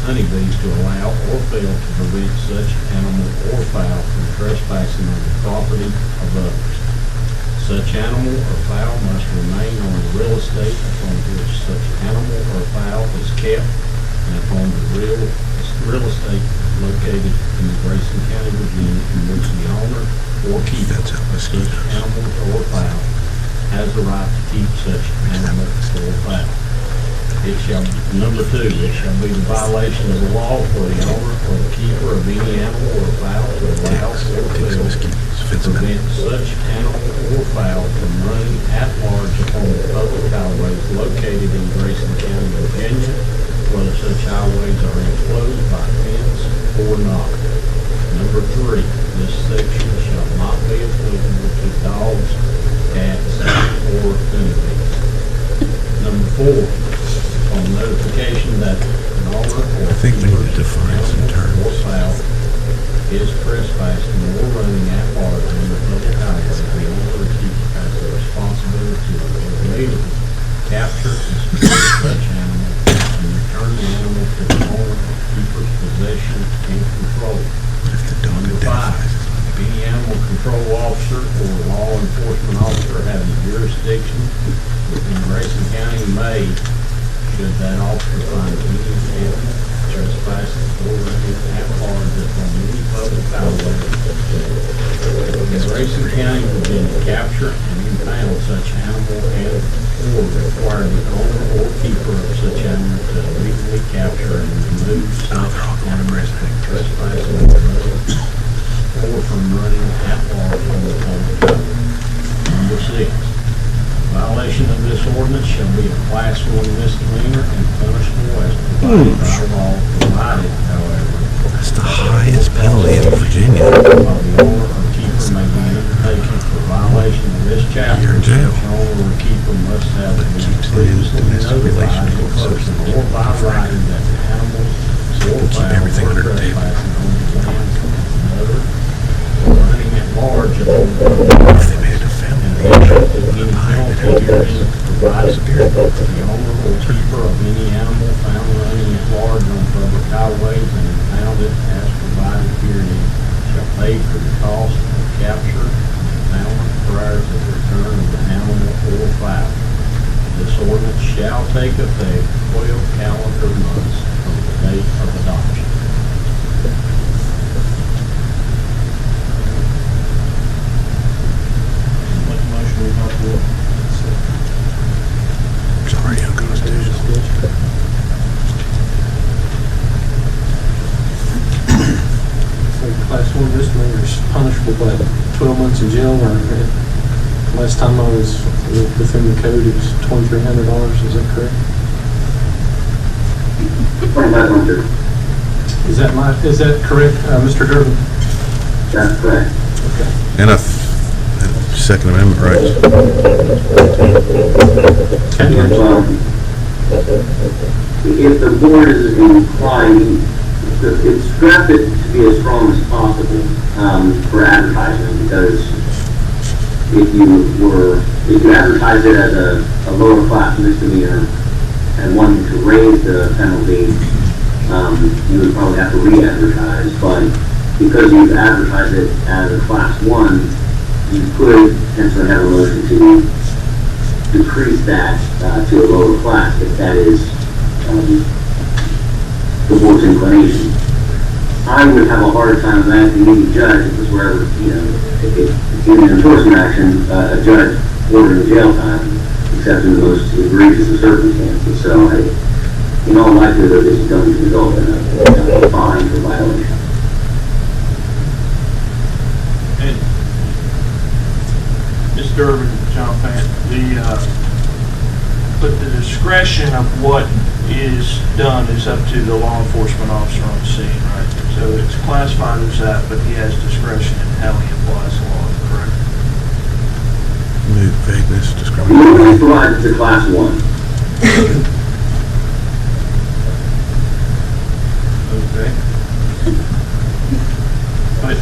honeybees to allow or fail to prevent such animal or fowl from trespassing on the property of others. Such animal or fowl must remain on the real estate upon which such animal or fowl is kept and upon the real estate located in the Grayson County, Virginia, in which the owner or keeper of such animals or fowl has the right to keep such animal or fowl. It shall, number 2, it shall be the violation of the law for the owner or the keeper of any animal or fowl to allow or fail to prevent such animal or fowl from running at large upon the public highways located in Grayson County, Virginia, whether such highways are enclosed by fence or not. Number 3, this section shall not be applicable to dogs, cats, or honeybees. Number 4, on notification that an owner or keeper of animal or fowl is trespassing or running at large on the public highway, the owner or keeper has the responsibility to immediately capture and secure such animal and return the animal to the owner or keeper's possession and control. Number 5, if any animal control officer or law enforcement officer having jurisdiction within Grayson County may, should that officer find any animal trespassing or running at large upon any public highway in Grayson County, Virginia, capture and impound such animal and or require the owner or keeper of such animal to legally capture and remove such animal from trespassing or from running at large on the public highway. Number 6, violation of this ordinance shall be a Class 1 misdemeanor and punishable as provided by law, provided, however, That's the highest penalty in Virginia. while the owner or keeper may be undertaken for violation of this chapter, You're in jail. such owner or keeper must have been previously notified in person or by writing that the animals or fowl everything were under the table. trespassing on the land of another or running at large upon the public If they highway. made a family, And they should any penalty herein provided the owner or keeper of any animal found running at large on public highways and impounded as provided herein shall pay for the cost of capture and impoundment prior to the return of the animal or fowl. This ordinance shall take effect 12 calendar months from the date of adoption. Make a motion, we adopt the ordinance. It's already unconstitutional. So Class 1 misdemeanor is punishable by 12 months in jail, or last time I was within the code, it was $2,300, is that correct? 2,500. Is that correct, Mr. Durbin? That's correct. Okay. And Second Amendment rights. If the board is inclined, it's drafted to be as strong as possible for advertising, because if you advertise it as a lower class misdemeanor and wanted to raise the penalty, you would probably have to re-advertise, but because you've advertised it as a class 1, you could potentially have a motion to decrease that to a lower class if that is the board's inclination. I would have a hard time imagining any judge, if it was where, it's in an enforcement action, a judge ordering jail time, except in the most egregious of circumstances. So in all likelihood, this is going to result in a fine for violation. And Ms. Durbin, John Pant, but the discretion of what is done is up to the law enforcement officer on the scene, right? So it's classified as that, but he has discretion in how he applies the law, correct? Vagueness, The ordinance provides it's a class 1. Okay. But,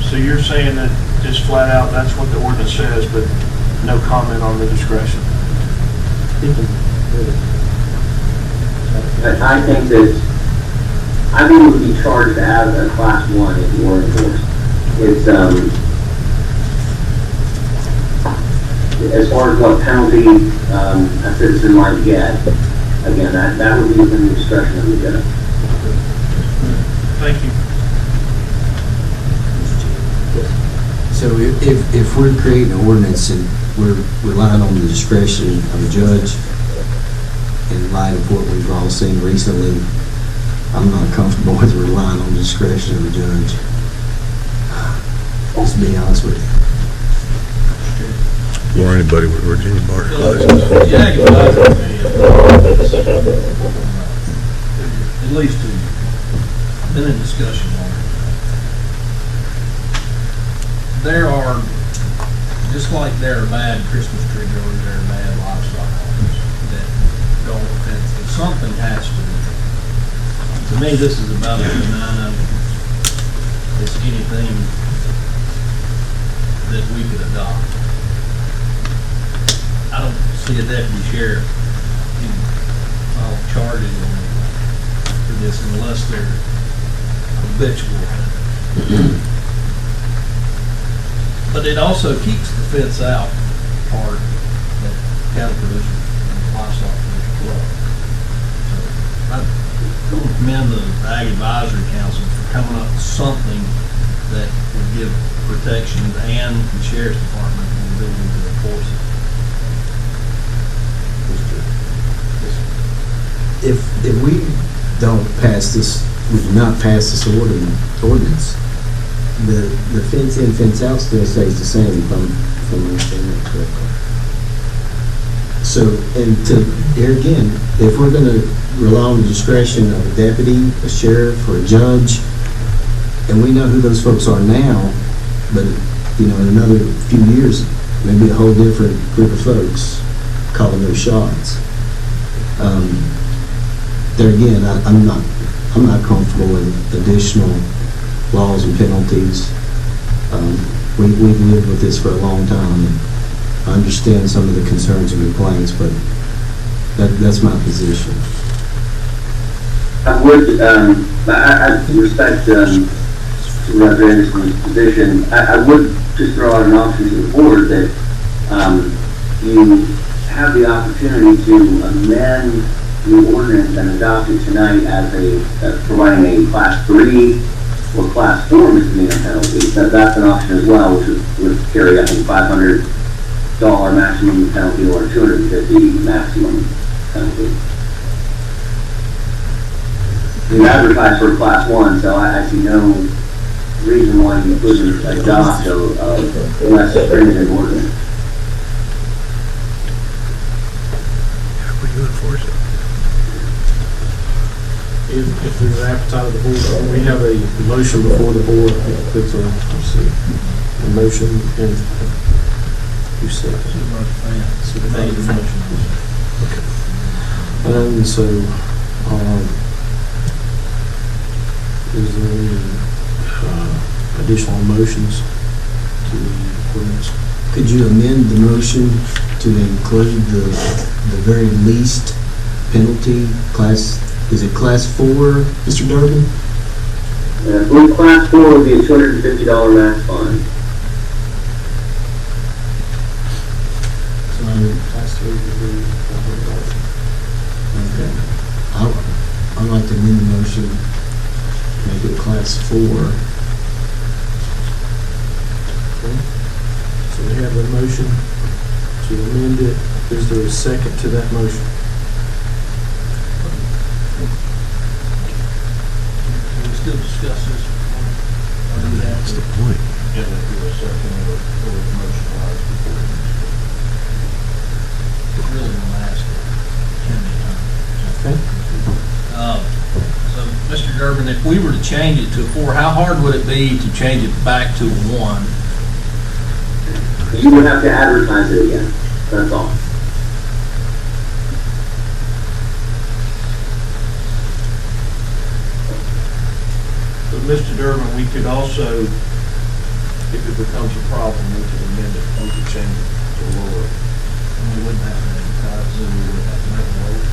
so you're saying that just flat out, that's what the ordinance says, but no comment on the discretion? I think it would be charged as a class 1 if you were enforced. It's, as far as what penalty a citizen might get, again, that would be within the discretion of the judge. Thank you. So if we're creating an ordinance and we're relying on the discretion of a judge, in light of what we've all seen recently, I'm not comfortable with relying on the discretion of a judge. Just to be honest with you. Or anybody with Virginia Bar license. Yeah, at least been in discussion on it. There are, just like there are bad Christmas tree growers, there are bad livestock owners that don't, and something has to me, this is about as benign as anything that we could adopt. I don't see a deputy sheriff file charges for this unless they're habitual offenders. But it also keeps the fence out part that cattle producers and livestock producers love. So I commend the Ag Advisory Council for coming up with something that would give protection and the Sheriff's Department the ability to enforce it. If we don't pass this, we do not pass this ordinance, the fence in, fence out still stays the same, if I'm understanding that correctly. So, and here again, if we're gonna rely on the discretion of a deputy, a sheriff, or a judge, and we know who those folks are now, but, in another few years, maybe a whole different group of folks calling those shots. There again, I'm not comfortable with additional laws and penalties. We've lived with this for a long time, and I understand some of the concerns and complaints, but that's my position. I would, I respect Supervisor Anderson's position. I would just throw out an option to the board that you have the opportunity to amend the ordinance and adopt it tonight as providing a class 3 or class 4 misdemeanor penalty. That's an option as well, which would carry, I think, $500 maximum penalty or $250 maximum penalty. You advertise for class 1, so I see no reason why you couldn't adopt a less stringent ordinance. How would you enforce it? If there's appetite of the board, we have a motion before the board. That's a motion, and you said and so, is there any additional motions to the ordinance? Could you amend the motion to include the very least penalty class? Is it class 4, Mr. Durbin? With class 4 would be a $250 max fine. So class 3 would be $100. Okay. I'd like to amend the motion make it a class 4. Okay. So we have a motion to amend it. Is there a second to that motion? Can we still discuss this? That's the point. Yeah, that do a second or the motion was before. It's really the last 10 Okay. So, Mr. Durbin, if we were to change it to a 4, how hard would it be to change it back to a 1? You would have to advertise it again, that's all. But Mr. Durbin, we could also, if it becomes a problem, we could amend it, we could change it to lower. And we wouldn't have to advertise, and we wouldn't have to make a vote.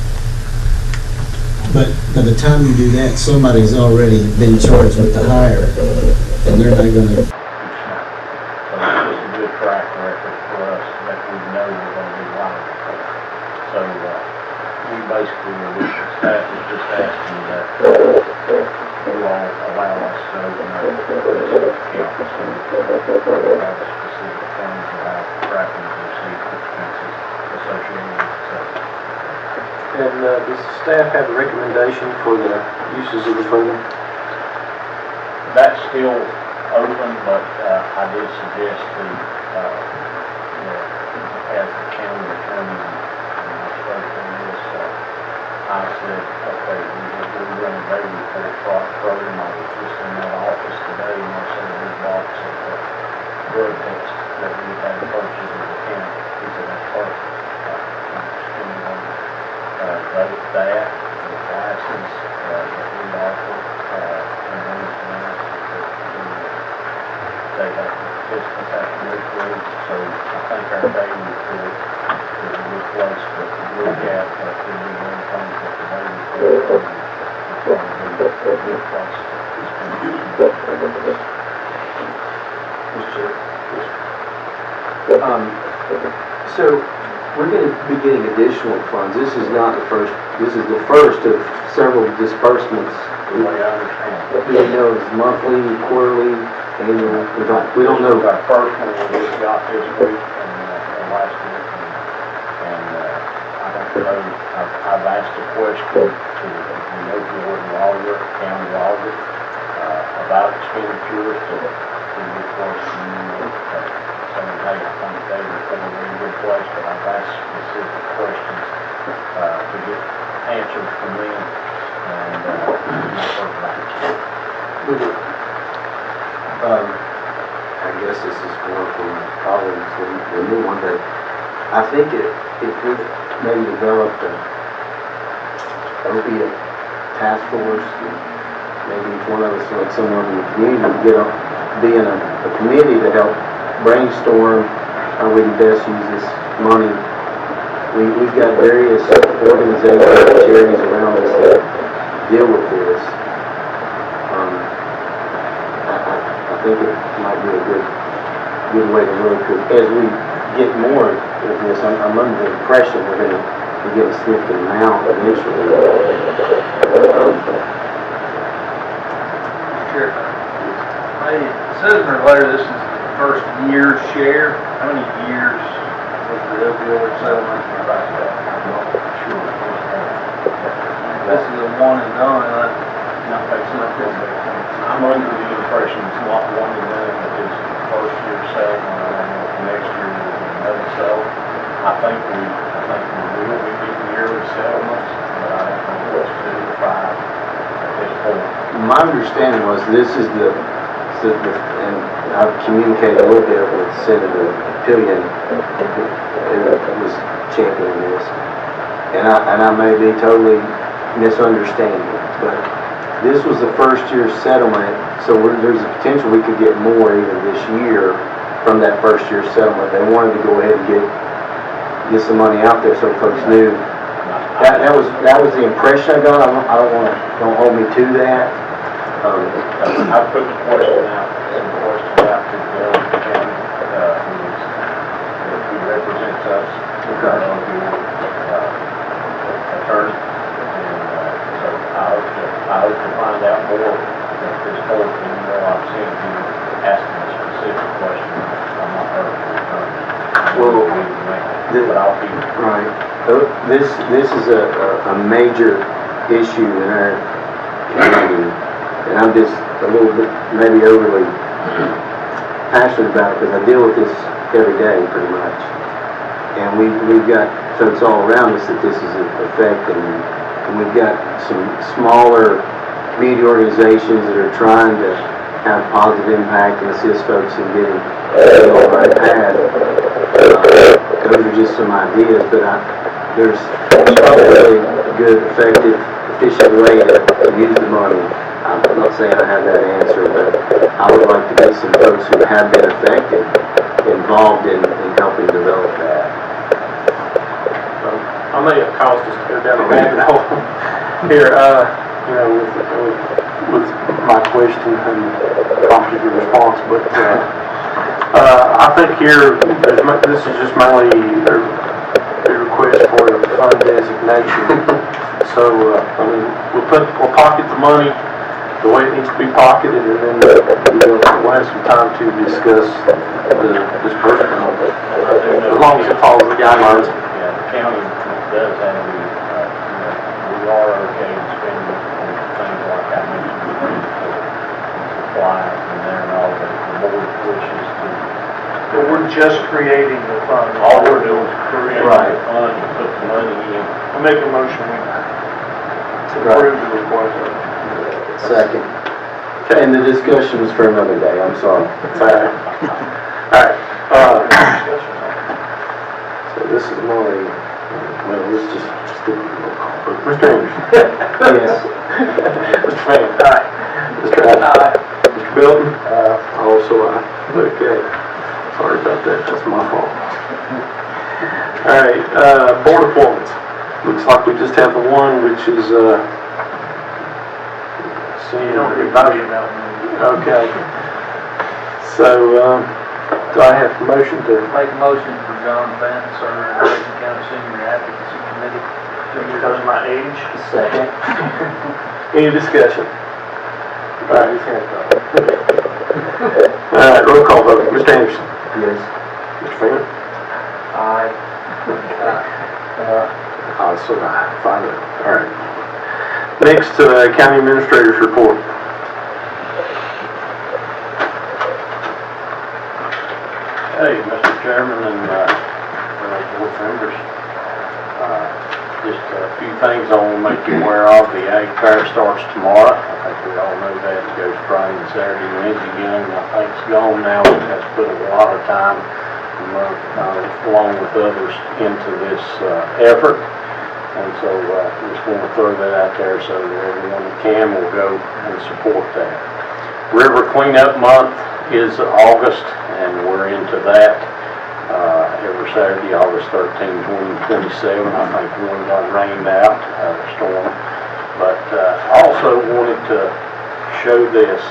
But by the time you do that, somebody's already been charged with the hire, and they're not gonna, So it's just a good track record for us that we know we're gonna be liable for. So, we basically, the staff is just asking that you all allow us to open up this account. So we have specific things about tracking the receipt expenses associated with the sale. And does the staff have a recommendation for the uses of the fund? That's still open, but I did suggest as the county attorney, and I spoke on this, I said, okay, we run a daily report program. I was just in that office today, and I said, we bought some drug tests that we had purchased in the county. He said, that's perfect. That, the classes that we offer, and everything else, they have participants have to move through. So I think our daily report is a good place to look at, if there are any things that the daily report is probably a good place to spend. So we're going to be getting additional funds. This is not the first, this is the first of several disbursements. The way I understand it. We don't know if it's monthly, quarterly, annual, we don't know. Our first one we just got this week and last week, and I don't know, I've asked a question to the opioid lawyer, county lawyer, about expenditures to report to you, saying, hey, I think they report in a good place, but I've asked specific questions to get answers from them, and not heard back. I guess this is more for my colleagues than the new one, but I think if we maybe developed a opiate task force, maybe each one of us, like someone in the community, be in a committee to help brainstorm how we can best use this money. We've got various organizations and charities around us that deal with this. I think it might be a good way to look, because as we get more of this, I'm under the impression we're going to get a significant amount eventually. Sure. It says in our letter this is the first year share. How many years was the opioid settlement? I'm not sure. This is a one and done, I'm under the impression it's not one and done, but it's the first year settlement. I don't know if next year will be another settlement. I think we will be getting yearly settlements, but I don't know what's 2 to 5 at this point. My understanding was this is and I've communicated a little bit with Senator Pillion, who was championing this, and I may be totally misunderstanding, but this was the first year settlement, so there's a potential we could get more even this year from that first year settlement. They wanted to go ahead and get some money out there so folks knew. That was the impression I got. Don't hold me to that. I put the question out to the county, who represents us, attorney. I hope to find out more Right. This is a major issue in our community, and I'm just a little bit maybe overly passionate about it because I deal with this every day pretty much. And we've got folks all around us that this is affecting, and we've got some smaller community organizations that are trying to have positive impact and assist folks in getting on the right path. Those are just some ideas, but there's probably a really good, effective, efficient way to use the money. I'm not saying I have that answer, but I would like to get some folks who have been affected involved in helping develop that. I may have caused us to go down a rabbit hole here, with my question and prompted your response, but, I think here, this is just mainly a request for a fund designation. So, we'll pocket the money the way it needs to be pocketed, and then we'll have some time to discuss the disbursement of it, as long as it follows the guidelines. Yeah, the county does have the, we are okay in spending on things like I mentioned, supplies and there and all that. The board wishes to. But we're just creating the fund. All we're doing is creating the fund and put the money in. I'll make a motion to approve the request. Second. And the discussion is for another day, I'm sorry. All right. So this is more a, let's just do a roll call. Mr. Anderson? Yes. Mr. Fan? Aye. Mr. Adams? Aye. Mr. Bilton? Also aye. Okay. Sorry about that, that's my fault. All right, board appointments. Looks like we just have the one, which is, You don't get value about it. okay. So, do I have a motion to? Make a motion for John Fenton, serve on the Grayson County Senior Advocacy Committee. Because of my age. Second. Any discussion? All right, his hand's up. All right, roll call vote. Mr. Anderson? Yes. Mr. Fan? Aye. So aye. 5-0. All right. Next, County Administrator's report. Hey, Mr. Chairman and board members, just a few things I want to make you aware of. The Ag Fair starts tomorrow. I think we all know that. It goes Friday and Saturday and Wednesday again. I think it's gone now. It has put a lot of time, along with others, into this effort. And so just want to throw that out there so that everyone that can will go and support that. River Cleanup Month is August, and we're into that every Saturday, August 13, 2027. I think one got rained out, storm. But also wanted to show this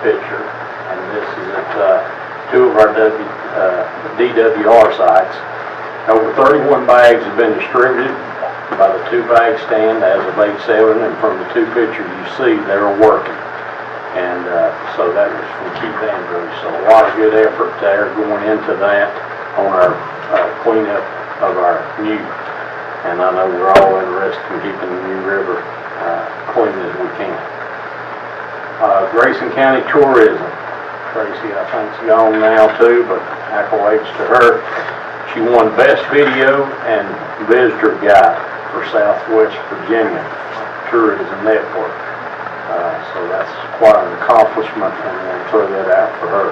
picture, and this is at two of our DWR sites. Over 31 bags have been distributed by the 2-bag stand as of 8/7, and from the 2 pictures you see, they're working. And so that was from Keith Andrews. So a lot of good effort there going into that on our cleanup of our new. And I know we're all interested in keeping the New River clean as we can. Grayson County Tourism. Tracy, I think, is gone now too, but accolades to her. She won Best Video and Visitor Guide for Southwest Virginia Tourism Network. So that's quite an accomplishment, and we'll throw that out for her.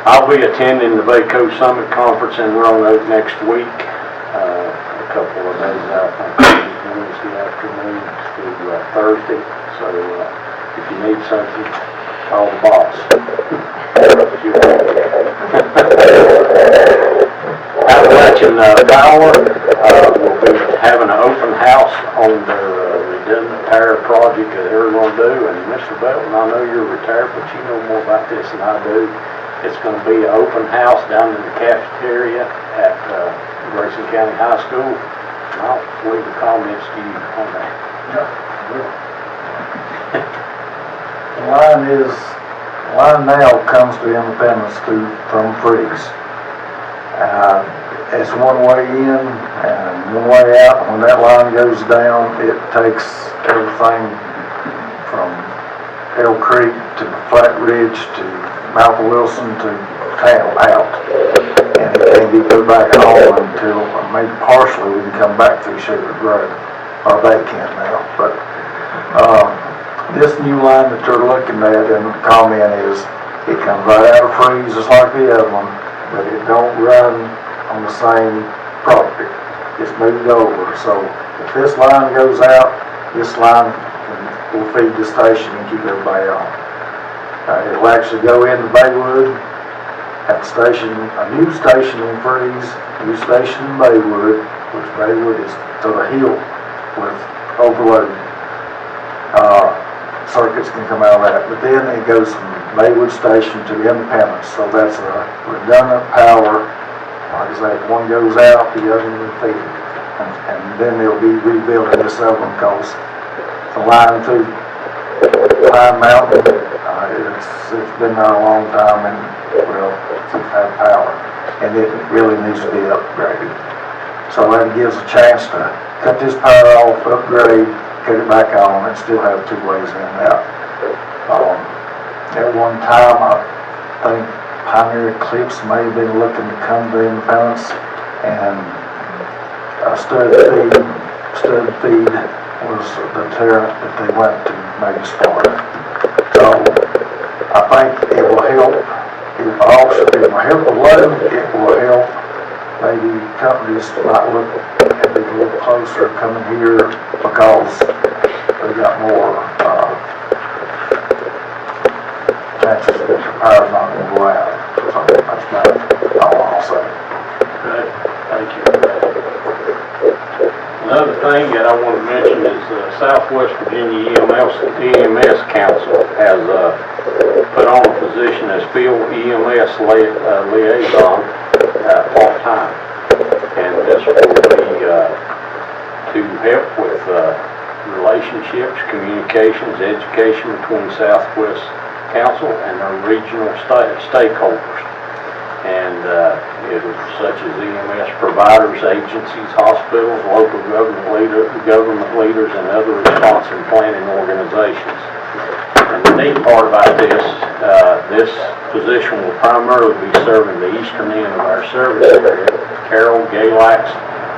I'll be attending the Bay Coast Summit Conference in Roanoke next week. A couple of days out, I think Wednesday afternoon through Thursday. So if you need something, call the boss. Appalachian Power will be having an open house on their redundant tire project that they're going to do. And Mr. Belton, I know you're retired, but you know more about this than I do. It's going to be an open house down in the cafeteria at Grayson County High School. And I'll leave the comments to you on that. Line now comes to Independence from Freeze. it's one way in and one way out. When that line goes down, it takes everything from Elk Creek to Flat Ridge to Mount Wilson to town out. And it can't be put back on until maybe partially we can come back through Sugar Grove. Or they can now. But this new line that you're looking at and the comment is it comes right out of freeze just like the other one, but it don't run on the same property. It's moved over. So if this line goes out, this line will feed the station and keep everybody on. It'll actually go into Baywood, have a station, a new station in Freeze, a new station in Baywood, which Baywood is to the hill with overload. Circuits can come out of that, but then it goes from Baywood Station to Independence, so that's a redundant power. Like I say, if one goes out, the other will feed it. And then they'll be rebuilding this other one because the line through Pine Mountain, it's been there a long time and, well, it's had power. And it really needs to be upgraded. So that gives a chance to cut this power off, upgrade, cut it back on, and still have two ways in and out. At one time, I think Pioneer Eclipse may have been looking to come to Independence, and Stud Feed was the deterrent that they went to maybe start. So I think it will help. It will help the load. It will help. Maybe companies might look at it a little closer coming here because they got more chances that the power's not going to go out. So that's about all I'll say. Good, thank you. Another thing that I want to mention is Southwest Virginia EMS Council has put on a position as field EMS liaison part-time. And this will be to help with relationships, communications, education between Southwest Council and their regional stakeholders. And it was such as EMS providers, agencies, hospitals, local government leaders, and other response and planning organizations. And the neat part about this position will primarily be serving the eastern end of our service area, Carroll, Galax,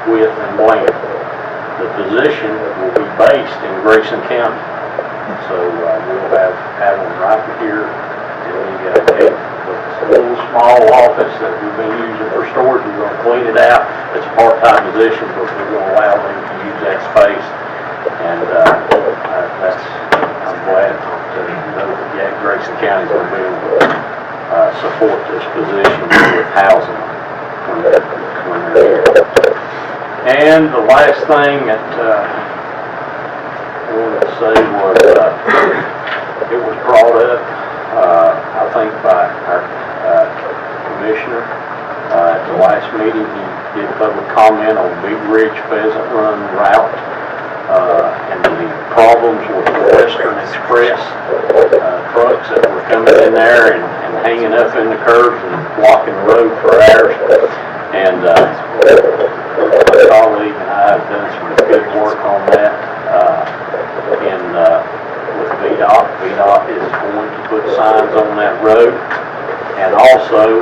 Wythe, and Bland. The position will be based in Grayson County. So we'll have them right here in the little small office that we've been using for storage. We're going to clean it out. It's a part-time position, but we're going to allow them to use that space. And I'm glad to know that Grayson County is going to be able to support this position with housing when they're here. And the last thing that I wanted to say was it was brought up, I think, by our commissioner at the last meeting. He did public comment on Big Ridge Pheasant Run route and the problems with the Western Express trucks that were coming in there and hanging up in the curbs and blocking the road for hours. And my colleague and I have done some good work on that with VDOT. VDOT is going to put signs on that road. And also,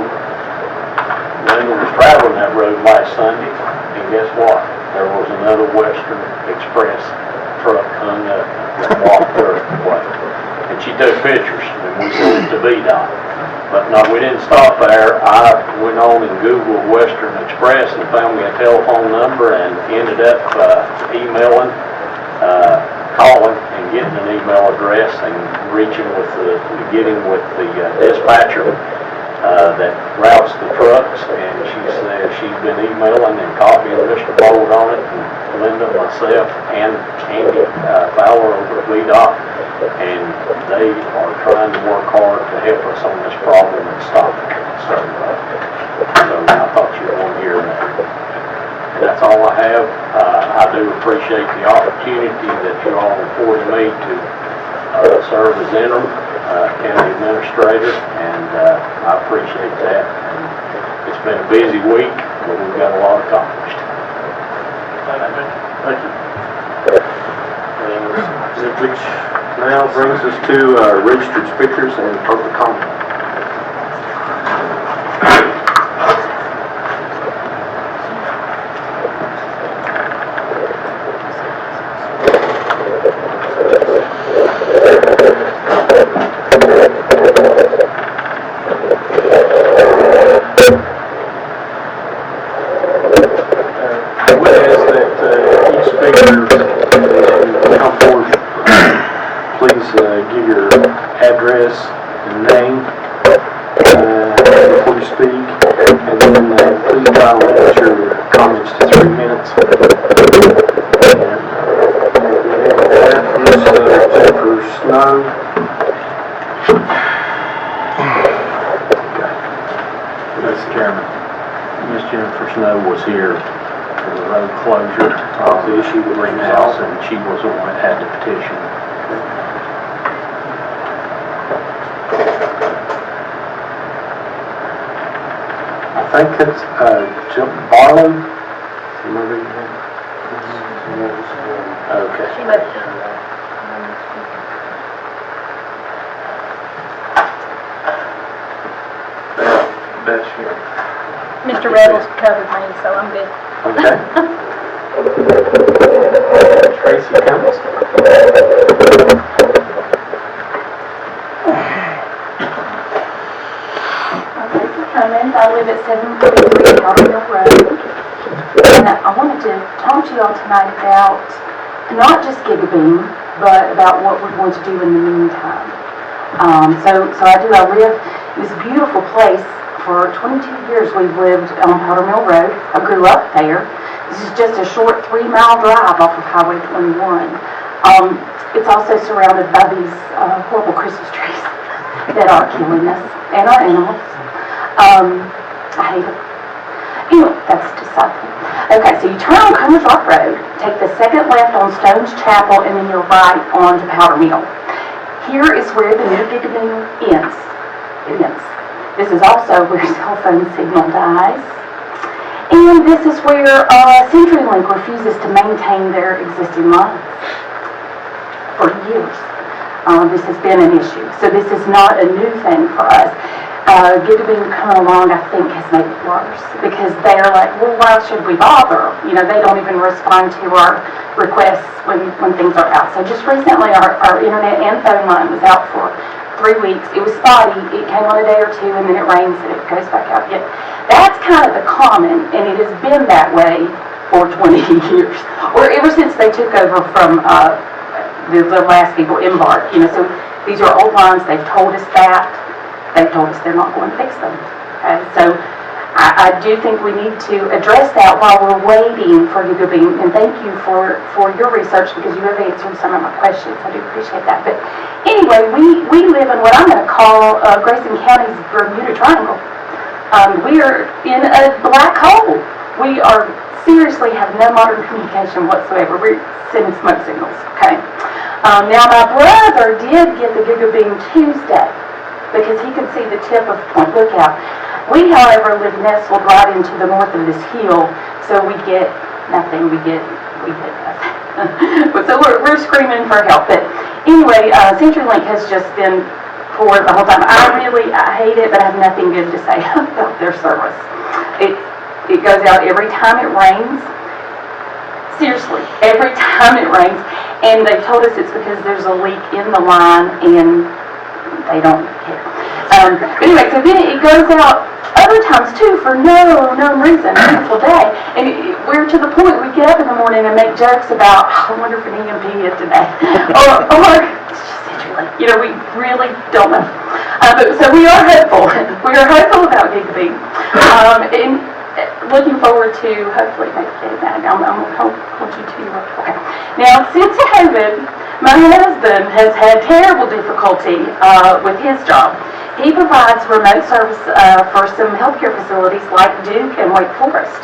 Linda was traveling that road last Sunday, and guess what? There was another Western Express truck hung up that blocked her way. And she took pictures, and we sent it to VDOT. But no, we didn't stop there. I went on and Googled Western Express and found me a telephone number and ended up emailing, calling and getting an email address and getting with the dispatcher that routes the trucks. And she said she's been emailing and copying Mr. Bold on it, and Linda, myself, and Andy Fowler over at VDOT. And they are trying to work hard to help us on this problem and stop it. So I thought you would want to hear that. And that's all I have. I do appreciate the opportunity that you all afforded me to serve as interim county administrator, and I appreciate that. And it's been a busy week, but we've got a lot accomplished. Thank you. Which now brings us to registered speakers and public comment. Give your address and name before you speak, and then please try to limit your comments to 3 minutes. And that is Jennifer Snow. Mr. Chairman, Ms. Jennifer Snow was here for the road closure of the issue with Greenhouse, and she was the one that had the petition. I think it's Jim Barlow. Okay. She must. That's here. Mr. Rebels covered me, so I'm good. Okay. Tracy Cummings. Cummins. I live at 743 Hartwell Road. And I wanted to talk to you all tonight about not just Gigabeam, but about what we're going to do in the meantime. I live, it was a beautiful place. For 22 years we've lived on Powder Mill Road. I grew up there. This is just a short 3-mile drive off of Highway 21. It's also surrounded by these horrible Christmas trees that are killing us and our animals. I hate it. Anyway, that's disgusting. Okay, so you turn on Comer's Rock Road, take the second left on Stone's Chapel, and then you're right on to Powder Mill. Here is where the new Gigabeam ends. It ends. This is also where cell phone signal dies. And this is where CenturyLink refuses to maintain their existing lines for years. This has been an issue. So this is not a new thing for us. Gigabeam coming along, I think, has made it worse because they're like, well, why should we bother? You know, they don't even respond to our requests when things are out. So just recently, our internet and phone line was out for 3 weeks. It was spotty. It came on a day or two, and then it rains, and it goes back out again. That's kind of the common, and it has been that way for 20 years, or ever since they took over from the last people, Embark. You know, so these are old lines. They've told us that. They've told us they're not going to fix them. Okay? So I do think we need to address that while we're waiting for Gigabeam. And thank you for your research because you have answered some of my questions. I do appreciate that. But anyway, we live in what I'm going to call Grayson County's Bermuda Triangle. We are in a black hole. We are seriously have no modern communication whatsoever. We're sending smoke signals. Okay. Now my brother did get the Gigabeam Tuesday, because he could see the tip of Point Lookout. We, however, live nestled right into the north of this hill, so we get nothing. We get nothing. So we're screaming for help. But anyway, CenturyLink has just been poor the whole time. I hate it, but I have nothing good to say about their service. It goes out every time it rains. Seriously, every time it rains. And they've told us it's because there's a leak in the line, and they don't care. Anyway, so then it goes out other times too for no known reason, a beautiful day. And we're to the point we get up in the morning and make jokes about, I wonder if an EMP hit today. or you know, we really don't know. So we are hopeful. We are hopeful about Gigabeam. And looking forward to hopefully getting that. I'm going to hold you to okay. Now, since COVID, my husband has had terrible difficulty with his job. He provides remote service for some healthcare facilities like Duke and Wake Forest.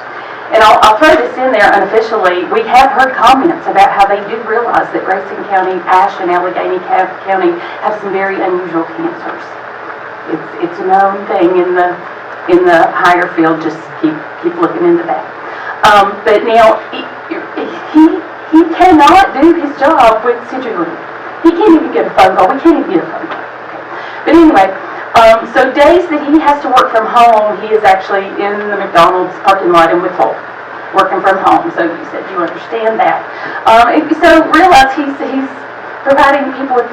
And I'll throw this in there unofficially. We have heard comments about how they do realize that Grayson County, Ashe, and Allegheny County have some very unusual cancers. It's a known thing in the higher field. Just keep keep looking into that. But now, he cannot do his job with CenturyLink. He can't even get a phone call. We can't even get a phone call. But anyway, so days that he has to work from home, he is actually in the McDonald's parking lot in Whittle, working from home. So you said you understand that. So realize he's providing people with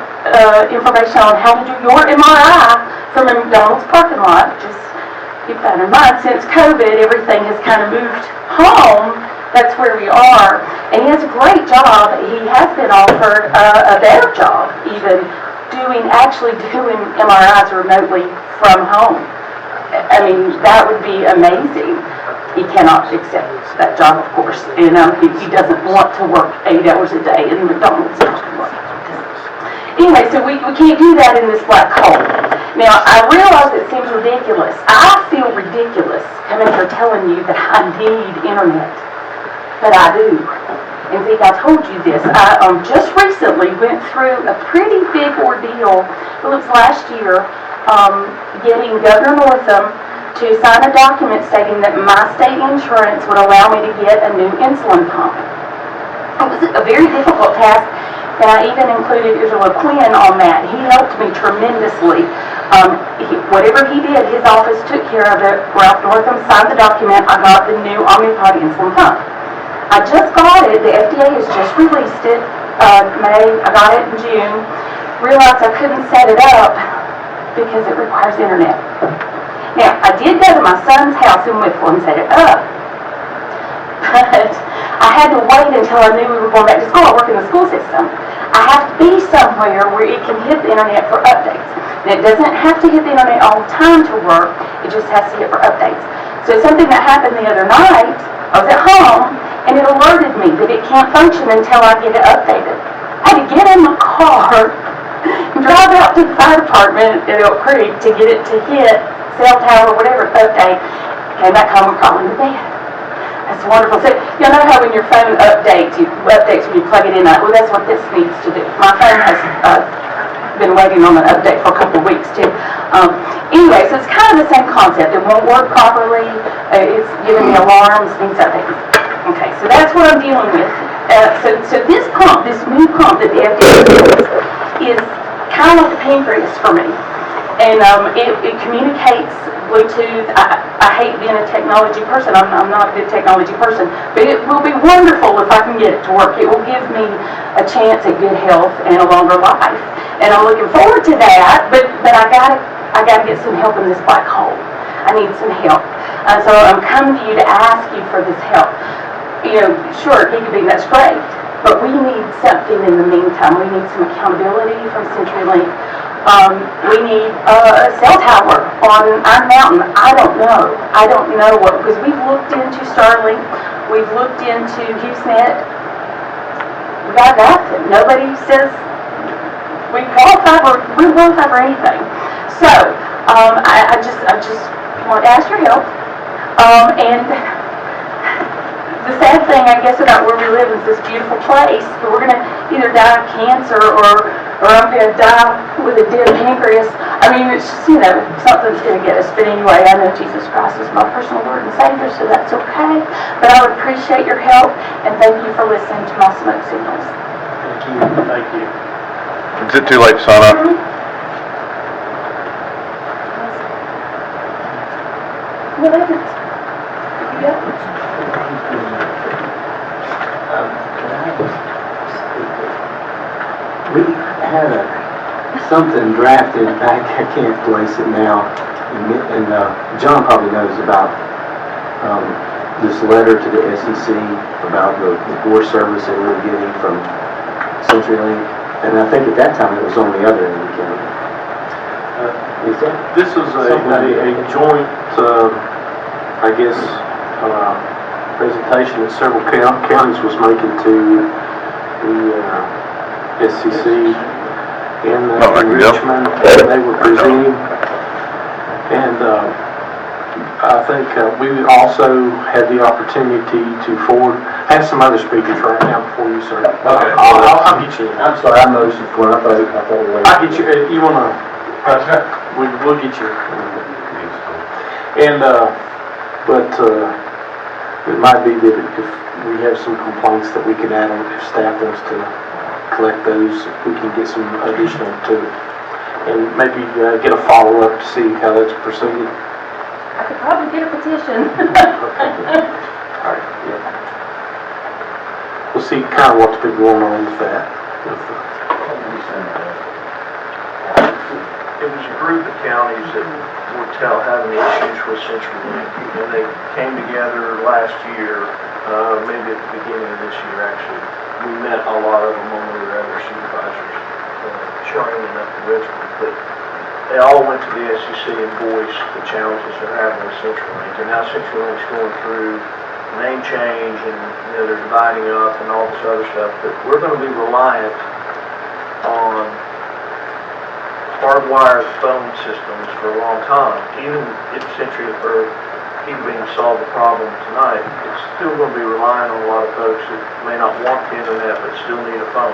information on how to do your MRI from a McDonald's parking lot. Just keep that in mind. Since COVID, everything has kind of moved home. That's where we are. And he has a great job. He has been offered a better job, even actually doing MRIs remotely from home. I mean, that would be amazing. He cannot accept that job, of course. And he doesn't want to work 8 hours a day in McDonald's. Anyway, so we can't do that in this black hole. Now, I realize it seems ridiculous. I feel ridiculous coming here telling you that I need internet. But I do. And Zeke, I told you this. I just recently went through a pretty big ordeal, it was last year, getting Governor Northam to sign a document stating that my state insurance would allow me to get a new insulin pump. It was a very difficult task, and I even included Israel Quinn on that. He helped me tremendously. Whatever he did, his office took care of it. Ralph Northam signed the document. I got the new Omnipod insulin pump. I just got it. The FDA has just released it. May. I got it in June. Realized I couldn't set it up because it requires internet. Now, I did go to my son's house in Whittle and set it up. But I had to wait until I knew we were going back to school. I work in the school system. I have to be somewhere where it can hit the internet for updates. And it doesn't have to hit the internet all the time to work. It just has to hit for updates. So something that happened the other night, I was at home, and it alerted me that it can't function until I get it updated. I had to get in my car and drive out to the fire department at Elk Creek to get it to hit cell tower, whatever, update. Came back home and crawled into bed. That's wonderful. So, you know how when your phone updates when you plug it in? Well, that's what this needs to do. My phone has been waiting on an update for a couple of weeks, too. Anyway, so it's kind of the same concept. It won't work properly. It's giving me alarms, needs updates. Okay, so that's what I'm dealing with. So this pump, this new pump that the FDA is kind of like the pancreas for me. And it communicates Bluetooth. I hate being a technology person. I'm not a good technology person. But it will be wonderful if I can get it to work. It will give me a chance at good health and a longer life. And I'm looking forward to that, but I gotta get some help in this black hole. I need some help. So I'm coming to you to ask you for this help. You know, sure, gigabit, that's great, but we need something in the meantime. We need some accountability from CenturyLink. We need a cell tower on our mountain. I don't know what, because we've looked into Starlink, we've looked into HughesNet. We got nothing. Nobody says we qualify for anything. So, I just want to ask your help. And the sad thing, I guess, about where we live is this beautiful place, but we're going to either die of cancer or I'm going to die with a dead pancreas. I mean, it's just, you know, something's going to get us. But anyway, I know Jesus Christ is my personal Lord and Savior, so that's okay. But I would appreciate your help, and thank you for listening to my smoke signals. Thank you. Thank you. Is it too late to sign up? What is it? Yeah. We had something drafted back, I can't place it now, and John probably knows about this letter to the SEC about the board service that we were getting from CenturyLink, and I think at that time it was on the other end of the county. This was a joint, I guess, presentation that several counties was making to the SEC in Richmond. They were presenting, and I think we also had the opportunity to forward. I have some other speakers right now before you, sir. Okay. I'll get you. I'm sorry, I noticed it before. I thought I'll get you. You wanna? We'll get you. And but It might be that if we have some complaints that we could add on, if staff wants to collect those, we can get some additional to it. And maybe get a follow-up to see how that's proceeded. I could probably get a petition. All right, yeah. We'll see kind of what's been going on with that. It was a group of counties that were having issues with CenturyLink, and they came together last year, maybe at the beginning of this year, actually. We met a lot of them when we were at our supervisors training up in Richmond, but they all went to the SEC and voiced the challenges they're having with CenturyLink, and now CenturyLink's going through name change, and they're dividing up and all this other stuff, but we're going to be reliant on hardwired phone systems for a long time. Even if Century or even solve the problem tonight, it's still going to be relying on a lot of folks that may not want the internet but still need a phone.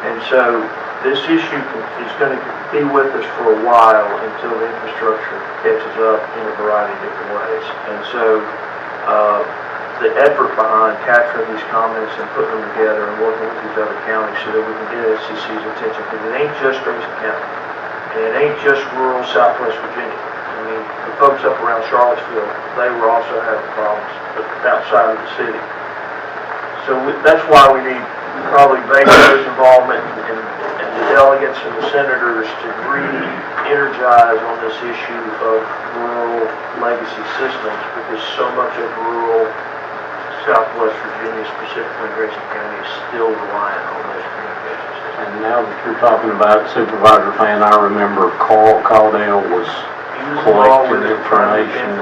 And so this issue is going to be with us for a while until the infrastructure catches up in a variety of different ways. And so the effort behind capturing these comments and putting them together and working with these other counties so that we can get SCC's attention, because it ain't just Grayson County, and it ain't just rural Southwest Virginia. I mean, the folks up around Charlottesville, they were also having problems outside of the city. So that's why we need probably Baker's involvement and the delegates and the senators to really energize on this issue of rural legacy systems, because so much of rural Southwest Virginia, specifically Grayson County, is still reliant on those communication systems. And now that you're talking about Supervisor Fan, I remember Carl Caldwell was collecting information.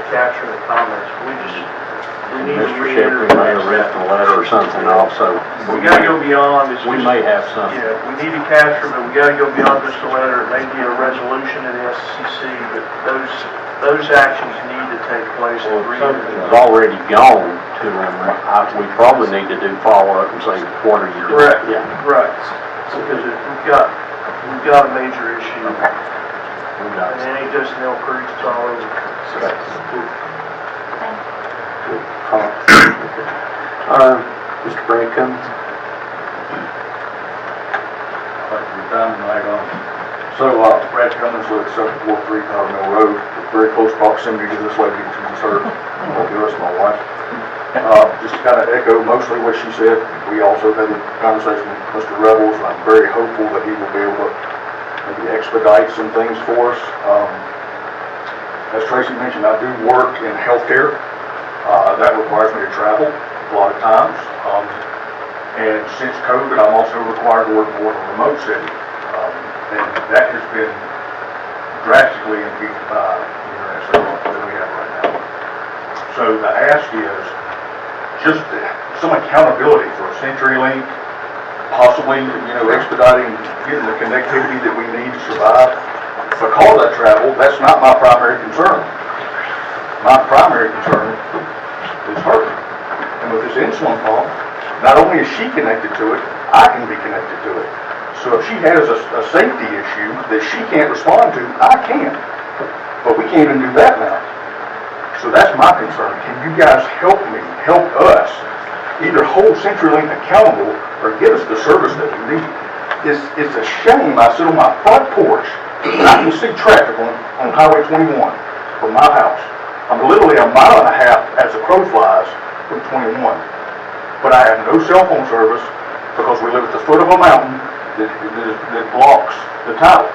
Capturing the comments. We need to Mr. Shepherd may have written a letter or something also. We gotta go beyond. We may have something. Yeah, we need to capture, but we gotta go beyond just a letter. It may be a resolution in the SCC, but those actions need to take place. Well, if something's already gone to them, we probably need to do follow-up and say, what are you doing? Correct. Yeah. Right. Because we've got a major issue. Okay. And it ain't just Mill Creek, it's all over. Mr. Brad Cummings. Thank you for your time tonight. Brad Cummings lives at 743 Powder Mill Road, very close proximity to this lady that you just heard, to my wife. Just to kind of echo mostly what she said, we also had a conversation with Mr. Rebels, and I'm very hopeful that he will be able to maybe expedite some things for us. As Tracy mentioned, I do work in healthcare. That requires me to travel a lot of times. And since COVID, I'm also required to work more in a remote setting. And that has been drastically impeded by the internet service that we have right now. So the ask is just some accountability for a CenturyLink, possibly, expediting getting the connectivity that we need to survive. Because I travel, that's not my primary concern. My primary concern is her. And with this insulin pump, not only is she connected to it, I can be connected to it. So if she has a safety issue that she can't respond to, I can. But we can't even do that now. So that's my concern. Can you guys help me, help us, either hold CenturyLink accountable or get us the service that we need? It's a shame I sit on my front porch and I can see traffic on Highway 21 from my house. I'm literally a mile and a half as the crow flies from 21. But I have no cell phone service because we live at the foot of a mountain that blocks the tower.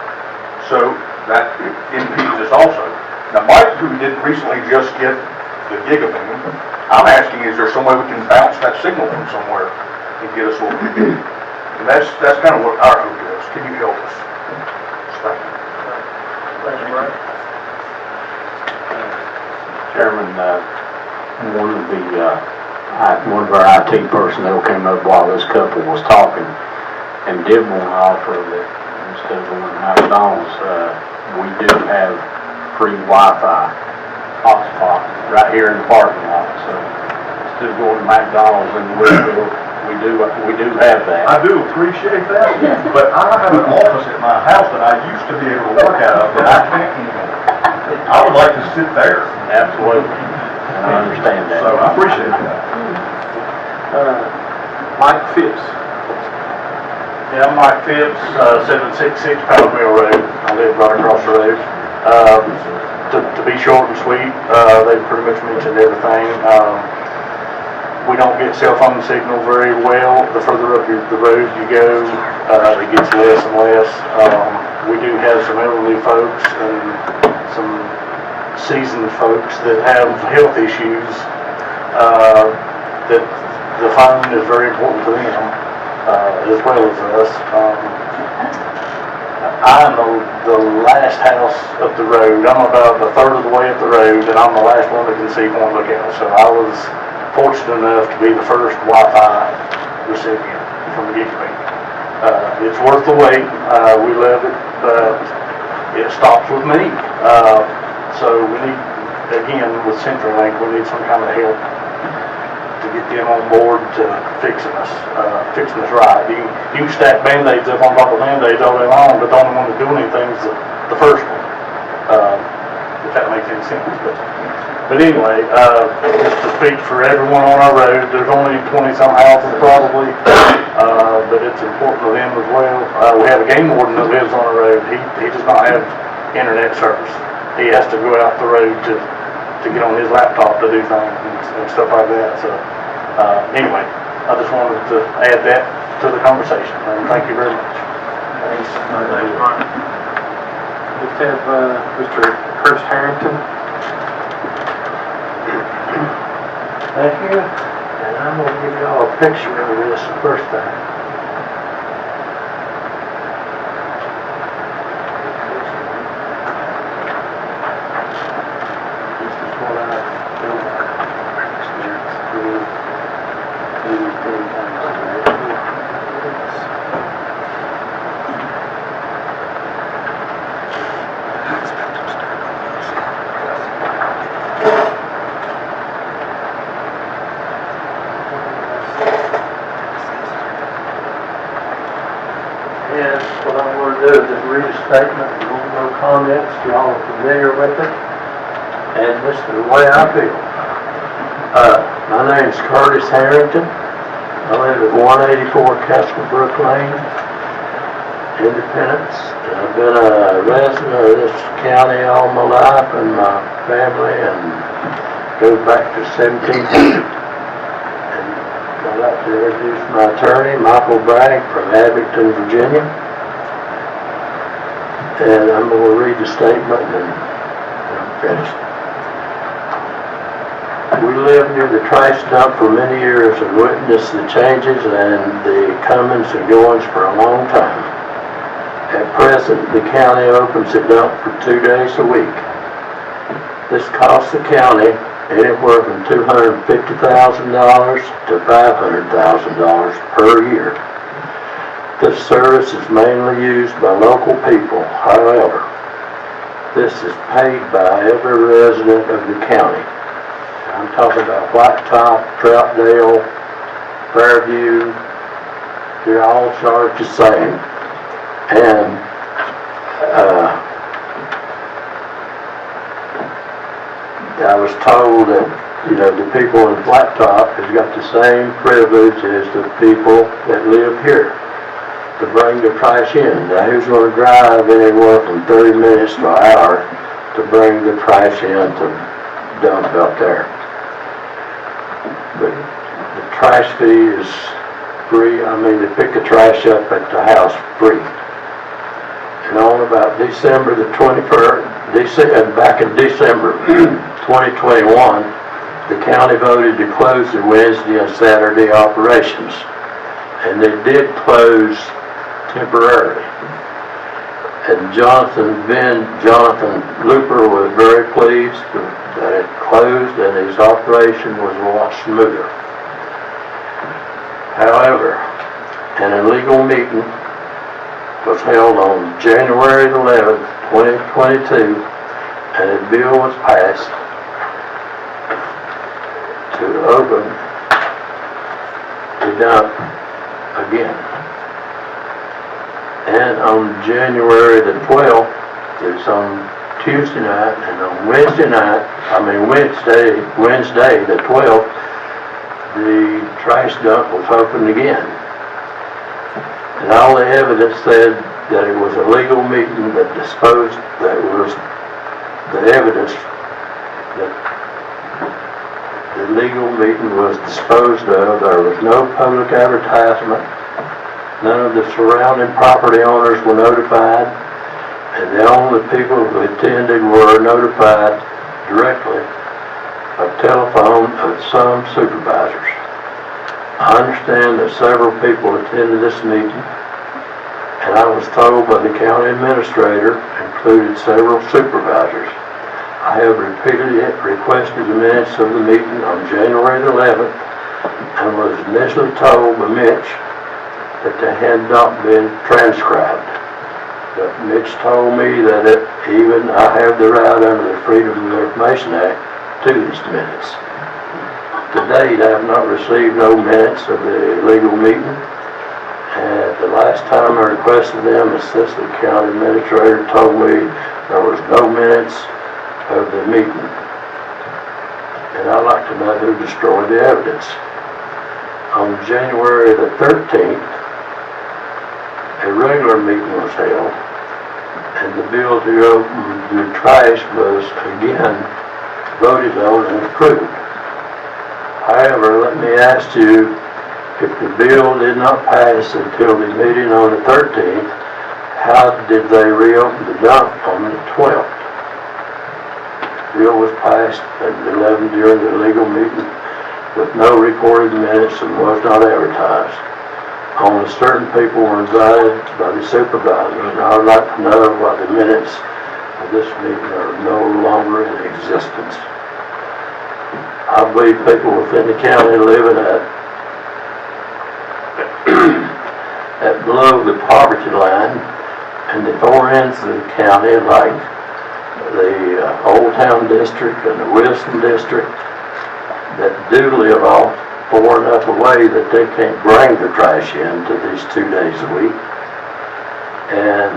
So that impedes us also. Now Mike, who did recently just get the gigabeam, I'm asking, is there some way we can bounce that signal from somewhere and get us what we need? And that's kind of what our hope is. Can you help us? Thank you. Thank you, Brian. Chairman, one of our IT personnel came up while this couple was talking and did want to offer that instead of going to McDonald's, we do have free Wi-Fi hotspot right here in the parking lot. So instead of going to McDonald's in Louisville, we do have that. I do appreciate that, but I have an office at my house that I used to be able to work out of that I can't anymore. I would like to sit there. Absolutely. and I understand that. So I appreciate that. Mike Phipps. Yeah, I'm Mike Phipps, 766 Powder Mill Road. I live right across the road. To be short and sweet, they pretty much mentioned everything. We don't get cell phone signal very well. The further up the road you go, it gets less and less. We do have some elderly folks and some seasoned folks that have health issues, that the phone is very important to them, as well as us. I'm the last house up the road. I'm about a third of the way up the road, and I'm the last one that can see one look out. So I was fortunate enough to be the first Wi-Fi recipient from the get-go. It's worth the wait. We love it, but it stops with me. So we need, again, with CenturyLink, we need some kind of help to get them on board to fixing us right. You can stack Band-Aids up on top of Band-Aids all day long, but the only one that's doing anything is the first one, if that makes any sense. But anyway, just to speak for everyone on our road, there's only 20-some houses probably, but it's important to them as well. We have a game warden that lives on our road. He does not have internet service. He has to go out the road to get on his laptop to do things and stuff like that. So anyway, I just wanted to add that to the conversation. And thank you very much. Thanks, Mike. Let's have Mr. Chris Harrington. Thank you, and I'm going to give you all a picture of this the first time. This is what I built. And what I'm going to do is just read a statement, no comments, y'all are familiar with it, and this is the way I feel. My name's Curtis Harrington. I live at 184 Castlebrook Lane, Independence. I've been a resident of this county all my life and my family, and go back to 1700. I'd like to introduce my attorney, Michael Bragg from Abington, Virginia. And I'm going to read the statement and I'm finished. We lived near the trash dump for many years and witnessed the changes and the comings and goings for a long time. At present, the county opens the dump for 2 days a week. This costs the county anywhere from $250,000 to $500,000 per year. This service is mainly used by local people. However, this is paid by every resident of the county. I'm talking about Blacktop, Troutdale, Fairview. They're all charged the same. And I was told that, the people in Blacktop has got the same privilege as the people that live here to bring the trash in. Now, who's going to drive anywhere from 30 minutes to an hour to bring the trash in to dump out there? But the trash fee is free. I mean, they pick the trash up at the house free. And on about December the 21st, back in December 2021, the county voted to close the Wednesday and Saturday operations. And they did close temporarily. And Jonathan Looper was very pleased that it closed and his operation was a lot smoother. However, an illegal meeting was held on January 11th, 2022, and a bill was passed to open the dump again. And on January the 12th, it's on Tuesday night, and on Wednesday, the 12th, the trash dump was opened again. And all the evidence said that it was a legal meeting that was the evidence that the legal meeting was disposed of. There was no public advertisement. None of the surrounding property owners were notified, and the only people who attended were notified directly by telephone of some supervisors. I understand that several people attended this meeting, and I was told by the county administrator, included several supervisors. I have repeatedly requested the minutes of the meeting on January the 11th, and was initially told by Mitch that they had not been transcribed. But Mitch told me that even I have the right under the Freedom of Information Act to these minutes. To date, I have not received no minutes of the legal meeting. And the last time I requested them, the assistant county administrator told me there was no minutes of the meeting. And I'd like to know who destroyed the evidence. On January the 13th, a regular meeting was held, and the bill to open the trash was again voted on and approved. However, let me ask you, if the bill did not pass until the meeting on the 13th, how did they reopen the dump on the 12th? The bill was passed at 11 during the legal meeting with no recorded minutes and was not advertised. Only certain people were invited by the supervisors, and I would like to know why the minutes of this meeting are no longer in existence. I believe people within the county living at below the poverty line and the four ends of the county, like the Old Town District and the Wilson District, that do live off far enough away that they can't bring their trash in to these 2 days a week, and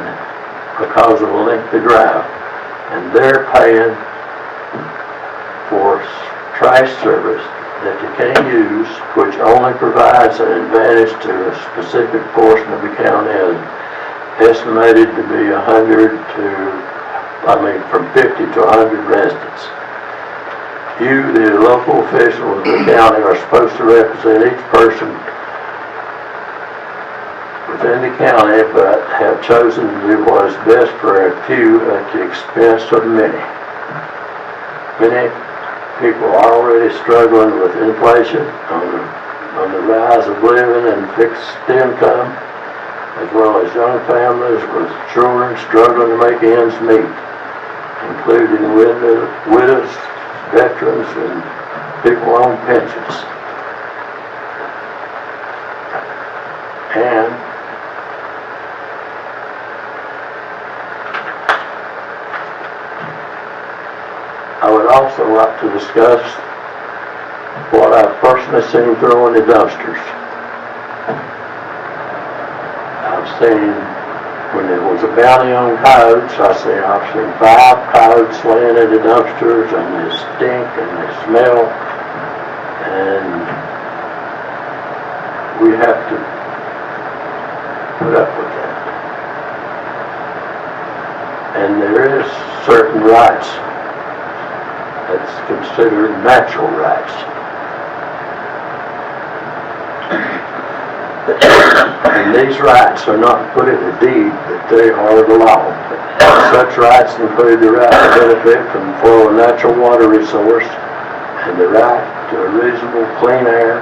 because of the length of drive, and they're paying for trash service that you can't use, which only provides an advantage to a specific portion of the county, and estimated to be from 50 to 100 residents. You, the local officials of the county, are supposed to represent each person within the county, but have chosen to do what is best for a few at the expense of many. Many people are already struggling with inflation on the rise of living and fixed income, as well as young families with children struggling to make ends meet, including widows, veterans, and people on pensions. And I would also like to discuss what I've personally seen thrown in the dumpsters. I've seen, when there was a bounty on coyotes, I've seen 5 coyotes laying in the dumpsters, and they stink and they smell, and we have to put up with that. And there is certain rights that's considered natural rights. And these rights are not put in the deed, but they are the law. Such rights include the right to benefit from the flow of natural water resource, and the right to a reasonable clean air,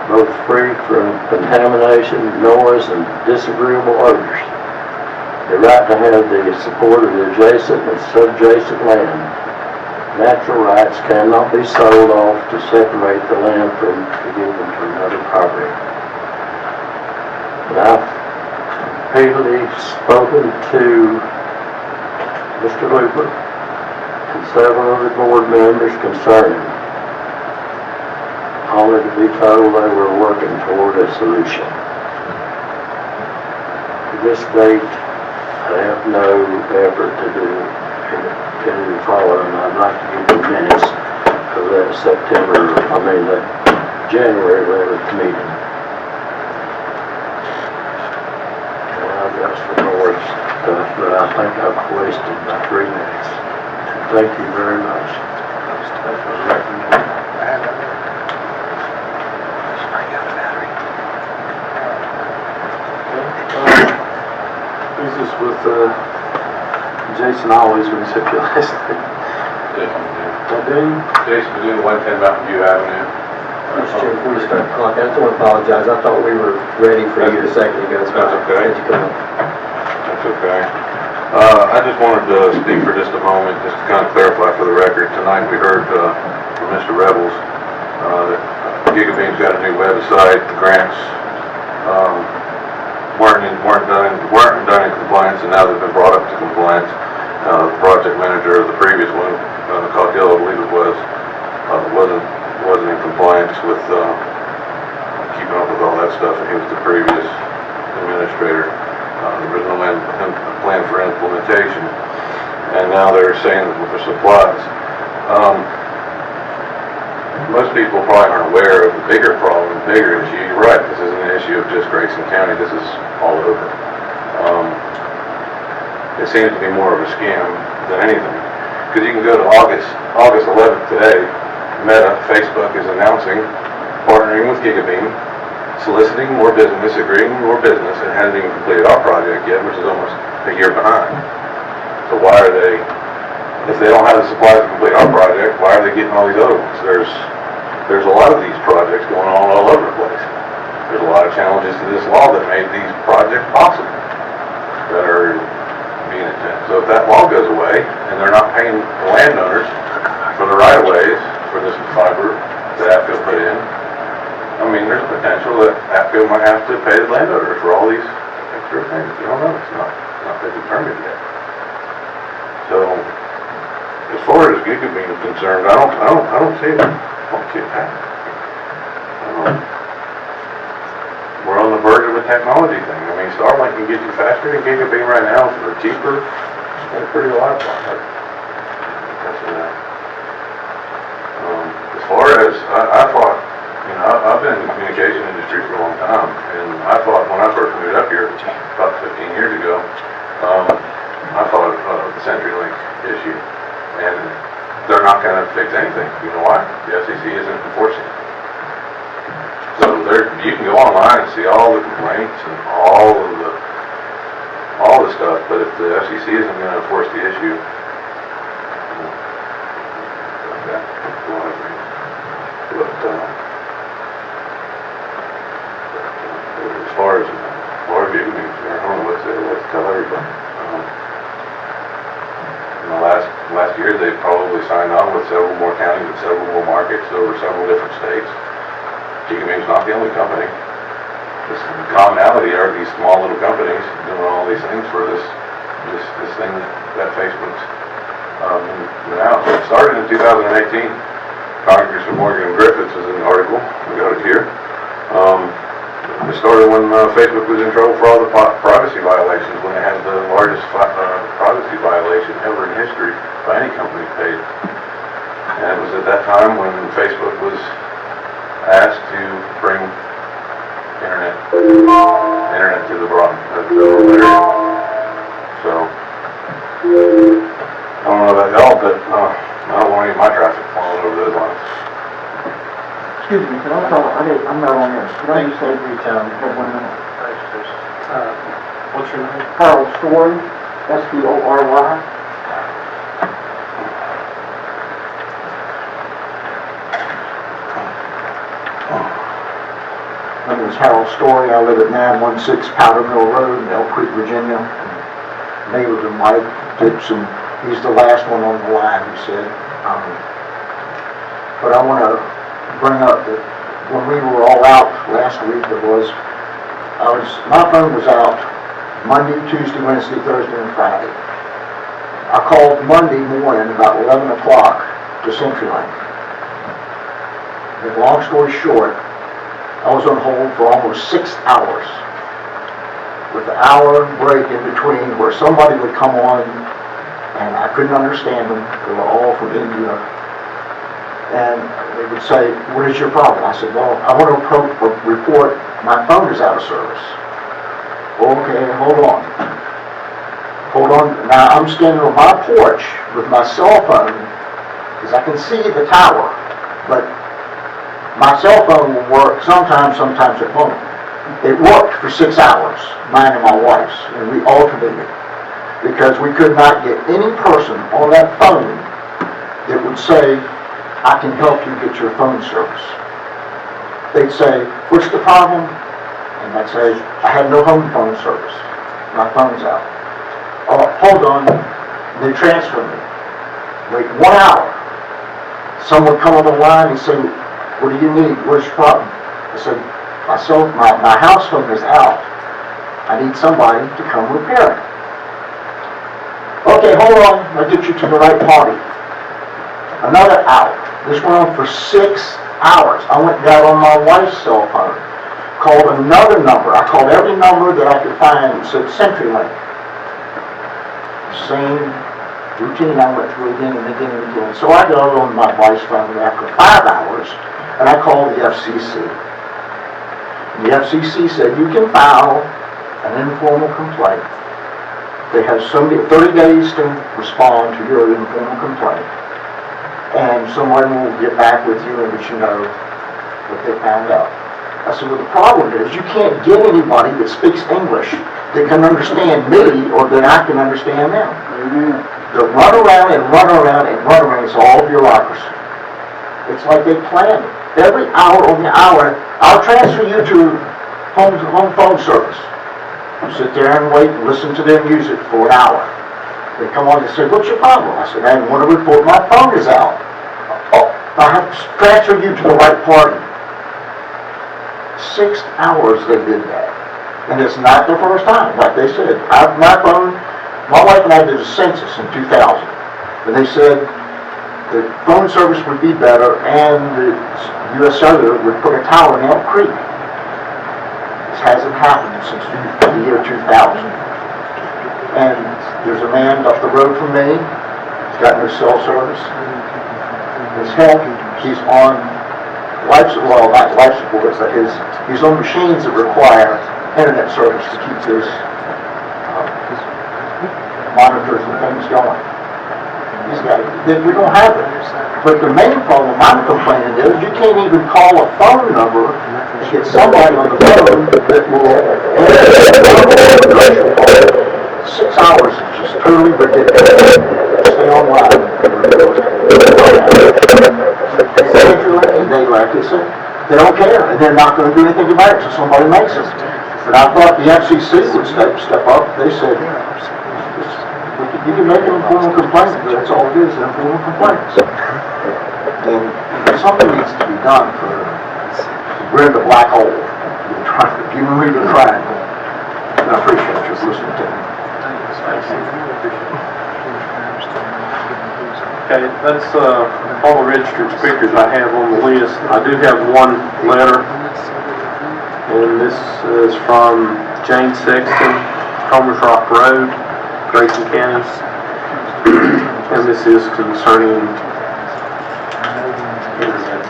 both free from contamination, noise, and disagreeable odors. The right to have the support of the adjacent and subjacent land. Natural rights cannot be sold off to separate the land from the given to another property. And I've repeatedly spoken to Mr. Looper and several of the board members concerning, only to be told they were working toward a solution. To this date, I have no effort to do Kennedy following, I'd like to get the minutes of that that January 11th meeting. And I've got some more stuff, but I think I've wasted my 3 minutes. Thank you very much. That's my recommendation. This is with Jason always when he said your last name. Jason Dean, 110 Mountain View Avenue. Mr. Chair, before you start the clock, I just want to apologize. I thought we were ready for you a second ago. That's okay. Glad you come up. That's okay. I just wanted to speak for just a moment, just to kind of clarify for the record. Tonight we heard from Mr. Rebels that Gigabeam's got a new website, the grants weren't done in compliance, and now they've been brought up to compliance. The project manager of the previous one, Caudill, I believe it was, wasn't in compliance with keeping up with all that stuff, and he was the previous administrator. There was no plan for implementation, and now they're saying that with the supplies. Most people probably aren't aware of the bigger problem, the bigger issue. You're right, this isn't an issue of just Grayson County, this is all over. It seems to be more of a scam than anything. Because you can go to August 11th today, Meta, Facebook is announcing, partnering with Gigabeam, soliciting more business, agreeing more business, and hasn't even completed our project yet, which is almost a year behind. So why are they, if they don't have the supplies to complete our project, why are they getting all these other ones? There's a lot of these projects going on all over the place. There's a lot of challenges to this law that made these projects possible that are being attempted. So if that law goes away and they're not paying the landowners for the right-of-ways for this fiber that APCO put in, I mean, there's a potential that APCO might have to pay the landowners for all these extra things. We don't know. It's not been determined yet. So as far as Gigabeam is concerned, I don't see it. I don't see it happening. We're on the verge of a technology thing. I mean, Starlink can get you faster than Gigabeam right now for cheaper. That's pretty reliable. That's that. As far as I thought, you know, I've been in the communication industry for a long time, and I thought when I first moved up here about 15 years ago, I thought of the CenturyLink issue, and they're not going to fix anything. You know why? The FCC isn't enforcing it. So you can go online and see all the complaints and all the stuff, but if the FCC isn't going to enforce the issue, that's a lot of things. But as far as Gigabeam, I don't know what to tell everybody. In the last year, they've probably signed on with several more counties and several more markets over several different states. Gigabeam's not the only company. This commonality are these small little companies doing all these things for this thing that Facebook's now. It started in 2018. Congressman Morgan Griffiths was in the article. We got it here. It started when Facebook was in trouble for all the privacy violations, when they had the largest privacy violation ever in history by any company paid. And it was at that time when Facebook was asked to bring internet to the rural area. So, I don't know about y'all, but I don't want any of my traffic flowing over those lines. Excuse me, can I call, I'm not on this. Can I just say every time, you have 1 minute? What's your name? Harold Story, S-T-O-R-Y. My name is Harold Story. I live at 916 Powder Mill Road in Elk Creek, Virginia. Neighbor to Mike Gibson. He's the last one on the line, he said. But I want to bring up that when we were all out last week, my phone was out Monday, Tuesday, Wednesday, Thursday, and Friday. I called Monday morning about 11 o'clock to CenturyLink. And long story short, I was on hold for almost 6 hours, with an hour break in between where somebody would come on and I couldn't understand them. They were all from India. And they would say, what is your problem? I said, well, I want to report my phone is out of service. Okay, hold on. Hold on. Now, I'm standing on my porch with my cell phone, because I can see the tower, but my cell phone will work sometimes it won't. It worked for 6 hours, mine and my wife's, and we alternated, because we could not get any person on that phone that would say, I can help you get your phone service. They'd say, what's the problem? And I'd say, I have no home phone service. My phone's out. Oh, hold on. They transfer me. Wait 1 hour. Someone come on the line and say, what do you need? What's your problem? I said, my house phone is out. I need somebody to come repair it. Okay, hold on. I'll get you to the right party. Another hour. This went on for 6 hours. I went down on my wife's cell phone, called another number. I called every number that I could find that said CenturyLink. Same routine I went through again and again and again. So I go on my wife's phone after 5 hours, and I called the FCC. The FCC said, you can file an informal complaint. They have 30 days to respond to your informal complaint. And someone will get back with you and let you know what they found out. I said, well, the problem is you can't get anybody that speaks English that can understand me or that I can understand them. They run around and run around and run around. It's all bureaucracy. It's like they planned it. Every hour on the hour, I'll transfer you to home phone service. You sit there and wait and listen to their music for an hour. They come on and say, what's your problem? I said, I want to report my phone is out. Oh, I have to transfer you to the right party. 6 hours they did that. And it's not the first time. Like they said, my phone, my wife and I did a census in 2000. And they said the phone service would be better and the U.S. Cellular would put a tower in Elk Creek. This hasn't happened since the year 2000. And there's a man up the road from me. He's got no cell service. His help, he's on life support, but he's on machines that require internet service to keep his monitors and things going. We don't have it. But the main problem I'm complaining is you can't even call a phone number to get somebody on the phone that will answer 6 hours is just totally ridiculous. Stay online. They like it, they don't care, and they're not going to do anything about it until somebody makes it. But I thought the FCC would step up. They said, you can make an informal complaint, but that's all it is, an informal complaint. And something needs to be done we're in the black hole. You and me are trying. And I appreciate you listening to me. Okay, that's all the registered speakers I have on the list. I do have one letter, and this is from Jane Sexton, Comers Rock Road, Grayson County, and this is concerning internet.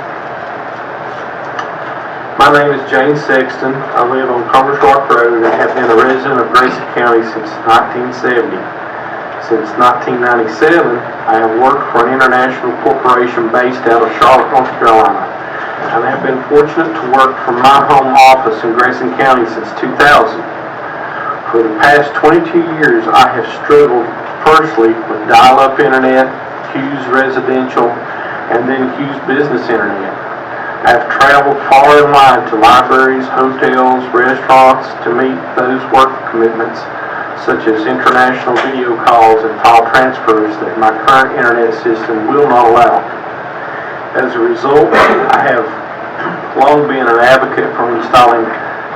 My name is Jane Sexton. I live on Comers Rock Road and have been a resident of Grayson County since 1970. Since 1997, I have worked for an international corporation based out of Charlotte, North Carolina. And I have been fortunate to work from my home office in Grayson County since 2000. For the past 22 years, I have struggled firstly with dial-up internet, Hughes residential, and then Hughes business internet. I have traveled far and wide to libraries, hotels, restaurants to meet those work commitments, such as international video calls and file transfers that my current internet system will not allow. As a result, I have long been an advocate for installing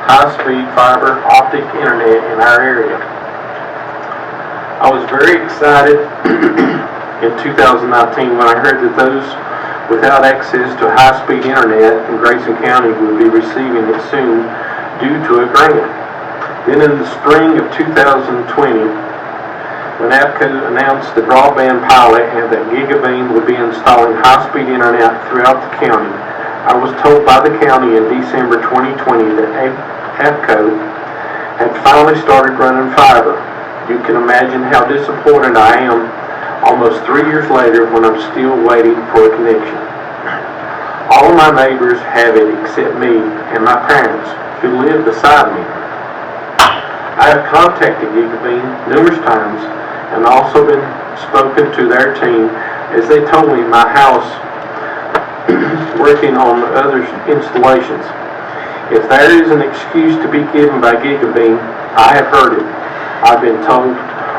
high-speed fiber optic internet in our area. I was very excited in 2019 when I heard that those without access to high-speed internet in Grayson County would be receiving it soon due to a grant. Then in the spring of 2020, when APCO announced the broadband pilot and that Gigabeam would be installing high-speed internet throughout the county. I was told by the county in December 2020 that APCO had finally started running fiber. You can imagine how disappointed I am almost 3 years later when I'm still waiting for a connection. All of my neighbors have it except me and my parents, who live beside me. I have contacted Gigabeam numerous times and also been spoken to their team as they told me my house working on other installations. If there is an excuse to be given by Gigabeam, I have heard it. I've been told,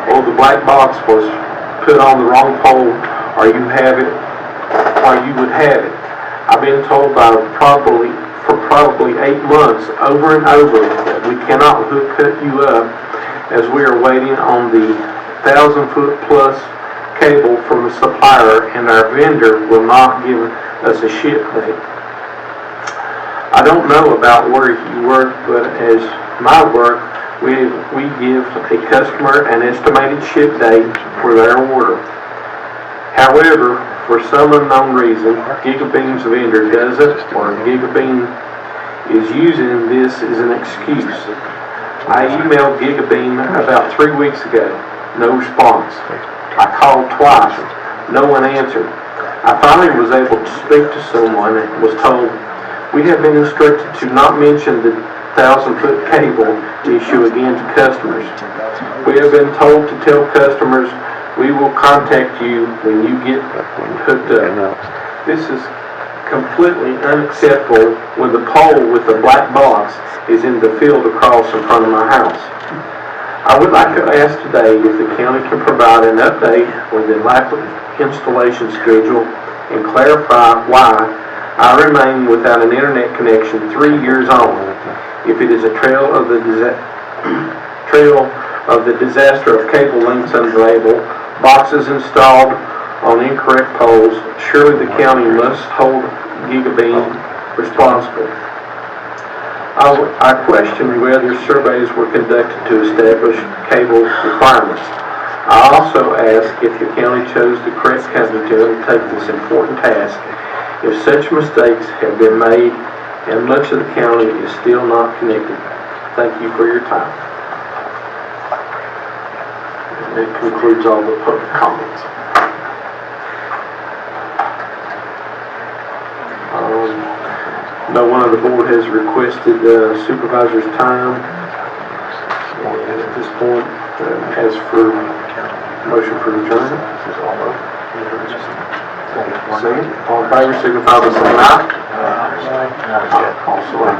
oh, the black box was put on the wrong pole, or you would have it. I've been told for probably 8 months over and over that we cannot hook you up as we are waiting on the 1,000-foot plus cable from the supplier, and our vendor will not give us a ship date. I don't know about where you work, but as my work, we give a customer an estimated ship date for their order. However, for some unknown reason, Gigabeam's vendor doesn't, or Gigabeam is using this as an excuse. I emailed Gigabeam about 3 weeks ago. No response. I called twice. No one answered. I finally was able to speak to someone and was told, we have been instructed to not mention the 1,000-foot cable issue again to customers. We have been told to tell customers we will contact you when you get hooked up. This is completely unacceptable when the pole with the black box is in the field across in front of my house. I would like to ask today if the county can provide an update on the likely installation schedule and clarify why I remain without an internet connection 3 years on. If it is a trail of the disaster of cable links unraveled, boxes installed on incorrect poles, surely the county must hold Gigabeam responsible. I question whether surveys were conducted to establish cable requirements. I also ask if the county chose the correct company to undertake this important task, if such mistakes have been made and much of the county is still not connected. Thank you for your time. And that concludes all the public comments. No one of the board has requested supervisor's time. And at this point, as for motion for adjournment. Second, all in favor, signify by saying aye. Also, aye.